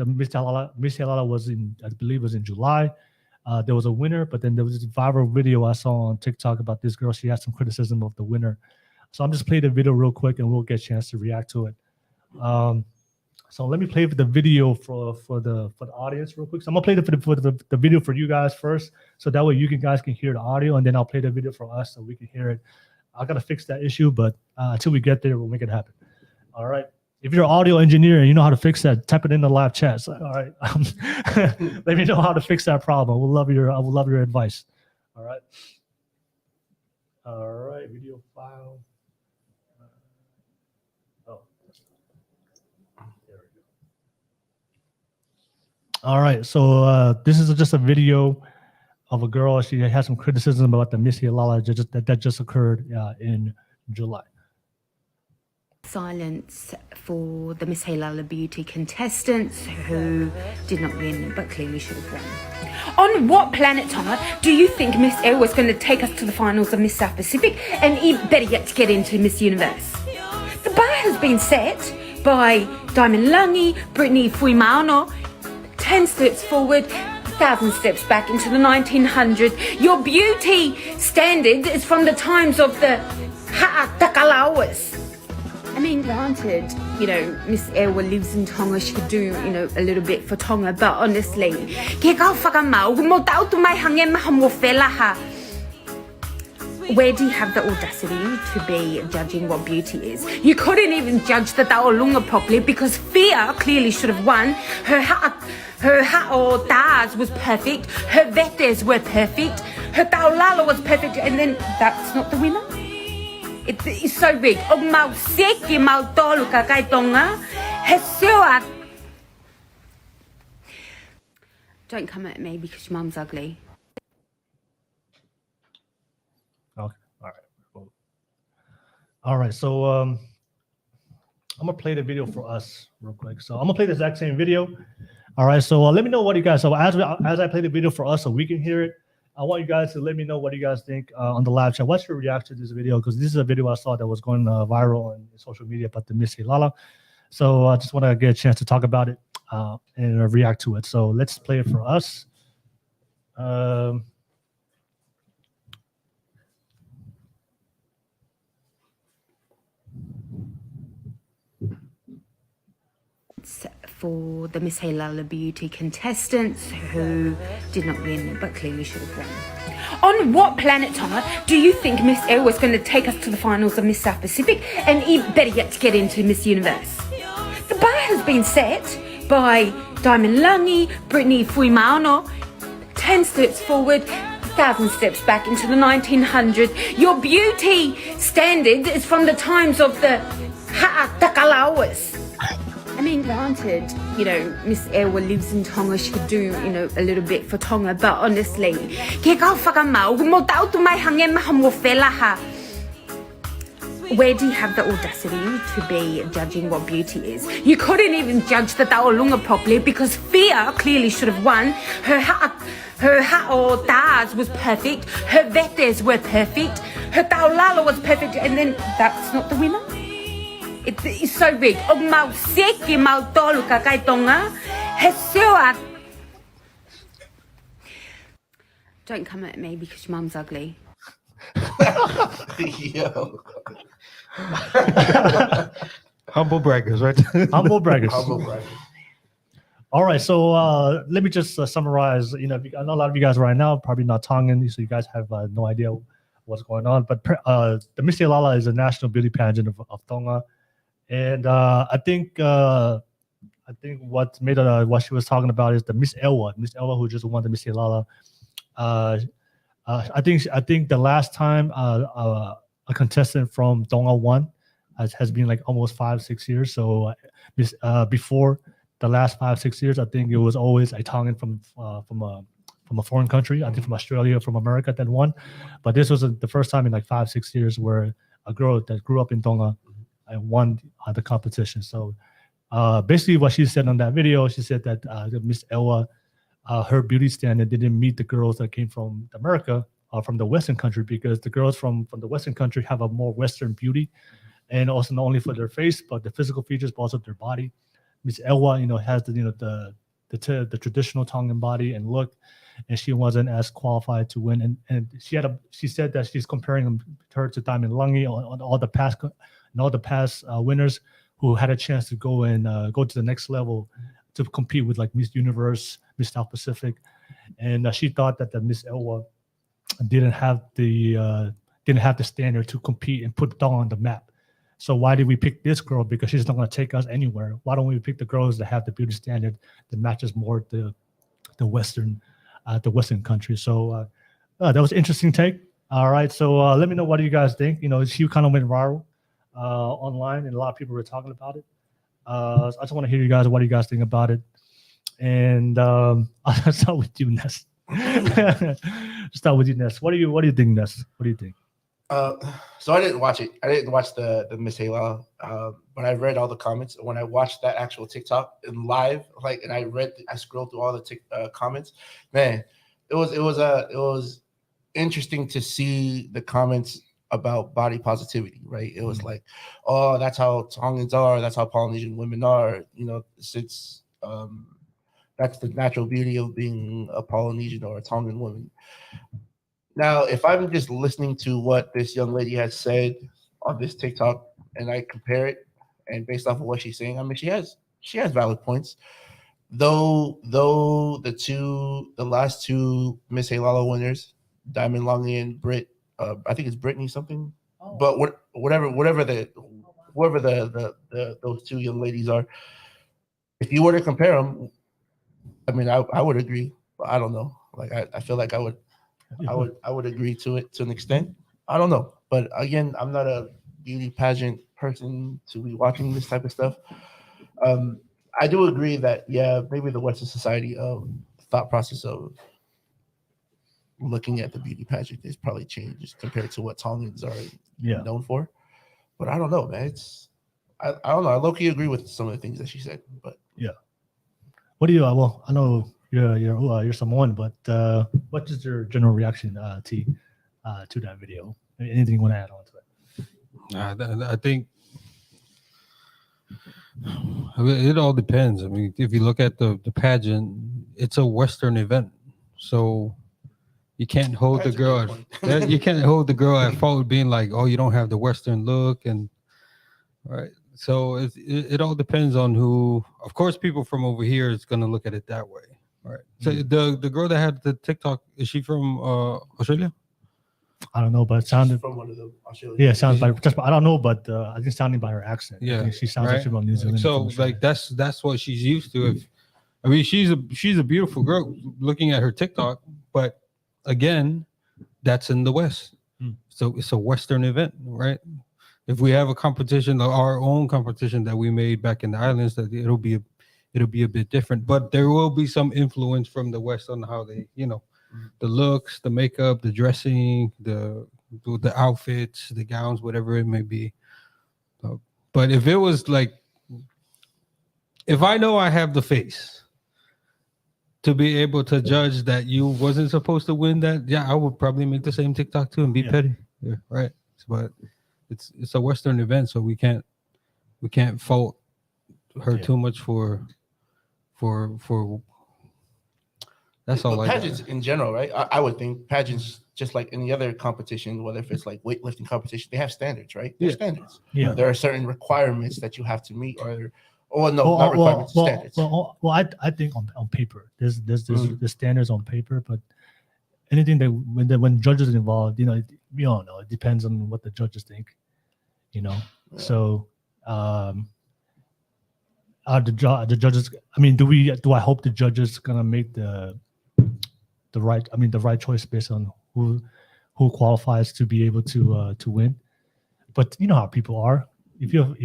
Missy Alala was I believe was in July. There was a winner, but then there was this viral video I saw on TikTok about this girl. She had some criticism of the winner. So I'm just playing the video real quick and we'll get a chance to react to it. So let me play the video for the audience real quick. So I'm gonna play the video for you guys first, so that way you guys can hear the audio, and then I'll play the video for us so we can hear it. I gotta fix that issue, but until we get there, we'll make it happen. All right. If you're an audio engineer and you know how to fix that, type it in the live chat. So, all right. Let me know how to fix that problem. I would love your advice. All right. All right. Video file. All right, so this is just a video of a girl. She had some criticism about the Missy Alala that just occurred in July. Silence for the Miss Halala Beauty contestants who did not win but clearly should have won. On what planet, Tonga, do you think Miss Air was going to take us to the finals of Miss South Pacific and even better yet to get into Miss Universe? The bar has been set by Diamond Langi, Brittany Fuimano, 10 steps forward, 1,000 steps back into the 1900s. Your beauty standard is from the times of the Ha'atakalawas. I mean, granted, Miss Ewa lives in Tonga. She could do, a little bit for Tonga. But honestly, where do you have the audacity to be judging what beauty is? You couldn't even judge the Taolunga properly because Fia clearly should have won. Her ha'otas was perfect. Her vetes were perfect. Her taolala was perfect. And then that's not the winner? It's so big. Don't come at me because your mum's ugly. Okay, all right. Cool. All right, so I'm gonna play the video for us real quick. So I'm gonna play the exact same video. All right, so let me know what you guys. So as I play the video for us, so we can hear it, I want you guys to let me know what you guys think on the live chat. What's your reaction to this video? Because this is a video I saw that was going viral on social media about the Miss Lala. So I just want to get a chance to talk about it and react to it. So let's play it for us. For the Miss Halala Beauty contestants who did not win but clearly should have won. On what planet, Tonga, do you think Miss Air was going to take us to the finals of Miss South Pacific and even better yet to get into Miss Universe? The bar has been set by Diamond Langi, Brittany Fuimano, 10 steps forward, 1,000 steps back into the 1900s. Your beauty standard is from the times of the Ha'atakalawas. I mean, granted, you know, Miss Ewa lives in Tonga. She could do, you know, a little bit for Tonga. But honestly, where do you have the audacity to be judging what beauty is? You couldn't even judge the Taolunga properly because Fia clearly should have won. Her ha'o was perfect. Her vetes were perfect. Her Taolala was perfect. And then that's not the winner? It's so big. Don't come at me because your mum's ugly. Yo. Humble braggers, right? Humble braggers. Humble braggers. All right, so let me just summarize. You know, I know a lot of you guys right now probably not Tongan, so you guys have no idea what's going on. But the Miss Lala is a national beauty pageant of Tonga. And I think what made what she was talking about is the Miss Elwa, who just won the Miss Lala. I think the last time a contestant from Tonga won has been like almost 5-6 years. So before the last 5-6 years, I think it was always a Tongan from a foreign country. I think from Australia, from America that won. But this was the first time in like 5-6 years where a girl that grew up in Tonga and won the competition. So basically what she said on that video, she said that Miss Elwa, her beauty standard didn't meet the girls that came from America, from the Western country, because the girls from the Western country have a more Western beauty, and also not only for their face, but the physical features, but also their body. Miss Elwa, you know, has the traditional Tongan body and look, and she wasn't as qualified to win. And she said that she's comparing her to Diamond Langi on all the past winners who had a chance to go to the next level to compete with like Miss Universe, Miss South Pacific, and she thought that the Miss Elwa didn't have the standard to compete and put Tonga on the map. So why did we pick this girl? Because she's not going to take us anywhere. Why don't we pick the girls that have the beauty standard that matches more the Western country? So that was an interesting take. All right, so let me know what do you guys think. You know, she kind of went viral online, and a lot of people were talking about it. I just want to hear you guys. What do you guys think about it? And I'll start with you, Ness. Start with you, Ness. What do you think, Ness? What do you think? So I didn't watch it. I didn't watch the Miss Halala, but I read all the comments. When I watched that actual TikTok in live, and I scrolled through all the comments. Man, it was interesting to see the comments about body positivity, right? It was like, oh, that's how Tongans are. That's how Polynesian women are. You know, since that's the natural beauty of being a Polynesian or a Tongan woman. Now, if I'm just listening to what this young lady has said on this TikTok and I compare it, and based off of what she's saying, I mean, she has valid points. Though the last two Miss Halala winners, Diamond Langi and Britt, I think it's Brittany something, but whoever those two young ladies are, if you were to compare them, I mean, I would agree, but I don't know. Like I feel like I would agree to it to an extent. I don't know, but again, I'm not a beauty pageant person to be watching this type of stuff. I do agree that maybe the Western society thought process of looking at the beauty pageant is probably changed compared to what Tongans are known for. But I don't know, man. I don't know. I low-key agree with some of the things that she said, but What do you? Well, I know you're Samoan, but what is your general reaction, T, to that video? Anything you want to add on to it? I think it all depends. I mean, if you look at the pageant, it's a Western event, so you can't hold the girl. You can't hold the girl at fault, being like, "Oh, you don't have the Western look," and right. So it all depends on who. Of course, people from over here is gonna look at it that way, right? So the girl that had the TikTok, is she from Australia? I don't know, but it sounded from one of the Australian. yeah, it sounds like just I don't know, but I think sounding by her accent, Yeah, I think she sounds like she's from New Zealand. So like that's what she's used to. I mean, she's a beautiful girl. Looking at her TikTok, but again, that's in the West, so it's a Western event, right? If we have a competition, our own competition that we made back in the islands, that it'll be a bit different. But there will be some influence from the West on how they, the looks, the makeup, the dressing, the outfits, the gowns, whatever it may be. But if it was like, if I know I have the face to be able to judge that you wasn't supposed to win that, yeah, I would probably make the same TikTok too and be petty. Yeah, right. But it's a Western event, so we can't fault her too much for that's all. But pageants in general, right? I would think pageants, just like any other competition, whether if it's like weightlifting competition, they have standards, right? There's standards. Yeah. There are certain requirements that you have to meet, not requirements, standards. I think on paper, there's the standards on paper, but anything that when judges are involved, we all know it depends on what the judges think, So, are the judges? I mean, do I hope the judges gonna make the right choice based on who qualifies to be able to win? But you know how people are. If you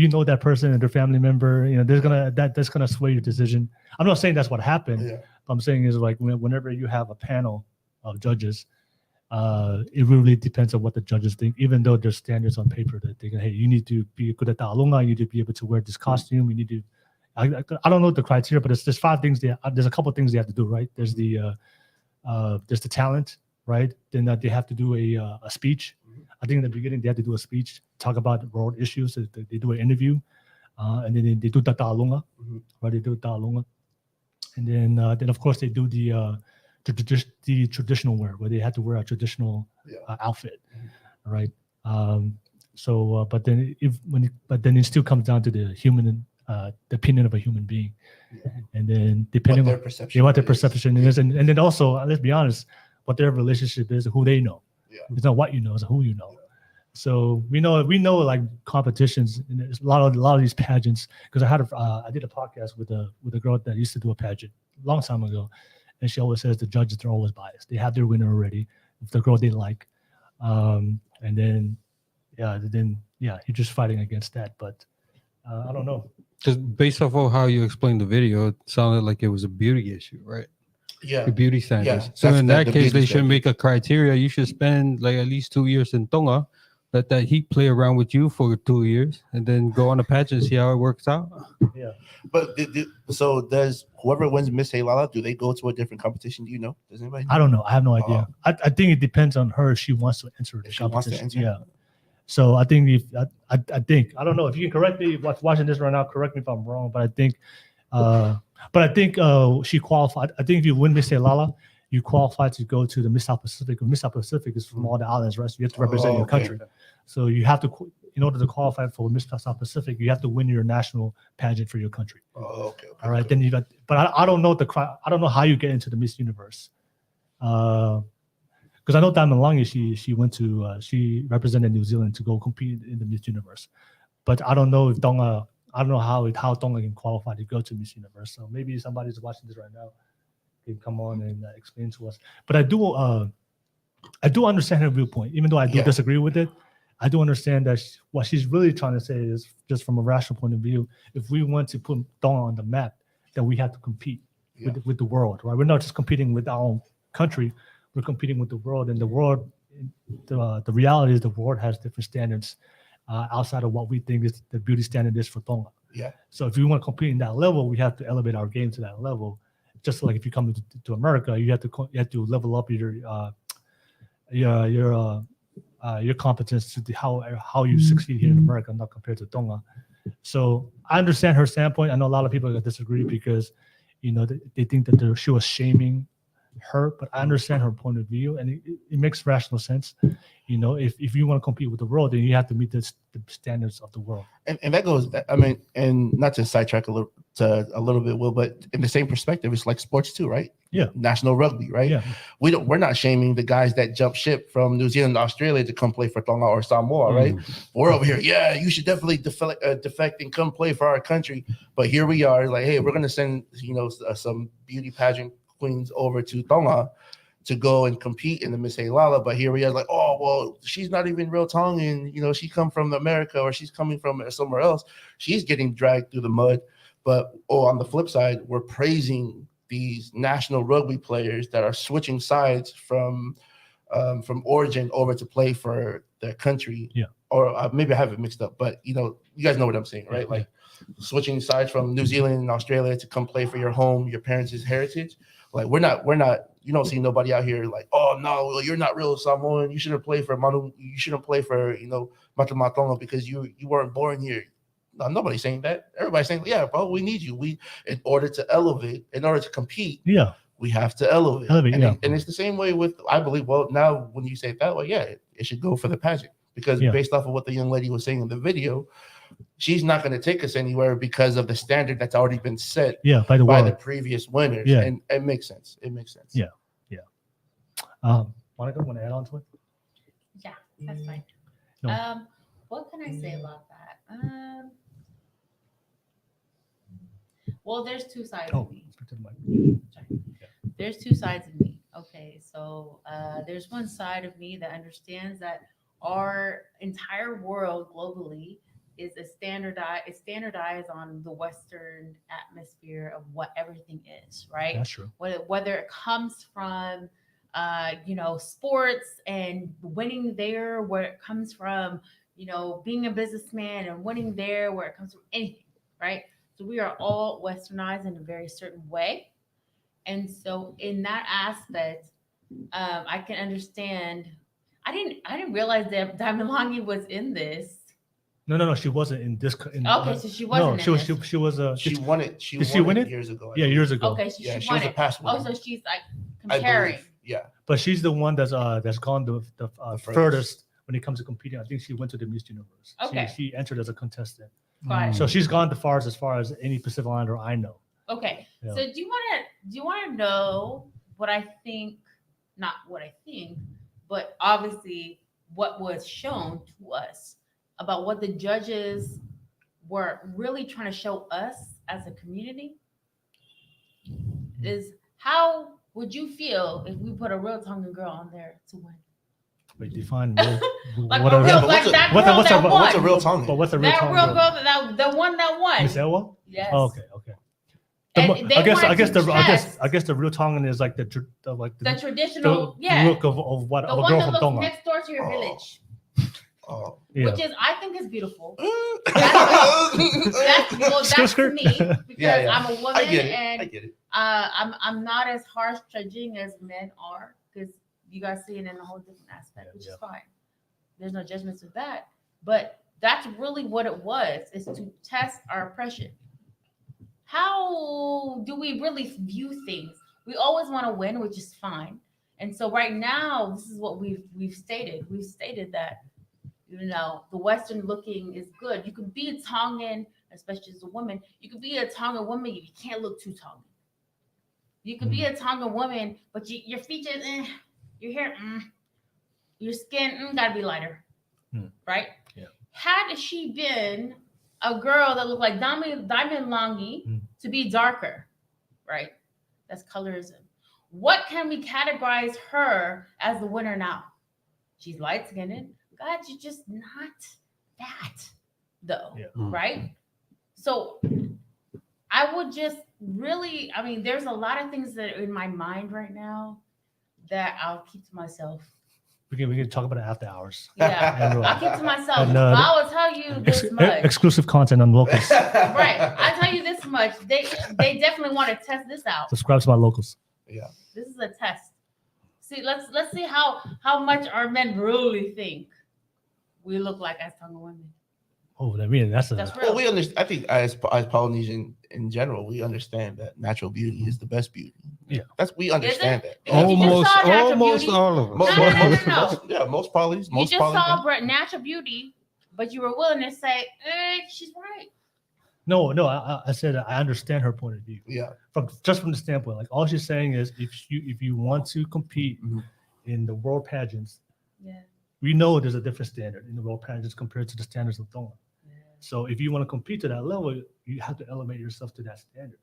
know that person and their family member, that's gonna sway your decision. I'm not saying that's what happened. Yeah. I'm saying is like whenever you have a panel of judges, it really depends on what the judges think. Even though there's standards on paper that they go, hey, you need to be good at ta'alonga, you need to be able to wear this costume, you need to. I don't know the criteria, but there's 5 things. There's a couple of things they have to do, right? There's the talent, right? Then they have to do a speech. I think in the beginning they have to do a speech, talk about world issues. They do an interview, and then they do the ta'alonga, right? They do ta'alonga. And then of course they do the traditional wear, where they have to wear a traditional outfit, right? But then it still comes down to the human, the opinion of a human being, and then depending on what their perception is, and then also let's be honest, what their relationship is, who they know. It's not what you know, it's who you know. So we know like competitions, and there's a lot of these pageants, because I did a podcast with a girl that used to do a pageant a long time ago, and she always says the judges are always biased. They have their winner already, if the girl they like, and then you're just fighting against that. But I don't know. Just based off of how you explained the video, it sounded like it was a beauty issue, right? Yeah. The beauty standards. Yeah, so in that the case, they beauty should make a criteria. You should spend like at least 2 years in Tonga, let that heat play around with you for 2 years, and then go on a pageant, see how it works out. Yeah. But so does whoever wins Miss Halala, do they go to a different competition? Do you know? Does anybody know? I don't know. I have no idea. I think it depends on her if she wants to enter the competition. Yeah. So I think I don't know if you can correct me. Watching this right now, correct me if I'm wrong, but I think she qualified. I think if you win Miss Halala, you qualify to go to the Miss South Pacific. Miss South Pacific is from all the islands, right? So you have to represent your country. So you have to, in order to qualify for Miss South Pacific, you have to win your national pageant for your country. Okay. All right. Then but I don't know I don't know how you get into the Miss Universe. Because I know Diamond Lange, she went to she represented New Zealand to go compete in the Miss Universe, but I don't know if Tonga. I don't know how Tonga can qualify to go to Miss Universe. So maybe somebody's watching this right now can come on and explain to us. But I do understand her viewpoint, even though I do disagree with it. I do understand that what she's really trying to say is, just from a rational point of view, if we want to put Tonga on the map, then we have to compete with the world, right? We're not just competing with our own country. We're competing with the world, and the world the reality is the world has different standards outside of what we think is the beauty standard is for Tonga. Yeah. So if we want to compete in that level, we have to elevate our game to that level. Just like if you come to America, you have to level up your competence to how you succeed here in America, not compared to Tonga. So I understand her standpoint. I know a lot of people that disagree because, they think that she was shaming her, but I understand her point of view, and it makes rational sense. If you want to compete with the world, then you have to meet the standards of the world. And that goes, I mean, and not to sidetrack a little bit, Will, but in the same perspective, it's like sports too, right? Yeah. National rugby, right? Yeah. We're not shaming the guys that jump ship from New Zealand to Australia to come play for Tonga or Samoa, right? We're over here, yeah, you should definitely defect and come play for our country. But here we are, like, hey, we're gonna send some beauty pageant queens over to Tonga to go and compete in the Miss Halala, but here we are like, oh, well, she's not even real Tongan, she come from America or she's coming from somewhere else. She's getting dragged through the mud. But on the flip side, we're praising these national rugby players that are switching sides from origin over to play for their country. Yeah. Or maybe I have it mixed up, but you guys know what I'm saying, right? Like switching sides from New Zealand and Australia to come play for your home, your parents' heritage. Like we're not. You don't see nobody out here like, oh no, you're not real Samoan. You shouldn't play for Manu. You shouldn't play for Matamatonga because you weren't born here. No, nobody's saying that. Everybody's saying, yeah, bro, we need you. In order to compete, yeah, we have to elevate. And it's the same way with, I believe. Well, now when you say it that way, yeah, it should go for the pageant because based off of what the young lady was saying in the video, she's not going to take us anywhere because of the standard that's already been set by the previous winners. Yeah. And it makes sense. Yeah. Monica, want to add on to it? Yeah, that's fine. No. What can I say about that? Well, there's two sides of me. There's two sides of me. Okay, so there's one side of me that understands that our entire world globally is standardized on the Western atmosphere of what everything is, right? That's true. Whether it comes from sports and winning there, where it comes from, being a businessman and winning there, where it comes from anything, right? So we are all westernized in a very certain way. And so in that aspect, I can understand. I didn't realize that Damilangi was in this. No, she wasn't in this. So she wasn't. No, she was. She won it. Did she win it years ago? Yeah, years ago. Okay, so she won was it. a past winner. Oh, so she's like comparing. Yeah, but she's the one that's gone the furthest when it comes to competing. I think she went to the Miss Universe. Okay. She entered as a contestant. Got it. So she's gone the farthest as far as any Pacific Islander I know. Okay. Yeah. So do you want to know what I think? Not what I think, but obviously what was shown to us about what the judges were really trying to show us as a community is how would you feel if we put a real Tongan girl on there to win? Wait, define Like what's a real Tongan? But what's a real Tongan? That real girl, the one that won. Miss Elwa? Yes. Oh, okay. And I guess the real Tongan is like the traditional look of what the of a one girl that from looks Tonga. next door to your village. Oh. Yeah. Which is, I think, is beautiful. That's to me because I'm a woman I get it. I'm not as harsh judging as men are because you guys see it in a whole different aspect, which is fine. There's no judgments with that, but that's really what it was: is to test our oppression. How do we really view things? We always want to win, which is fine. And so right now, this is what we've stated. We've stated that, the Western looking is good. You can be a Tongan, especially as a woman. You can be a Tongan woman. You can't look too Tongan. You can be a Tongan woman, but your features, your hair, your skin, gotta be lighter, right? Yeah. Had she been a girl that looked like Diamond Langi to be darker, right? That's colorism. What can we categorize her as the winner now? She's light-skinned. God, you're just not that, though, right? So I would just really, there's a lot of things that are in my mind right now that I'll keep to myself We can talk about it after hours. Yeah, And, I'll keep to myself. and, But I will tell you this much. exclusive content on Locals. Right. I tell you this much. They definitely want to test this out. Subscribe to my Locals. Yeah. This is a test. See, let's see how much our men really think we look like as Tonga women. Oh, I mean that's real. Well, we understand. I think as Polynesian in general, we understand that natural beauty is the best beauty. Yeah, we understand that. Almost beauty? all of us. No. Most polys. You just saw natural beauty, but you were willing to say, she's right. No, I said I understand her point of view. Yeah. From the standpoint, like all she's saying is if you want to compete in the world pageants, we know there's a different standard in the world pageants compared to the standards of Tonga. So if you want to compete to that level, you have to elevate yourself to that standard.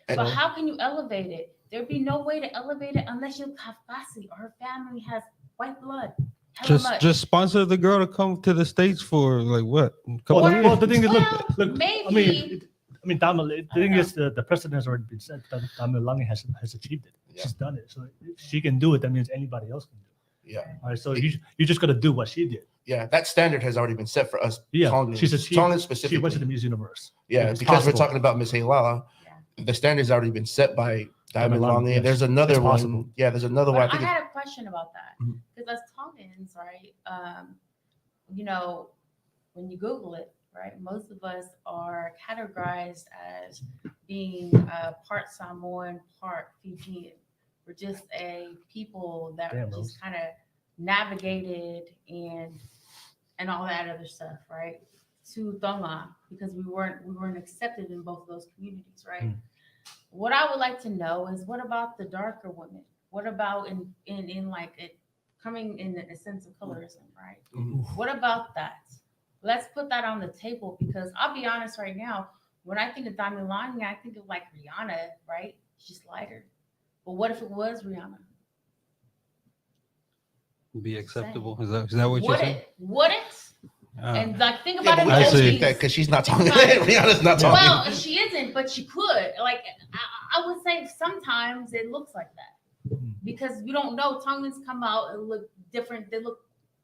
But how can you elevate it? There'd be no way to elevate it unless you have Fasi or her family has white blood. Just sponsor the girl to come to the States for like what? Well, the thing is, look. Maybe. I mean, the thing is, the precedent has already been set. Damilangi has achieved it. Yeah. She's done it. So if she can do it, that means anybody else can do it. Yeah. All right. So you just got to do what she did. Yeah, that standard has already been set for us. Yeah, Tongans specifically. She went to the Miss Universe. Yeah, because we're talking about Miss Halala, the standard's already been set by Diamond Lange. Yes. There's another one. Yeah, there's another one. I had a question about that because as Tongans, right? You know, when you Google it, right, most of us are categorized as being part Samoan, part Fijian. We're just a people that just kind of navigated and all that other stuff, right? To Tonga because we weren't accepted in both of those communities, right? What I would like to know is what about the darker women? What about in like it coming in a sense of colorism, right? What about that? Let's put that on the table because I'll be honest right now, when I think of Diamond Lange, I think of like Rihanna, right? She's lighter. But what if it was Rihanna? Be acceptable? Is that what you're saying? Would it? And like think about it. I see that because she's not talking. Rihanna's not talking. Well, she isn't, but she could. Like I would say sometimes it looks like that because you don't know. Tongans come out and look different. They look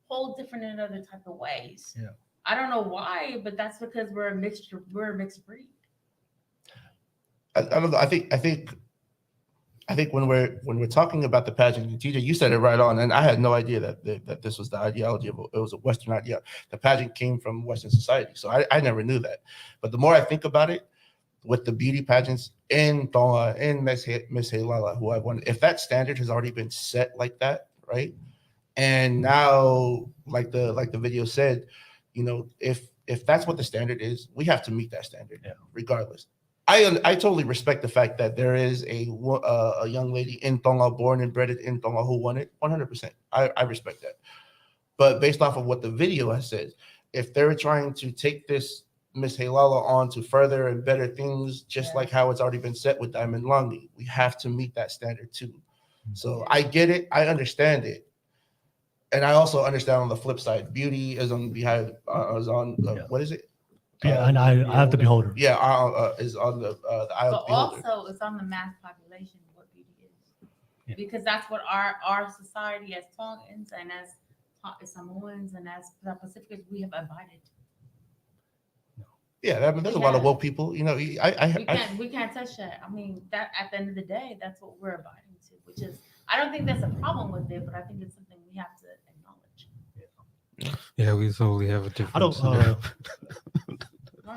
whole different in other type of ways. Yeah. I don't know why, but that's because we're a mixed breed. I don't know. I think when we're talking about the pageant, TJ, you said it right on, and I had no idea that this was the ideology of it was a Western idea. The pageant came from Western society, so I never knew that. But the more I think about it, with the beauty pageants in Tonga, in Miss Halala, who I won, if that standard has already been set like that, right? And now, like the video said, you know, if that's what the standard is, we have to meet that standard, regardless. I totally respect the fact that there is a young lady in Tonga, born and bred in Tonga, who won it 100%. I respect that. But based off of what the video has said, if they're trying to take this Miss Halala on to further and better things, just like how it's already been set with Diamond Lange, we have to meet that standard too. So I get it. I understand it. And I also understand on the flip side, beauty is on what is it? Yeah, and I have the beholder. Yeah, is on the eye of the beholder. Also, it's on the mass population what beauty is, because that's what our society as Tongans and as Samoans and as Pacificans we have abided. Yeah, I mean, there's a lot of woke people. You know, we can't touch that. I mean, that at the end of the day, that's what we're abiding to, which is I don't think there's a problem with it, but I think it's something we have to acknowledge. Yeah, we totally have a different.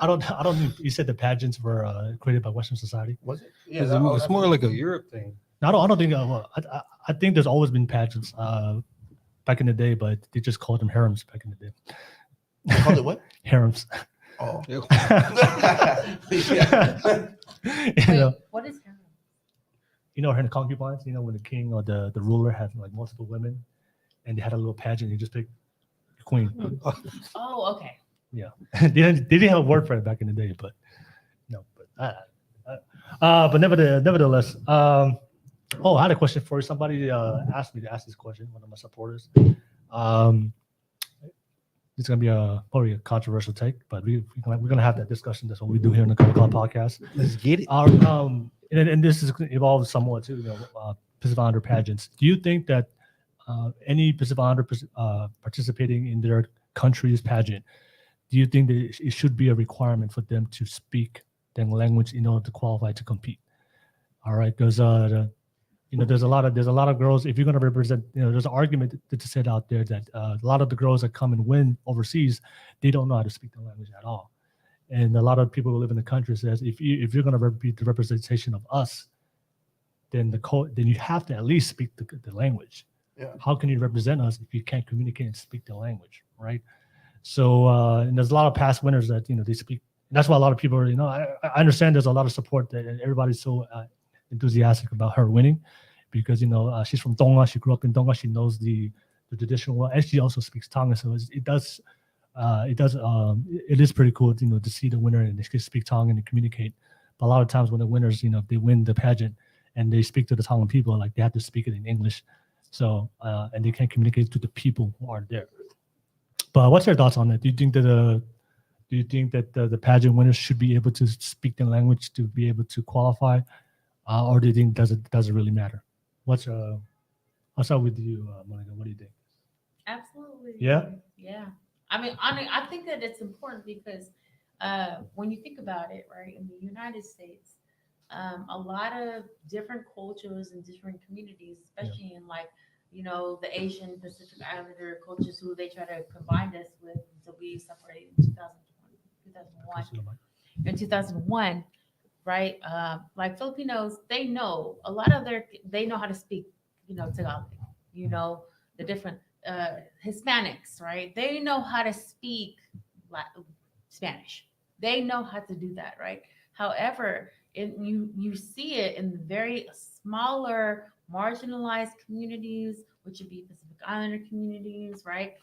I don't think you said the pageants were created by Western society. Was it? Yeah, it's more like a Europe thing. No, I don't think. I think there's always been pageants back in the day, but they just called them harems back in the day. They called it what? Harems. Oh. You know, what is harem? You know, her concubines. You know, when the king or the ruler had like multiple women, and they had a little pageant, you just pick the queen. Oh, okay. Yeah, they didn't have a word for it back in the day, but no. But nevertheless, I had a question for you. Somebody asked me to ask this question. One of my supporters. It's gonna be probably a controversial take, but we're gonna have that discussion. That's what we do here in the Kava podcast. Let's get it. And this is evolved somewhat too. Pacific Islander pageants. Do you think that any Pacific Islander participating in their country's pageant, do you think that it should be a requirement for them to speak their language in order to qualify to compete? All right, because there's a lot of girls. If you're going to represent, there's an argument that's said out there that a lot of the girls that come and win overseas, they don't know how to speak the language at all. And a lot of people who live in the country says if you're going to be the representation of us, then you have to at least speak the language. Yeah. How can you represent us if you can't communicate and speak the language, right? So and there's a lot of past winners that they speak. And that's why a lot of people are, I understand there's a lot of support that everybody's so enthusiastic about her winning, because she's from Tonga. She grew up in Tonga. She knows the traditional well, and she also speaks Tonga. So it is pretty cool, to see the winner and they can speak Tonga and communicate. But a lot of times when the winners, if they win the pageant and they speak to the Tongan people, like they have to speak it in English. So and they can't communicate to the people who are there. But what's your thoughts on that? Do you think that the pageant winners should be able to speak the language to be able to qualify, or do you think doesn't really matter? I'll start with you, Monica. What do you think? Absolutely. Yeah? Yeah. I mean, I think that it's important because when you think about it, right, in the United States, a lot of different cultures and different communities, especially in the Asian Pacific Islander cultures who they try to combine us with. So we separated in 2001. In 2001, right? Like Filipinos, they know how to speak, Tagalog, the different Hispanics, right? They know how to speak Spanish. They know how to do that, right? However, you see it in the very smaller, marginalized communities, which would be Pacific Islander communities, right?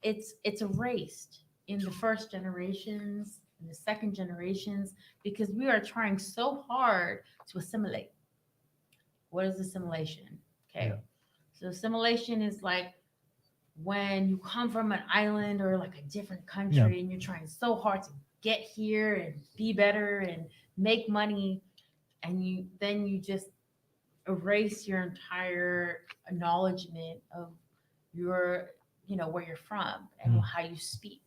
It's erased in the first generations, in the second generations, because we are trying so hard to assimilate. What is assimilation? Okay. Yeah. So assimilation is like when you come from an island or like a different country and you're trying so hard to get here and be better and make money, and you just erase your entire acknowledgement of your, where you're from and how you speak,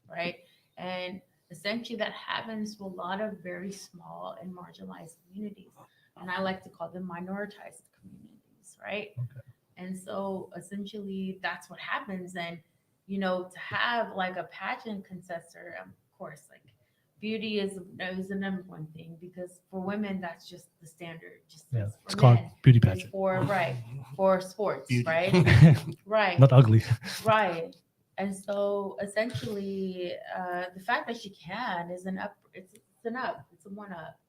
right? And essentially that happens to a lot of very small and marginalized communities. And I like to call them minoritized communities, right? Okay. And so essentially that's what happens. And, to have like a pageant contestant, of course, like beauty is the number one thing, because for women, that's just the standard. Just Yeah, as it's for called men, beauty it's pageant. for sports, Beauty. right? Right. Not ugly. Right. And so essentially, the fact that she can is it's a one up.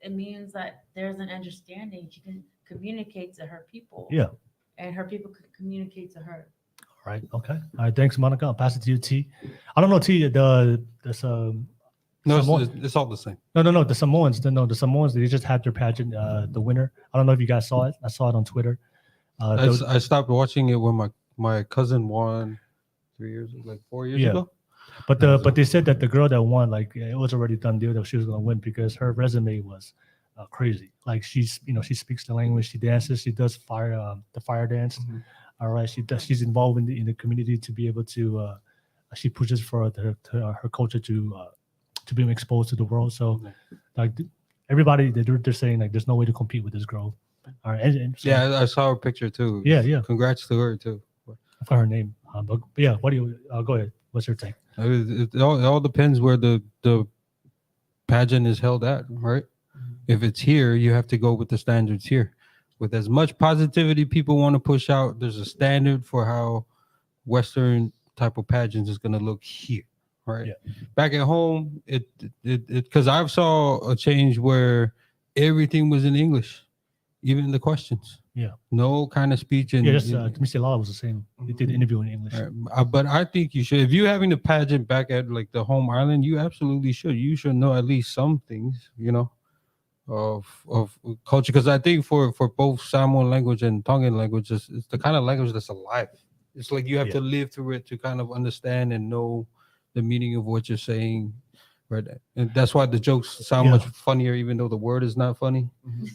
It means that there's an understanding. She can communicate to her people. Yeah. And her people can communicate to her. All right. Okay. All right. Thanks, Monica. I'll pass it to you, T. I don't know, T. The No, it's all the same. No. The Samoans. The Samoans. They just had their pageant. The winner. I don't know if you guys saw it. I saw it on Twitter. I stopped watching it when my cousin won 4 years ago. But they said that the girl that won, like it was already done deal that she was going to win because her resume was crazy. Like she speaks the language, she dances, she does the fire dance. Mm-hmm. All right, she's involved in the community to be able to. She pushes for her culture to be exposed to the world. So like everybody they're saying like there's no way to compete with this girl. All right, and so, yeah, I saw her picture too. Yeah. Congrats to her too. I forgot her name. But yeah, what do you go ahead? What's your take? It all depends where the pageant is held at, right? If it's here, you have to go with the standards here. With as much positivity people want to push out, there's a standard for how Western type of pageants is going to look here, right? Yeah. Back at home, it because I saw a change where everything was in English, even the questions. Yeah. No kind of speech in. Yeah, just Mr. Lala was the same. He did the interview in English. But I think you should. If you're having the pageant back at like the home island, you absolutely should. You should know at least some things, of culture. Because I think for both Samoan language and Tongan language, it's the kind of language that's alive. It's like you have to live through it to kind of understand and know the meaning of what you're saying, right? And that's why the jokes sound much funnier, even though the word is not funny. Mm-hmm.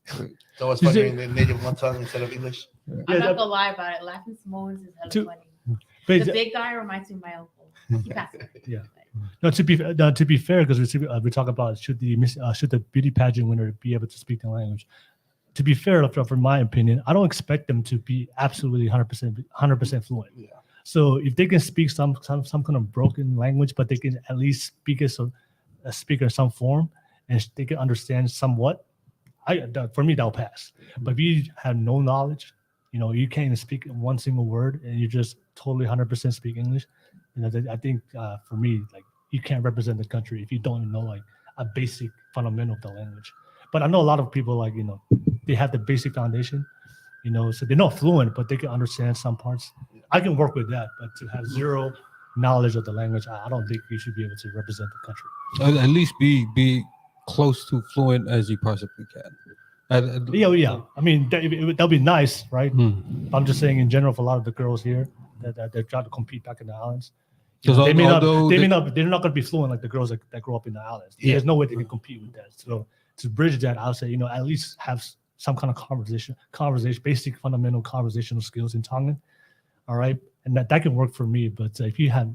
So it's You funny see- in the native one tongue instead of English. I'm Yeah, not that- gonna lie about it. Laughing Samoans is hella To- funny. but The big guy reminds me of my uncle. He passed away. Yeah. No, to be fair, because we talk about should the beauty pageant winner be able to speak the language. To be fair, from my opinion, I don't expect them to be absolutely 100% fluent. Yeah. So if they can speak some kind of broken language, but they can at least speak it in some form, and they can understand somewhat, for me that'll pass. But if you have no knowledge, you can't even speak one single word, and you just totally 100% speak English. I think for me, like, you can't represent the country if you don't even know like a basic fundamental of the language. But I know a lot of people like they have the basic foundation, so they're not fluent, but they can understand some parts. I can work with that, but to have zero knowledge of the language, I don't think you should be able to represent the country. At least be close to fluent as you possibly can. Yeah. I mean, that'll be nice, right? Hmm. I'm just saying in general for a lot of the girls here that they're trying to compete back in the islands. Because They're not although going to be fluent like the girls that grow up in the islands. Yeah. There's no way they can compete with that. So to bridge that, I'll say at least have some kind of conversation, basic fundamental conversational skills in Tongan. All right, and that can work for me. But if you know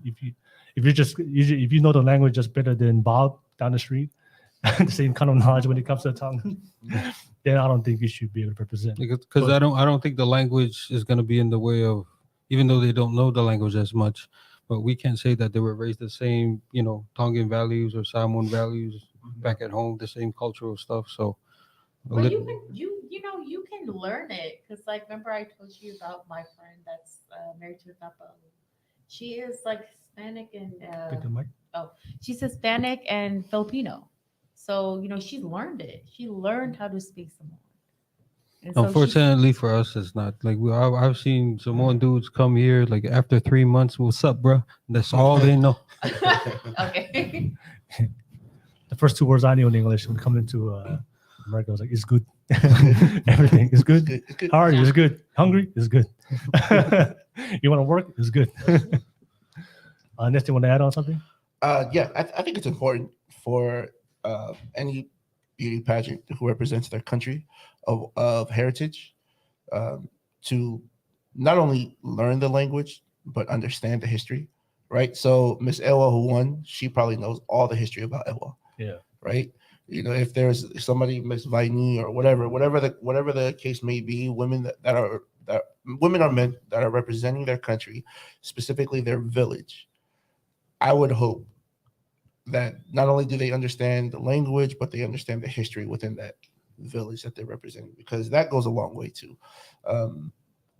the language just better than Bob down the street, the same kind of knowledge when it comes to Tongan, then I don't think you should be able to represent. because I don't think the language is going to be in the way of, even though they don't know the language as much, but we can't say that they were raised the same, Tongan values or Samoan values back at home, the same cultural stuff. So, But you can learn it because, like, remember I told you about my friend that's married to a couple. She is like Hispanic and Pick the mic. she's Hispanic and Filipino, so she's learned it. She learned how to speak Samoan. And so unfortunately for us, it's not like I've seen Samoan dudes come here like after 3 months. What's up, bro? That's all they know. Okay. The first 2 words I knew in English when coming to America, I was like, "It's good." Everything is good. It's good. How are you? It's good. Hungry? It's good. You want to work? It's good. Next, you want to add on something? Yeah, I think it's important for any beauty pageant who represents their country of heritage to not only learn the language but understand the history, right? So Miss Ewa, who won, she probably knows all the history about Ewa. Yeah. Right. If there's somebody, Miss Vaini or whatever the case may be, women women or men that are representing their country, specifically their village, I would hope that not only do they understand the language, but they understand the history within that village that they're representing, because that goes a long way too.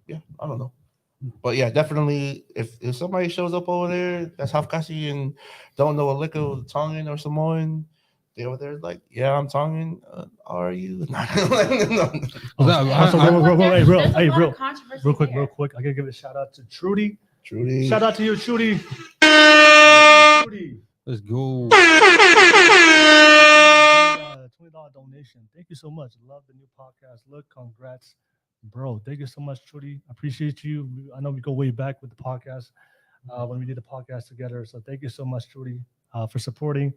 Yeah, I don't know. But yeah, definitely if somebody shows up over there that's Hafkasi and don't know a lick of Tongan or Samoan, they over there like, yeah, I'm Tongan. Are you? No. Real quick. I gotta give a shout out to Trudy. Trudy. Shout out to you, Trudy. Trudy. Let's go. $20 donation. Thank you so much. Love the new podcast. Look, congrats, bro. Thank you so much, Trudy. I appreciate you. I know we go way back with the podcast when we did the podcast together. So thank you so much, Trudy, for supporting.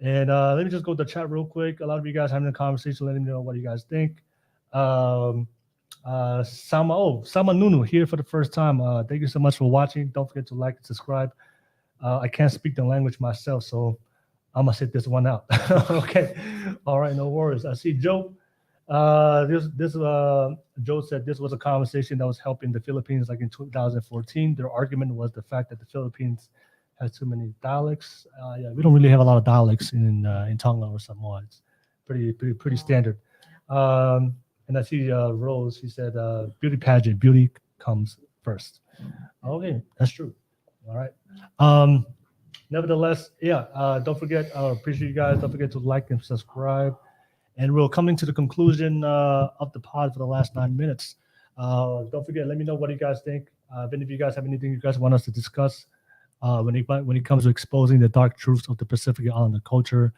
And let me just go to the chat real quick. A lot of you guys having a conversation, letting me know what you guys think. Sama Nunu here for the first time. Thank you so much for watching. Don't forget to like and subscribe. I can't speak the language myself, so I'm gonna sit this one out. Okay. All right, no worries. I see Joe. Joe said this was a conversation that was held in the Philippines like in 2014. Their argument was the fact that the Philippines has too many dialects. Yeah, we don't really have a lot of dialects in Tonga or Samoa. It's pretty standard. And I see Rose. She said, "Beauty pageant, beauty comes first." Okay, that's true. All right. Nevertheless, yeah. Don't forget. Appreciate you guys. Don't forget to like and subscribe. And we're coming to the conclusion of the pod for the last 9 minutes. Don't forget. Let me know what you guys think. If any of you guys have anything you guys want us to discuss when it comes to exposing the dark truths of the Pacific Islander culture,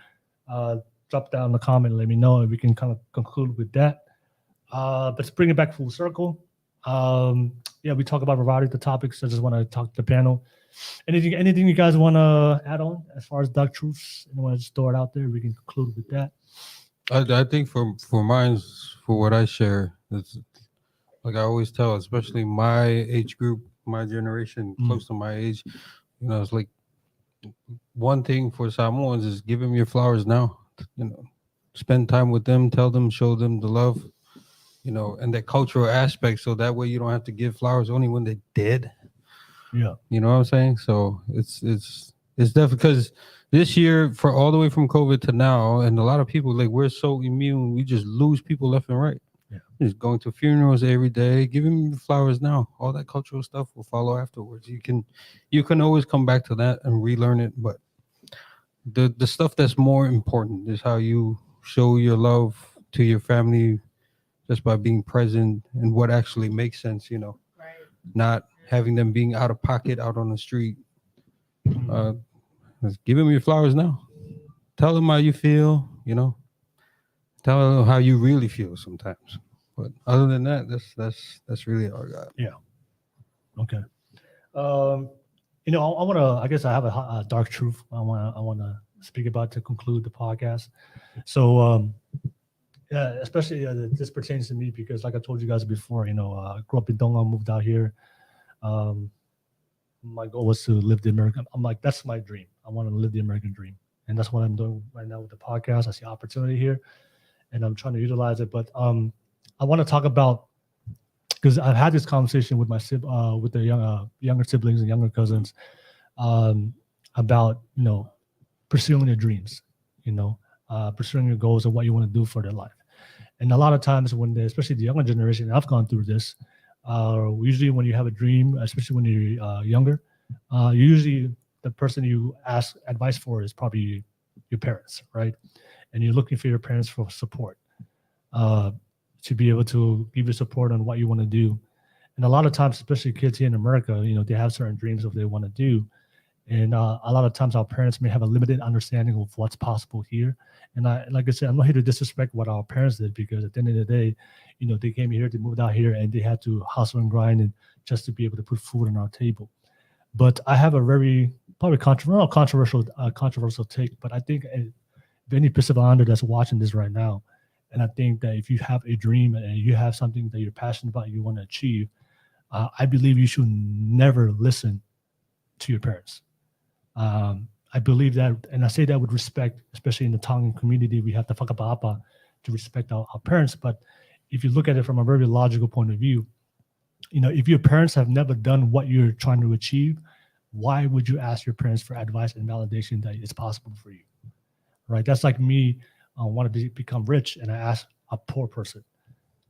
drop down the comment and let me know, and we can kind of conclude with that. But to bring it back full circle, yeah, we talk about a variety of the topics. I just want to talk to the panel. Anything you guys want to add on as far as dark truths? And want to just throw it out there? We can conclude with that. I think for mine's for what I share, it's like I always tell, especially my age group, my generation, close to my age, it's like one thing for Samoans is give them your flowers now. Spend time with them, tell them, show them the love, and that cultural aspect. So that way you don't have to give flowers only when they're dead. Yeah. You know what I'm saying? So it's definitely because this year, for all the way from COVID to now, and a lot of people, like, we're so immune, we just lose people left and right. Yeah. Just going to funerals every day, give them the flowers now. All that cultural stuff will follow afterwards. You can always come back to that and relearn it, but the stuff that's more important is how you show your love to your family just by being present and what actually makes sense, Right. not having them being out of pocket out on the street. Just give them your flowers now. Tell them how you feel, tell them how you really feel sometimes. But other than that, that's really all I got. Yeah. Okay. I want to. I guess I have a dark truth. I want to speak about to conclude the podcast. So, yeah, especially this pertains to me because, like I told you guys before, I grew up in Dongam, moved out here. My goal was to live the American. I'm like, that's my dream. I want to live the American dream, and that's what I'm doing right now with the podcast. I see opportunity here, and I'm trying to utilize it. But I want to talk about, because I've had this conversation with with the younger siblings and younger cousins about pursuing their dreams, pursuing your goals and what you want to do for their life. And a lot of times especially the younger generation, I've gone through this. Usually when you have a dream, especially when you're younger, usually the person you ask advice for is probably your parents, right? And you're looking for your parents for support. To be able to give you support on what you want to do. And a lot of times, especially kids here in America, they have certain dreams of what they want to do. And a lot of times our parents may have a limited understanding of what's possible here. And like I said, I'm not here to disrespect what our parents did, because at the end of the day, they came here, they moved out here, and they had to hustle and grind and just to be able to put food on our table. But I have a very probably controversial take, but I think if any Pacific Islander that's watching this right now, and I think that if you have a dream and you have something that you're passionate about, you want to achieve, I believe you should never listen to your parents. I believe that, and I say that with respect, especially in the Tongan community, we have the whakapapa to respect our parents. But if you look at it from a very logical point of view, if your parents have never done what you're trying to achieve, why would you ask your parents for advice and validation that it's possible for you? Right? That's like me. I want to become rich, and I ask a poor person.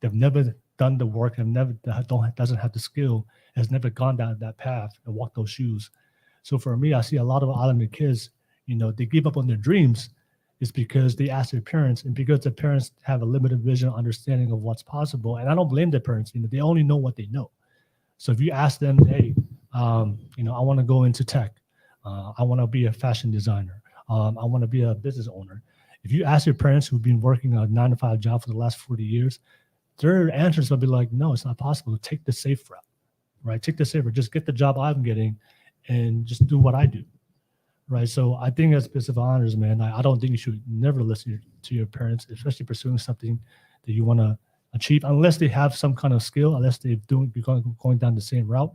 They've never done the work, and doesn't have the skill, has never gone down that path and walked those shoes. So for me, I see a lot of Islander kids, they give up on their dreams. It's because they ask their parents, and because the parents have a limited vision, understanding of what's possible. And I don't blame their parents. They only know what they know. So if you ask them, hey, I want to go into tech. I want to be a fashion designer. I want to be a business owner. If you ask your parents who've been working a 9-to-5 job for the last 40 years, their answers will be like, no, it's not possible. Take the safe route, right? Take the safe route. Just get the job I'm getting and just do what I do, right? So I think as Pacific Islanders, man, I don't think you should never listen to your parents, especially pursuing something that you want to achieve, unless they have some kind of skill, unless they're going down the same route.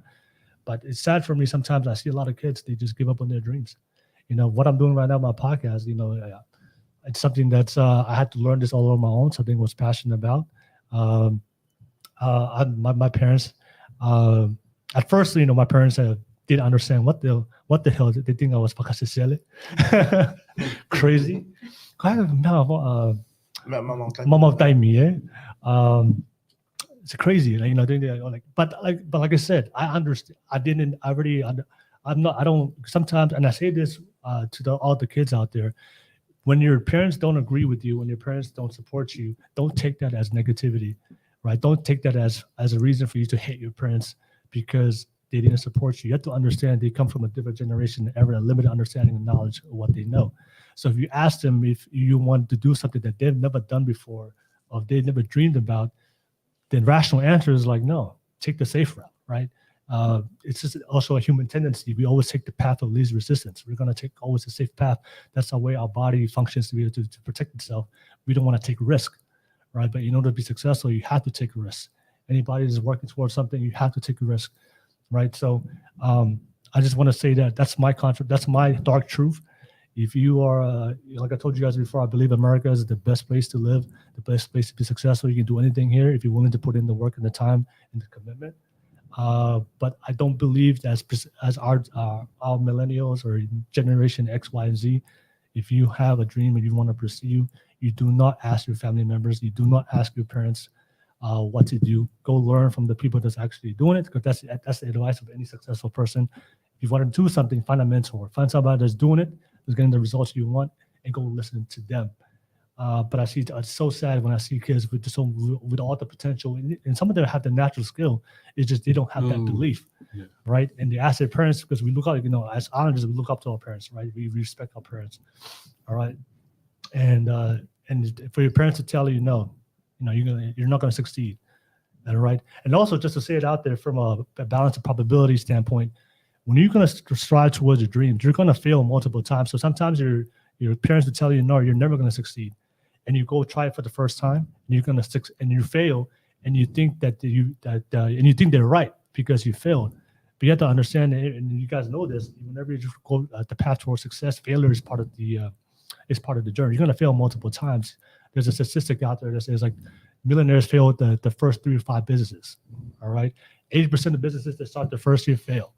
But it's sad for me. Sometimes I see a lot of kids, they just give up on their dreams. What I'm doing right now, my podcast, it's something that's I had to learn this all on my own. Something I was passionate about. My parents, at first, my parents didn't understand what the hell they think I was pakasisele. Crazy. Mama taimi, it's crazy. But like I said, I understand. Sometimes, and I say this to all the kids out there. When your parents don't agree with you, when your parents don't support you, don't take that as negativity, right? Don't take that as a reason for you to hate your parents because they didn't support you. You have to understand they come from a different generation, a limited understanding and knowledge of what they know. So if you ask them if you want to do something that they've never done before or they've never dreamed about, the rational answer is like, no, take the safe route, right? It's just also a human tendency. We always take the path of least resistance. We're going to take always a safe path. That's the way our body functions to be able to protect itself. We don't want to take risk, right? But in order to be successful, you have to take a risk. Anybody that's working towards something, you have to take a risk, right? So I just want to say that that's my concept. That's my dark truth. If you are, like I told you guys before, I believe America is the best place to live, the best place to be successful. You can do anything here if you're willing to put in the work and the time and the commitment. But I don't believe that as our millennials or generation X, Y, and Z, if you have a dream and you want to pursue, you do not ask your family members, you do not ask your parents what to do. Go learn from the people that's actually doing it, because that's the advice of any successful person. If you want to do something, find a mentor, find somebody that's doing it, that's getting the results you want, and go listen to them. But I see it's so sad when I see kids with all the potential, and some of them have the natural skill. It's just they don't have that belief, right? And they ask their parents, because we look up, as Islanders, we look up to our parents, right? We respect our parents, all right? And for your parents to tell you no, you're not going to succeed, all right? And also, just to say it out there from a balance of probability standpoint, when you're going to strive towards your dreams, you're going to fail multiple times. So sometimes your parents will tell you no, you're never going to succeed. And you go try it for the first time, and you're gonna and you fail, and you think that and you think they're right because you failed. But you have to understand, and you guys know this. Whenever you just go the path towards success, failure is part of the journey. You're gonna fail multiple times. There's a statistic out there that says like millionaires fail the first 3 to 5 businesses. All right, 80% of businesses that start the first year fail,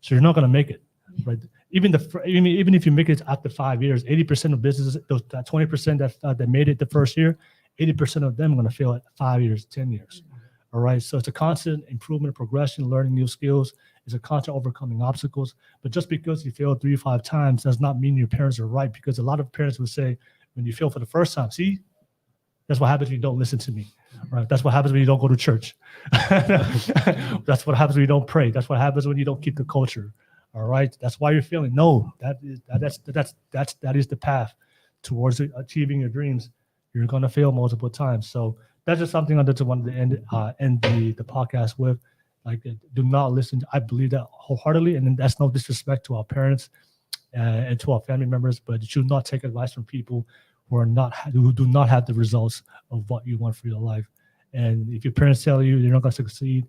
so you're not gonna make it. Right. Even if you make it after 5 years, 80% of businesses, those 20% that made it the first year, 80% of them are going to fail at 5 years, 10 years. All right. So it's a constant improvement, progression, learning new skills. It's a constant overcoming obstacles. But just because you fail 3 or 5 times does not mean your parents are right, because a lot of parents would say, when you fail for the first time, see, that's what happens when you don't listen to me. Right. That's what happens when you don't go to church. That's what happens when you don't pray. That's what happens when you don't keep the culture. All right, that's why you're failing. No, that is the path towards achieving your dreams. You're gonna fail multiple times. So that's just something I just wanted to end the podcast with. Like, do not listen. I believe that wholeheartedly, and then that's no disrespect to our parents and to our family members, but you should not take advice from people who do not have the results of what you want for your life. And if your parents tell you you're not gonna succeed,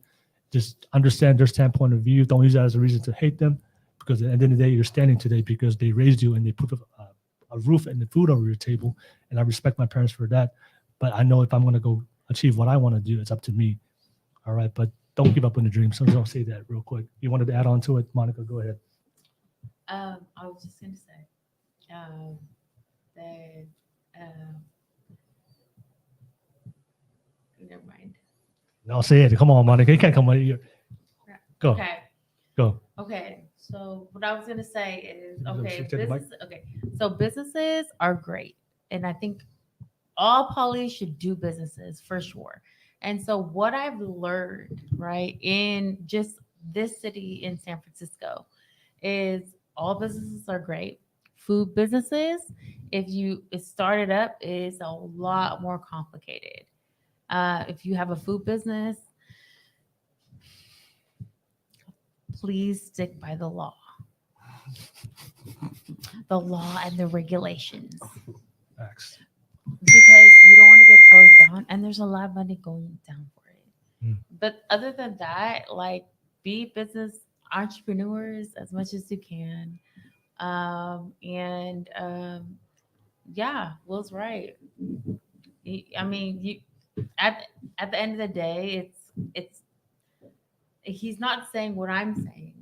just understand their standpoint of view. Don't use that as a reason to hate them, because at the end of the day, you're standing today because they raised you and they put a roof and the food over your table. And I respect my parents for that. But I know if I'm going to go achieve what I want to do, it's up to me. All right. But don't give up on the dream. So don't say that real quick. You wanted to add on to it, Monica? Go ahead. I was just going to say that never mind. No, say it. Come on, Monica. You can't come on here. Go. Okay. Go. Okay. So what I was gonna say is, So businesses are great, and I think all polys should do businesses for sure. And so what I've learned, right, in just this city in San Francisco, is all businesses are great. Food businesses, if you start it up, is a lot more complicated. If you have a food business, please stick by the law and the regulations. Thanks. Because you don't want to get closed down, and there's a lot of money going down for it. But other than that, like, be business entrepreneurs as much as you can. Yeah, Will's right. I mean, you at the end of the day, it's he's not saying what I'm saying.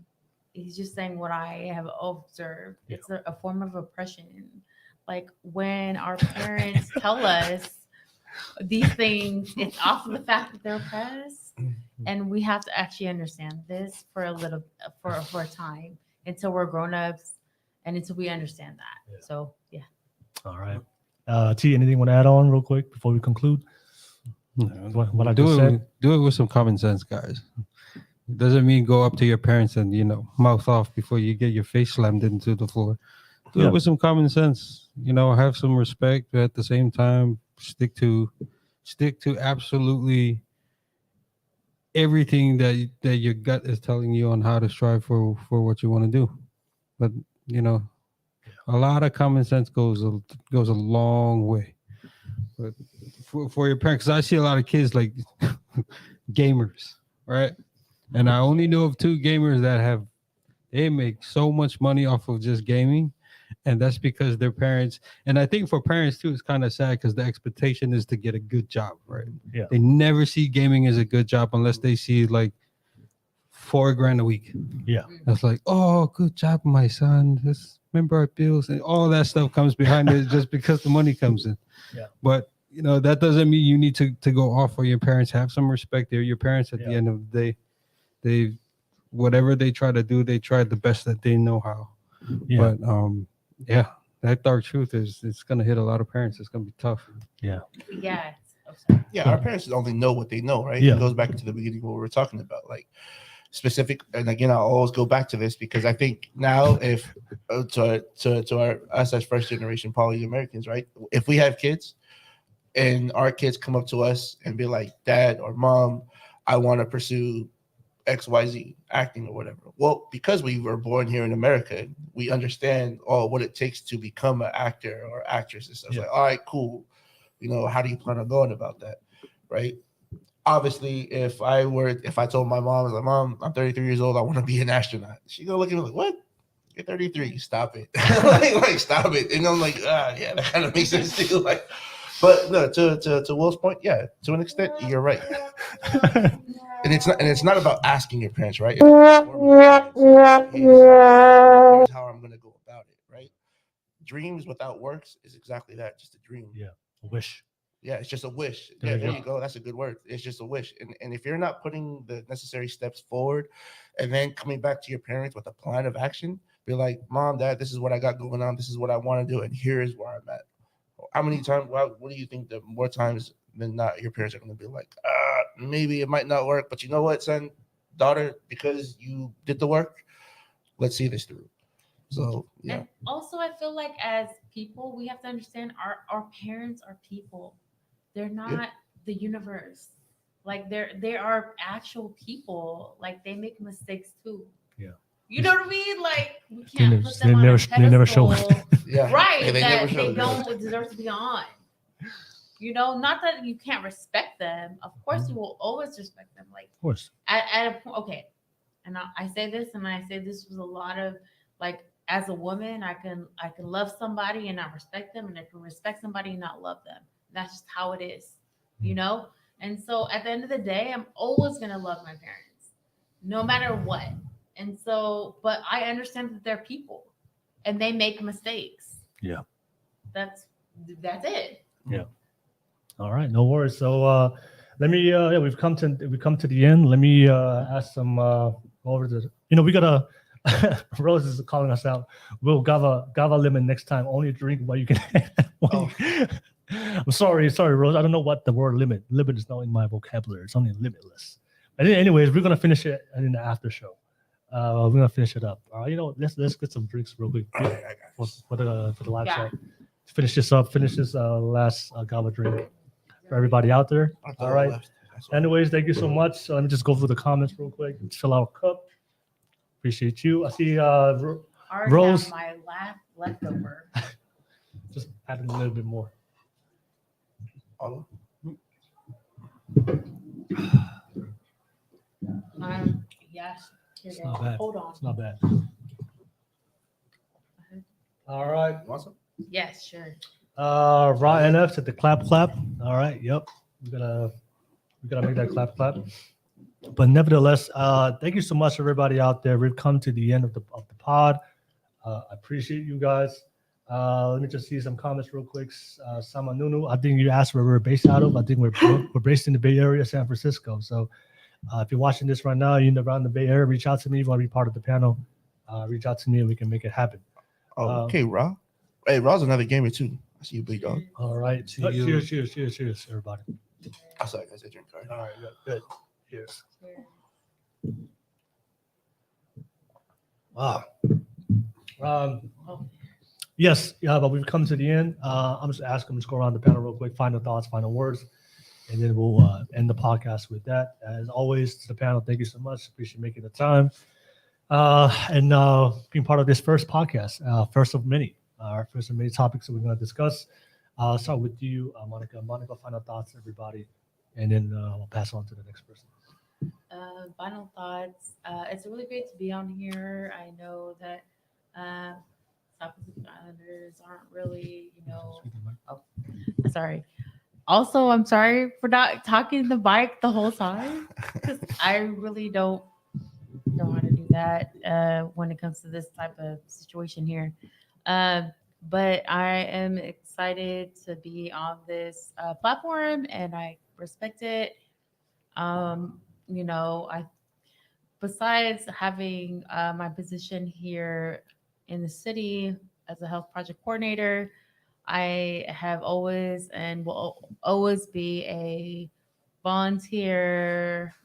He's just saying what I have observed. Yeah. It's a form of oppression. Like, when our parents tell us these things, it's also the fact that they're oppressed. And we have to actually understand this for a time, until we're grown-ups and until we understand that. Yeah. So, yeah. All right. T, anything you want to add on real quick before we conclude? What I just said? Do it with some common sense, guys. It doesn't mean go up to your parents and, mouth off before you get your face slammed into the floor. Do it with some common sense. Have some respect, but at the same time, stick to absolutely everything that your gut is telling you on how to strive for what you want to do. But you know, a lot of common sense goes a long way. But for your parents, 'cause I see a lot of kids like gamers, right? And I only know of 2 gamers that they make so much money off of just gaming. And that's because their parents, and I think for parents too, it's kind of sad because the expectation is to get a good job, right? Yeah. They never see gaming as a good job unless they see like $4,000 a week. Yeah. That's like, oh, good job, my son. Just remember our bills, and all that stuff comes behind it just because the money comes in. Yeah. But you know, that doesn't mean you need to go off for your parents. Have some respect. They're your parents at the end of the day. They whatever they try to do, they try the best that they know how. Yeah. But yeah, that dark truth it's gonna hit a lot of parents. It's gonna be tough. Yeah. Yeah. Yeah, our parents only know what they know, right? Yeah. It goes back to the beginning of what we were talking about, like specific. And again, I'll always go back to this because I think now, if to us as first generation poly Americans, right? If we have kids, and our kids come up to us and be like, "Dad or Mom, I want to pursue XYZ, acting or whatever." Well, because we were born here in America, we understand what it takes to become an actor or actress and stuff. Yeah. Like, all right, cool. You know, how do you plan on going about that? Right. Obviously, if I told my mom, I was like, "Mom, I'm 33 years old, I want to be an astronaut," she gonna look at me like, "What? You're 33, stop it." like stop it. And I'm like, yeah, that kind of makes sense to you. Like, but no, to Will's point, yeah, to an extent, you're right. And it's not about asking your parents, right? Here's how I'm gonna go about it, right? Dreams without works is exactly that, just a dream. Yeah. A wish. Yeah, it's just a wish. There Yeah, you there go. you go. That's a good word. It's just a wish. And if you're not putting the necessary steps forward and then coming back to your parents with a plan of action, be like, "Mom, Dad, this is what I got going on. This is what I want to do. And here is where I'm at." How many times, what do you think that more times than not your parents are going to be like, maybe it might not work, but you know what, son, daughter, because you did the work, let's see this through. So, yeah. And also, I feel like as people, we have to understand our parents are people. They're not the universe. Like they are actual people. Like they make mistakes too. Yeah. You know what I mean? Like we can't put They them on a never show pedestal, it. Yeah. right? They that never show they it. don't deserve to be on. You know, not that you can't respect them. Of course, you will always respect them. Like, Of course. at a point, okay. And I say this, and I say this was a lot of like, as a woman, I can love somebody and not respect them, and I can respect somebody and not love them. That's just how it is, you know. And so, at the end of the day, I'm always gonna love my parents, no matter what. And so, but I understand that they're people, and they make mistakes. Yeah. That's it. Yeah. All right, no worries. So let me we've come to the end. Let me ask some over the we got a Rose is calling us out. We'll Kava limit next time. Only drink what you can. I'm sorry, Rose. I don't know what the word limit. Limit is not in my vocabulary. It's only limitless. But anyways, we're gonna finish it in the after show. We're gonna finish it up. Let's get some drinks real quick for the live show. Finish this up. Finish this last Kava drink for everybody out there. All right. Anyways, thank you so much. So let me just go through the comments real quick. Fill out a cup. Appreciate you. I see Rose. Have my leftover. Just add a little bit more. Yes. It's not bad. Hold on. It's not bad. All right. Awesome. Yes, sure. Raw NF said the clap. All right. Yep. We gotta make that clap. But nevertheless, thank you so much, everybody out there. We've come to the end of the pod. I appreciate you guys. Let me just see some comments real quick. Sama Nunu, I think you asked where we're based out of. I think we're based in the Bay Area, San Francisco. So if you're watching this right now, you're around the Bay Area, reach out to me. If you want to be part of the panel, reach out to me and we can make it happen. Okay, Ra. Hey, Ra's another gamer too. I see you, big dog. All right. Cheers, everybody. I saw you guys a drink card. All right, good. Cheers. Wow. Yes, but we've come to the end. I'm just going around the panel real quick, final thoughts, final words. and then we'll end the podcast with that. As always, to the panel, thank you so much. Appreciate making the time and being part of this first podcast, first of many. Our first of many topics that we're going to discuss. I'll start with you, Monica. Monica, final thoughts, everybody, and then we'll pass on to the next person. Final thoughts. It's really great to be on here. I know that South Pacific Islanders aren't really, Oh, sorry. Also, I'm sorry for not talking the mic the whole time because I really don't know how to do that when it comes to this type of situation here. But I am excited to be on this platform, and I respect it. Besides having my position here in the city as a health project coordinator, I have always and will always be a volunteer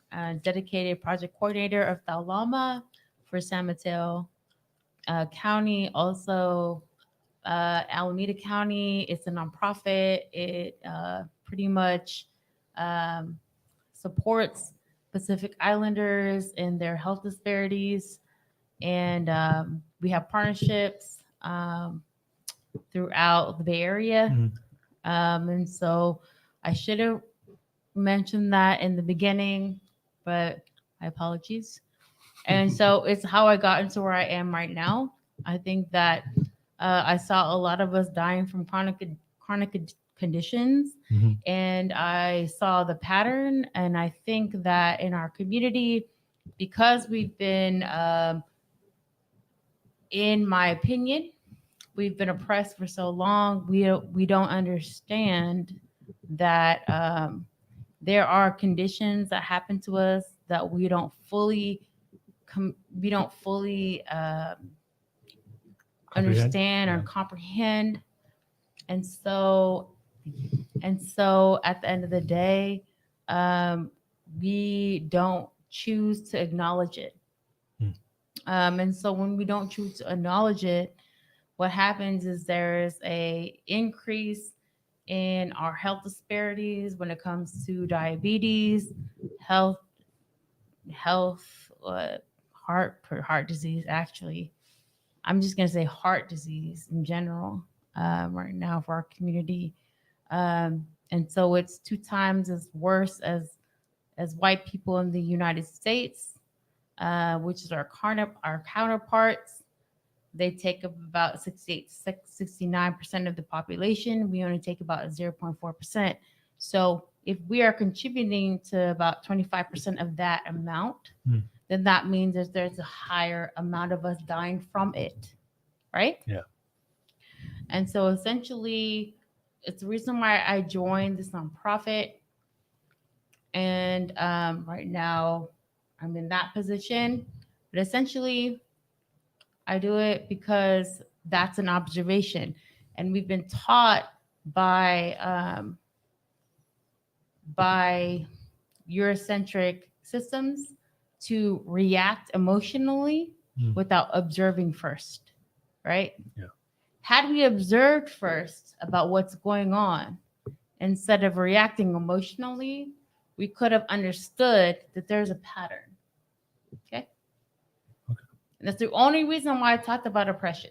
dedicated project coordinator of Thaulama for San Mateo County. Also, Alameda County, it's a nonprofit. It pretty much supports Pacific Islanders in their health disparities. And we have partnerships throughout the Bay Area. And so I should have mentioned that in the beginning, but my apologies. And so it's how I got into where I am right now. I think that I saw a lot of us dying from chronic conditions, and I saw the pattern. And I think that in our community, because we've been, in my opinion, we've been oppressed for so long, we don't understand that there are conditions that happen to us that we don't fully understand or comprehend. And so at the end of the day, we don't choose to acknowledge it. And so when we don't choose to acknowledge it, what happens is there's a increase in our health disparities when it comes to diabetes, heart disease. Actually, I'm just gonna say heart disease in general right now for our community, and so it's 2 times as worse as white people in the United States, which is our counterparts. They take up about 69% of the population. We only take about 0.4%. So if we are contributing to about 25% of that amount, then that means that there's a higher amount of us dying from it, right? Yeah. And so essentially, it's the reason why I joined this nonprofit. And right now, I'm in that position. But essentially, I do it because that's an observation. And we've been taught by Eurocentric systems to react emotionally without observing first, right? Yeah. Had we observed first about what's going on instead of reacting emotionally, we could have understood that there's a pattern. Okay? And that's the only reason why I talked about oppression,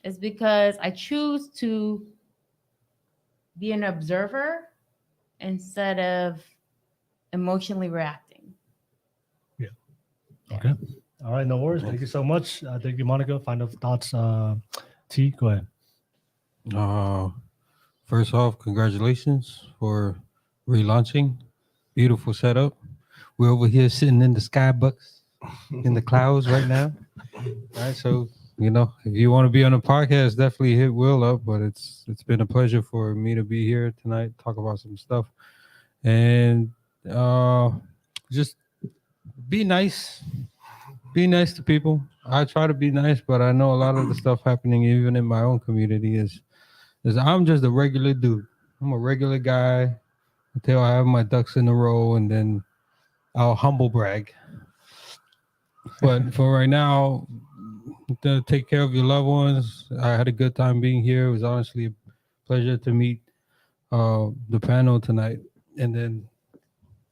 is because I choose to be an observer instead of emotionally reacting. Yeah. Okay. All right. No worries. Thank you so much. Thank you, Monica. Final thoughts. T, go ahead. First off, congratulations for relaunching. Beautiful setup. We're over here sitting in the skybox in the clouds right now. All right. So, if you want to be on a podcast, definitely hit Will up. But it's been a pleasure for me to be here tonight, talk about some stuff. And just be nice. Be nice to people. I try to be nice, but I know a lot of the stuff happening even in my own community is I'm just a regular dude. I'm a regular guy until I have my ducks in a row, and then I'll humble brag. But for right now, to take care of your loved ones. I had a good time being here. It was honestly a pleasure to meet the panel tonight, and then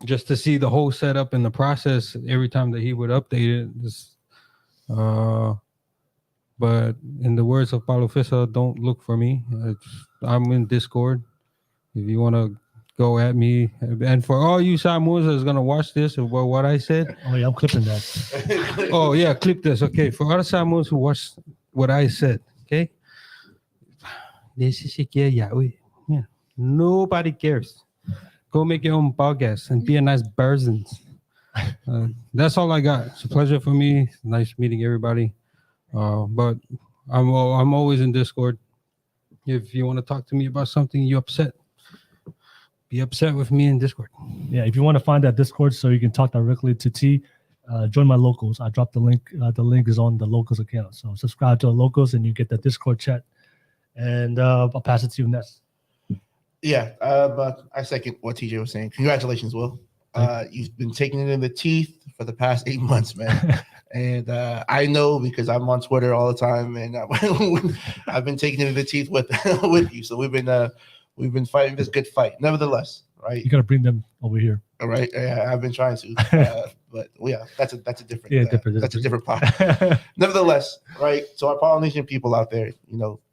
just to see the whole setup and the process every time that he would update it. But in the words of Paulo Fissa, don't look for me. I'm in Discord. If you want to go at me, and for all you Samoans that's gonna watch this or what I said. Oh yeah, I'm clipping that. Oh yeah, clip this. Okay, for all the Samoans who watched what I said. Okay, this is yeah. Nobody cares. Go make your own podcast and be a nice person. That's all I got. It's a pleasure for me. Nice meeting everybody. But I'm always in Discord. If you want to talk to me about something you upset, be upset with me in Discord. Yeah, if you want to find that Discord so you can talk directly to T, join my locals. I dropped the link. The link is on the locals account. So subscribe to the locals and you get the Discord chat. And I'll pass it to you next. Yeah, but I second what TJ was saying. Congratulations, Will. You've been taking it in the teeth for the past 8 months, man. And I know because I'm on Twitter all the time, and I've been taking it in the teeth with you. So we've been fighting this good fight. Nevertheless, right? You gotta bring them over here. All right. Yeah, I've been trying to, but yeah, that's a different. That's a different part. Nevertheless, right? So our Polynesian people out there,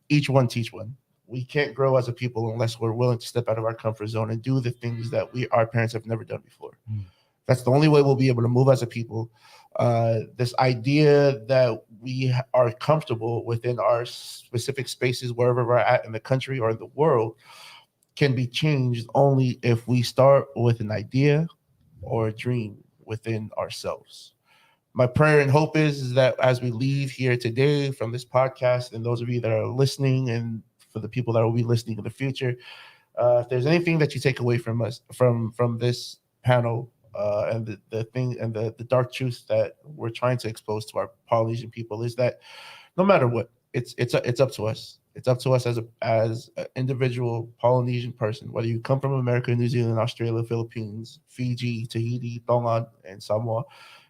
each one teach one. We can't grow as a people unless we're willing to step out of our comfort zone and do the things that our parents have never done before. That's the only way we'll be able to move as a people. This idea that we are comfortable within our specific spaces, wherever we're at in the country or in the world, can be changed only if we start with an idea or a dream within ourselves. My prayer and hope is that as we leave here today from this podcast, and those of you that are listening, and for the people that will be listening in the future, if there's anything that you take away from us from this panel, and the thing and the dark truth that we're trying to expose to our Polynesian people, is that no matter what, it's up to us. It's up to us as an individual Polynesian person, whether you come from America, New Zealand, Australia, Philippines, Fiji, Tahiti, Tonga, and Samoa.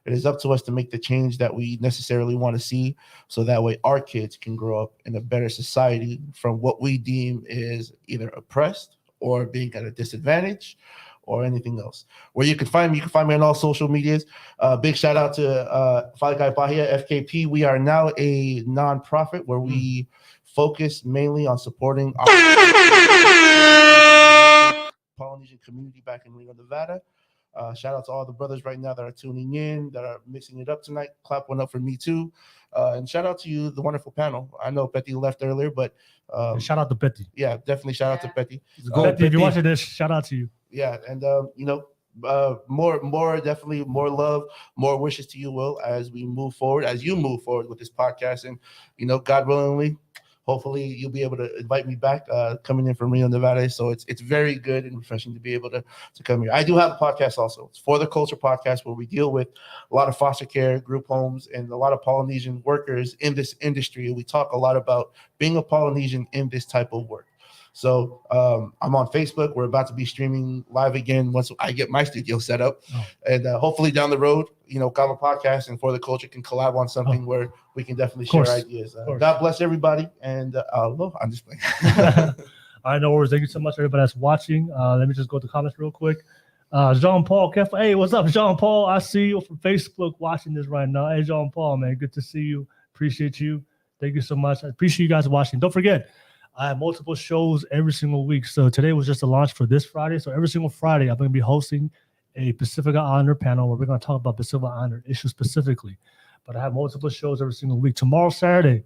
It is up to us to make the change that we necessarily want to see, so that way our kids can grow up in a better society from what we deem is either oppressed or being at a disadvantage or anything else. Where you can find me on all social medias. Big shout out to Falikai Bahia, FKP. We are now a nonprofit where we focus mainly on supporting our Polynesian community back in Reno, Nevada. Shout out to all the brothers right now that are tuning in, that are mixing it up tonight. Clap one up for me too. And shout out to you, the wonderful panel. I know Betty left earlier, but shout out to Betty. Yeah, definitely shout out to Betty. Betty, if you're watching this, shout out to you. Yeah, and definitely more love, more wishes to you, Will, as we move forward, as you move forward with this podcast, and God willingly, hopefully you'll be able to invite me back, coming in from Reno, Nevada. So it's very good and refreshing to be able to come here. I do have a podcast also. It's For the Culture podcast, where we deal with a lot of foster care, group homes, and a lot of Polynesian workers in this industry. We talk a lot about being a Polynesian in this type of work. So I'm on Facebook. We're about to be streaming live again once I get my studio set up. And hopefully down the road, Kava Podcast and For the Culture can collab on something where we can definitely share ideas. God bless everybody. And I'm just playing. I know worries. Thank you so much, everybody that's watching. Let me just go to the comments real quick. Jean-Paul, hey, what's up, Jean-Paul? I see you from Facebook watching this right now. Hey, Jean-Paul, man, good to see you. Appreciate you. Thank you so much. I appreciate you guys watching. Don't forget, I have multiple shows every single week. So today was just a launch for this Friday. So every single Friday, I'm going to be hosting a Pacific Islander panel where we're going to talk about Pacific Islander issues specifically. But I have multiple shows every single week. Tomorrow, Saturday,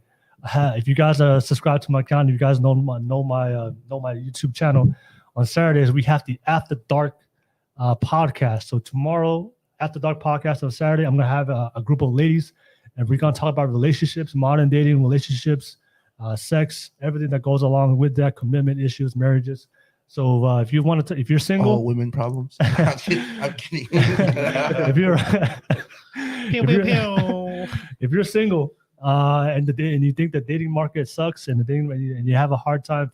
if you guys subscribe to my account, you guys know my YouTube channel. On Saturdays, we have the After Dark podcast. So tomorrow, After Dark podcast on Saturday, I'm going to have a group of ladies, and we're going to talk about relationships, modern dating relationships, sex, everything that goes along with that, commitment issues, marriages. So if you want to, if you're single, all women problems. I'm kidding. if you're single and you think the dating market sucks and you have a hard time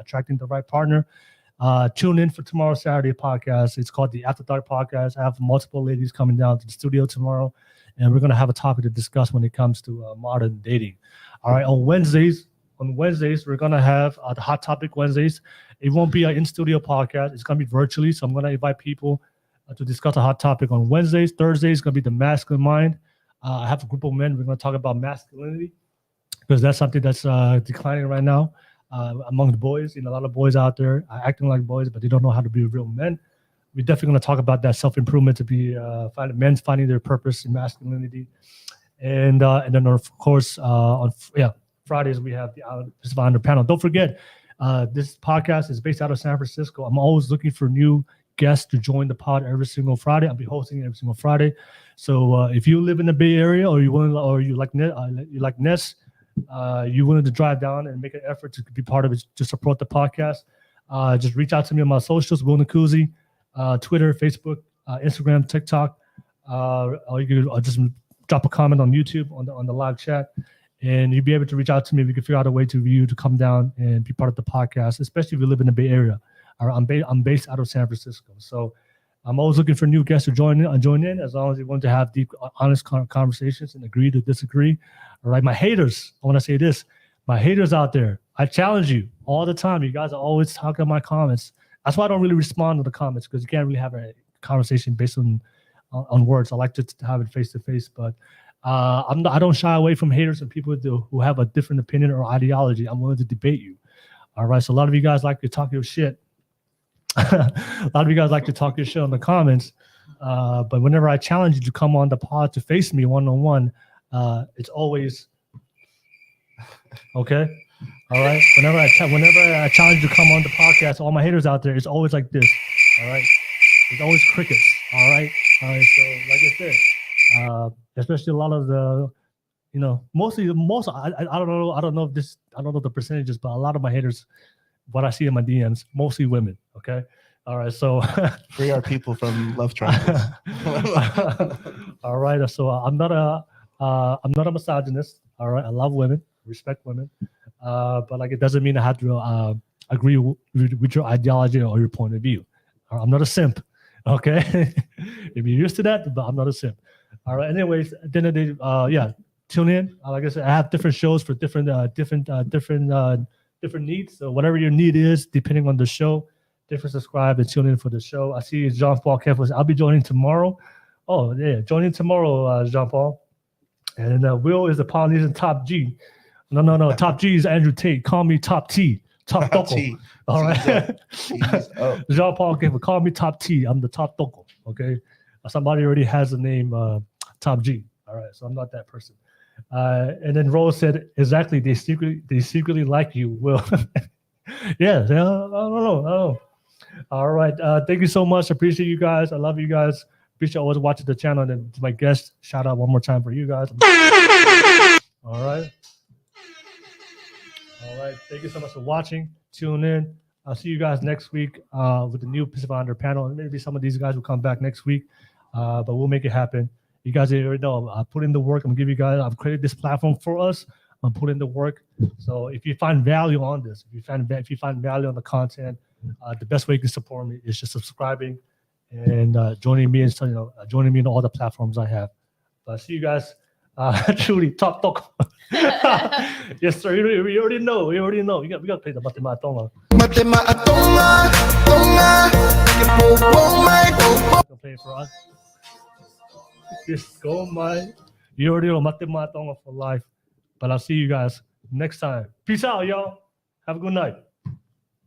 attracting the right partner, tune in for tomorrow's Saturday podcast. It's called the After Dark podcast. I have multiple ladies coming down to the studio tomorrow, and we're going to have a topic to discuss when it comes to modern dating. All right, on Wednesdays, on Wednesdays, we're going to have the Hot Topic Wednesdays. It won't be an in-studio podcast. It's going to be virtually. So I'm going to invite people to discuss a hot topic on Wednesdays. Thursdays is going to be the masculine mind. I have a group of men. We're going to talk about masculinity because that's something that's declining right now among the boys. A lot of boys out there are acting like boys, but they don't know how to be real men. We're definitely going to talk about that self-improvement to be men finding their purpose in masculinity. And then, of course, on Fridays, we have the Pacific Islander panel. Don't forget, this podcast is based out of San Francisco. I'm always looking for new guests to join the pod every single Friday. I'll be hosting every single Friday. So if you live in the Bay Area or you like Ness, you wanted to drive down and make an effort to be part of it, to support the podcast, just reach out to me on my socials, willnacouzi, Twitter, Facebook, Instagram, TikTok, or you can just drop a comment on YouTube on the live chat, and you'll be able to reach out to me. We can figure out a way for you to come down and be part of the podcast, especially if you live in the Bay Area. I'm based out of San Francisco, so I'm always looking for new guests to join in as long as you want to have deep, honest conversations and agree to disagree. All right, my haters, I want to say this. My haters out there, I challenge you all the time. You guys are always talking about my comments. That's why I don't really respond to the comments, because you can't really have a conversation based on words. I like to have it face to face, but I don't shy away from haters and people who have a different opinion or ideology. I'm willing to debate you. All right, so a lot of you guys like to talk your shit. A lot of you guys like to talk your shit on the comments, but whenever I challenge you to come on the pod to face me one-on-one, it's always okay. All right. Whenever I challenge you to come on the podcast, all my haters out there, it's always like this. All right. It's always crickets. All right. All right. So like I said, especially a lot of the, most I don't know the percentages, but a lot of my haters, what I see in my DMs, mostly women. Okay. All right. So free our people from love triangles. All right. So I'm not a misogynist. All right. I love women, respect women. But like, it doesn't mean I have to agree with your ideology or your point of view. I'm not a simp. Okay. If you're used to that, but I'm not a simp. All right. Anyways, then tune in. Like I said, I have different shows for different needs. So whatever your need is, depending on the show, subscribe and tune in for the show. I see Jean-Paul Keffels. I'll be joining tomorrow. Oh yeah, joining tomorrow, Jean-Paul. And Will is the Polynesian top G. No. Top G is Andrew Tate. Call me Top T. Top Toko. All right. Jean-Paul Keffels. Call me Top T. I'm the top Toko. Okay. Somebody already has the name Top G. All right. So I'm not that person. And then Rose said, exactly, they secretly like you, Will. Yeah, I don't know. All right. Thank you so much. Appreciate you guys. I love you guys. Appreciate always watching the channel. And then to my guests, shout out one more time for you guys. All right. All right. Thank you so much for watching. Tune in. I'll see you guys next week with the new Pacific Islander panel. And maybe some of these guys will come back next week, but we'll make it happen. You guys already know I put in the work. I'm gonna give you guys. I've created this platform for us. I'm putting the work. So if you find value on this, if you find value on the content, the best way you can support me is just subscribing and joining me in all the platforms I have. But see you guys. Truly top talk. Yes, sir. We already know. We got to play the Matematonga. Play it for us. Yes, go my. You already know Matematonga for life. But I'll see you guys next time. Peace out, y'all. Have a good night.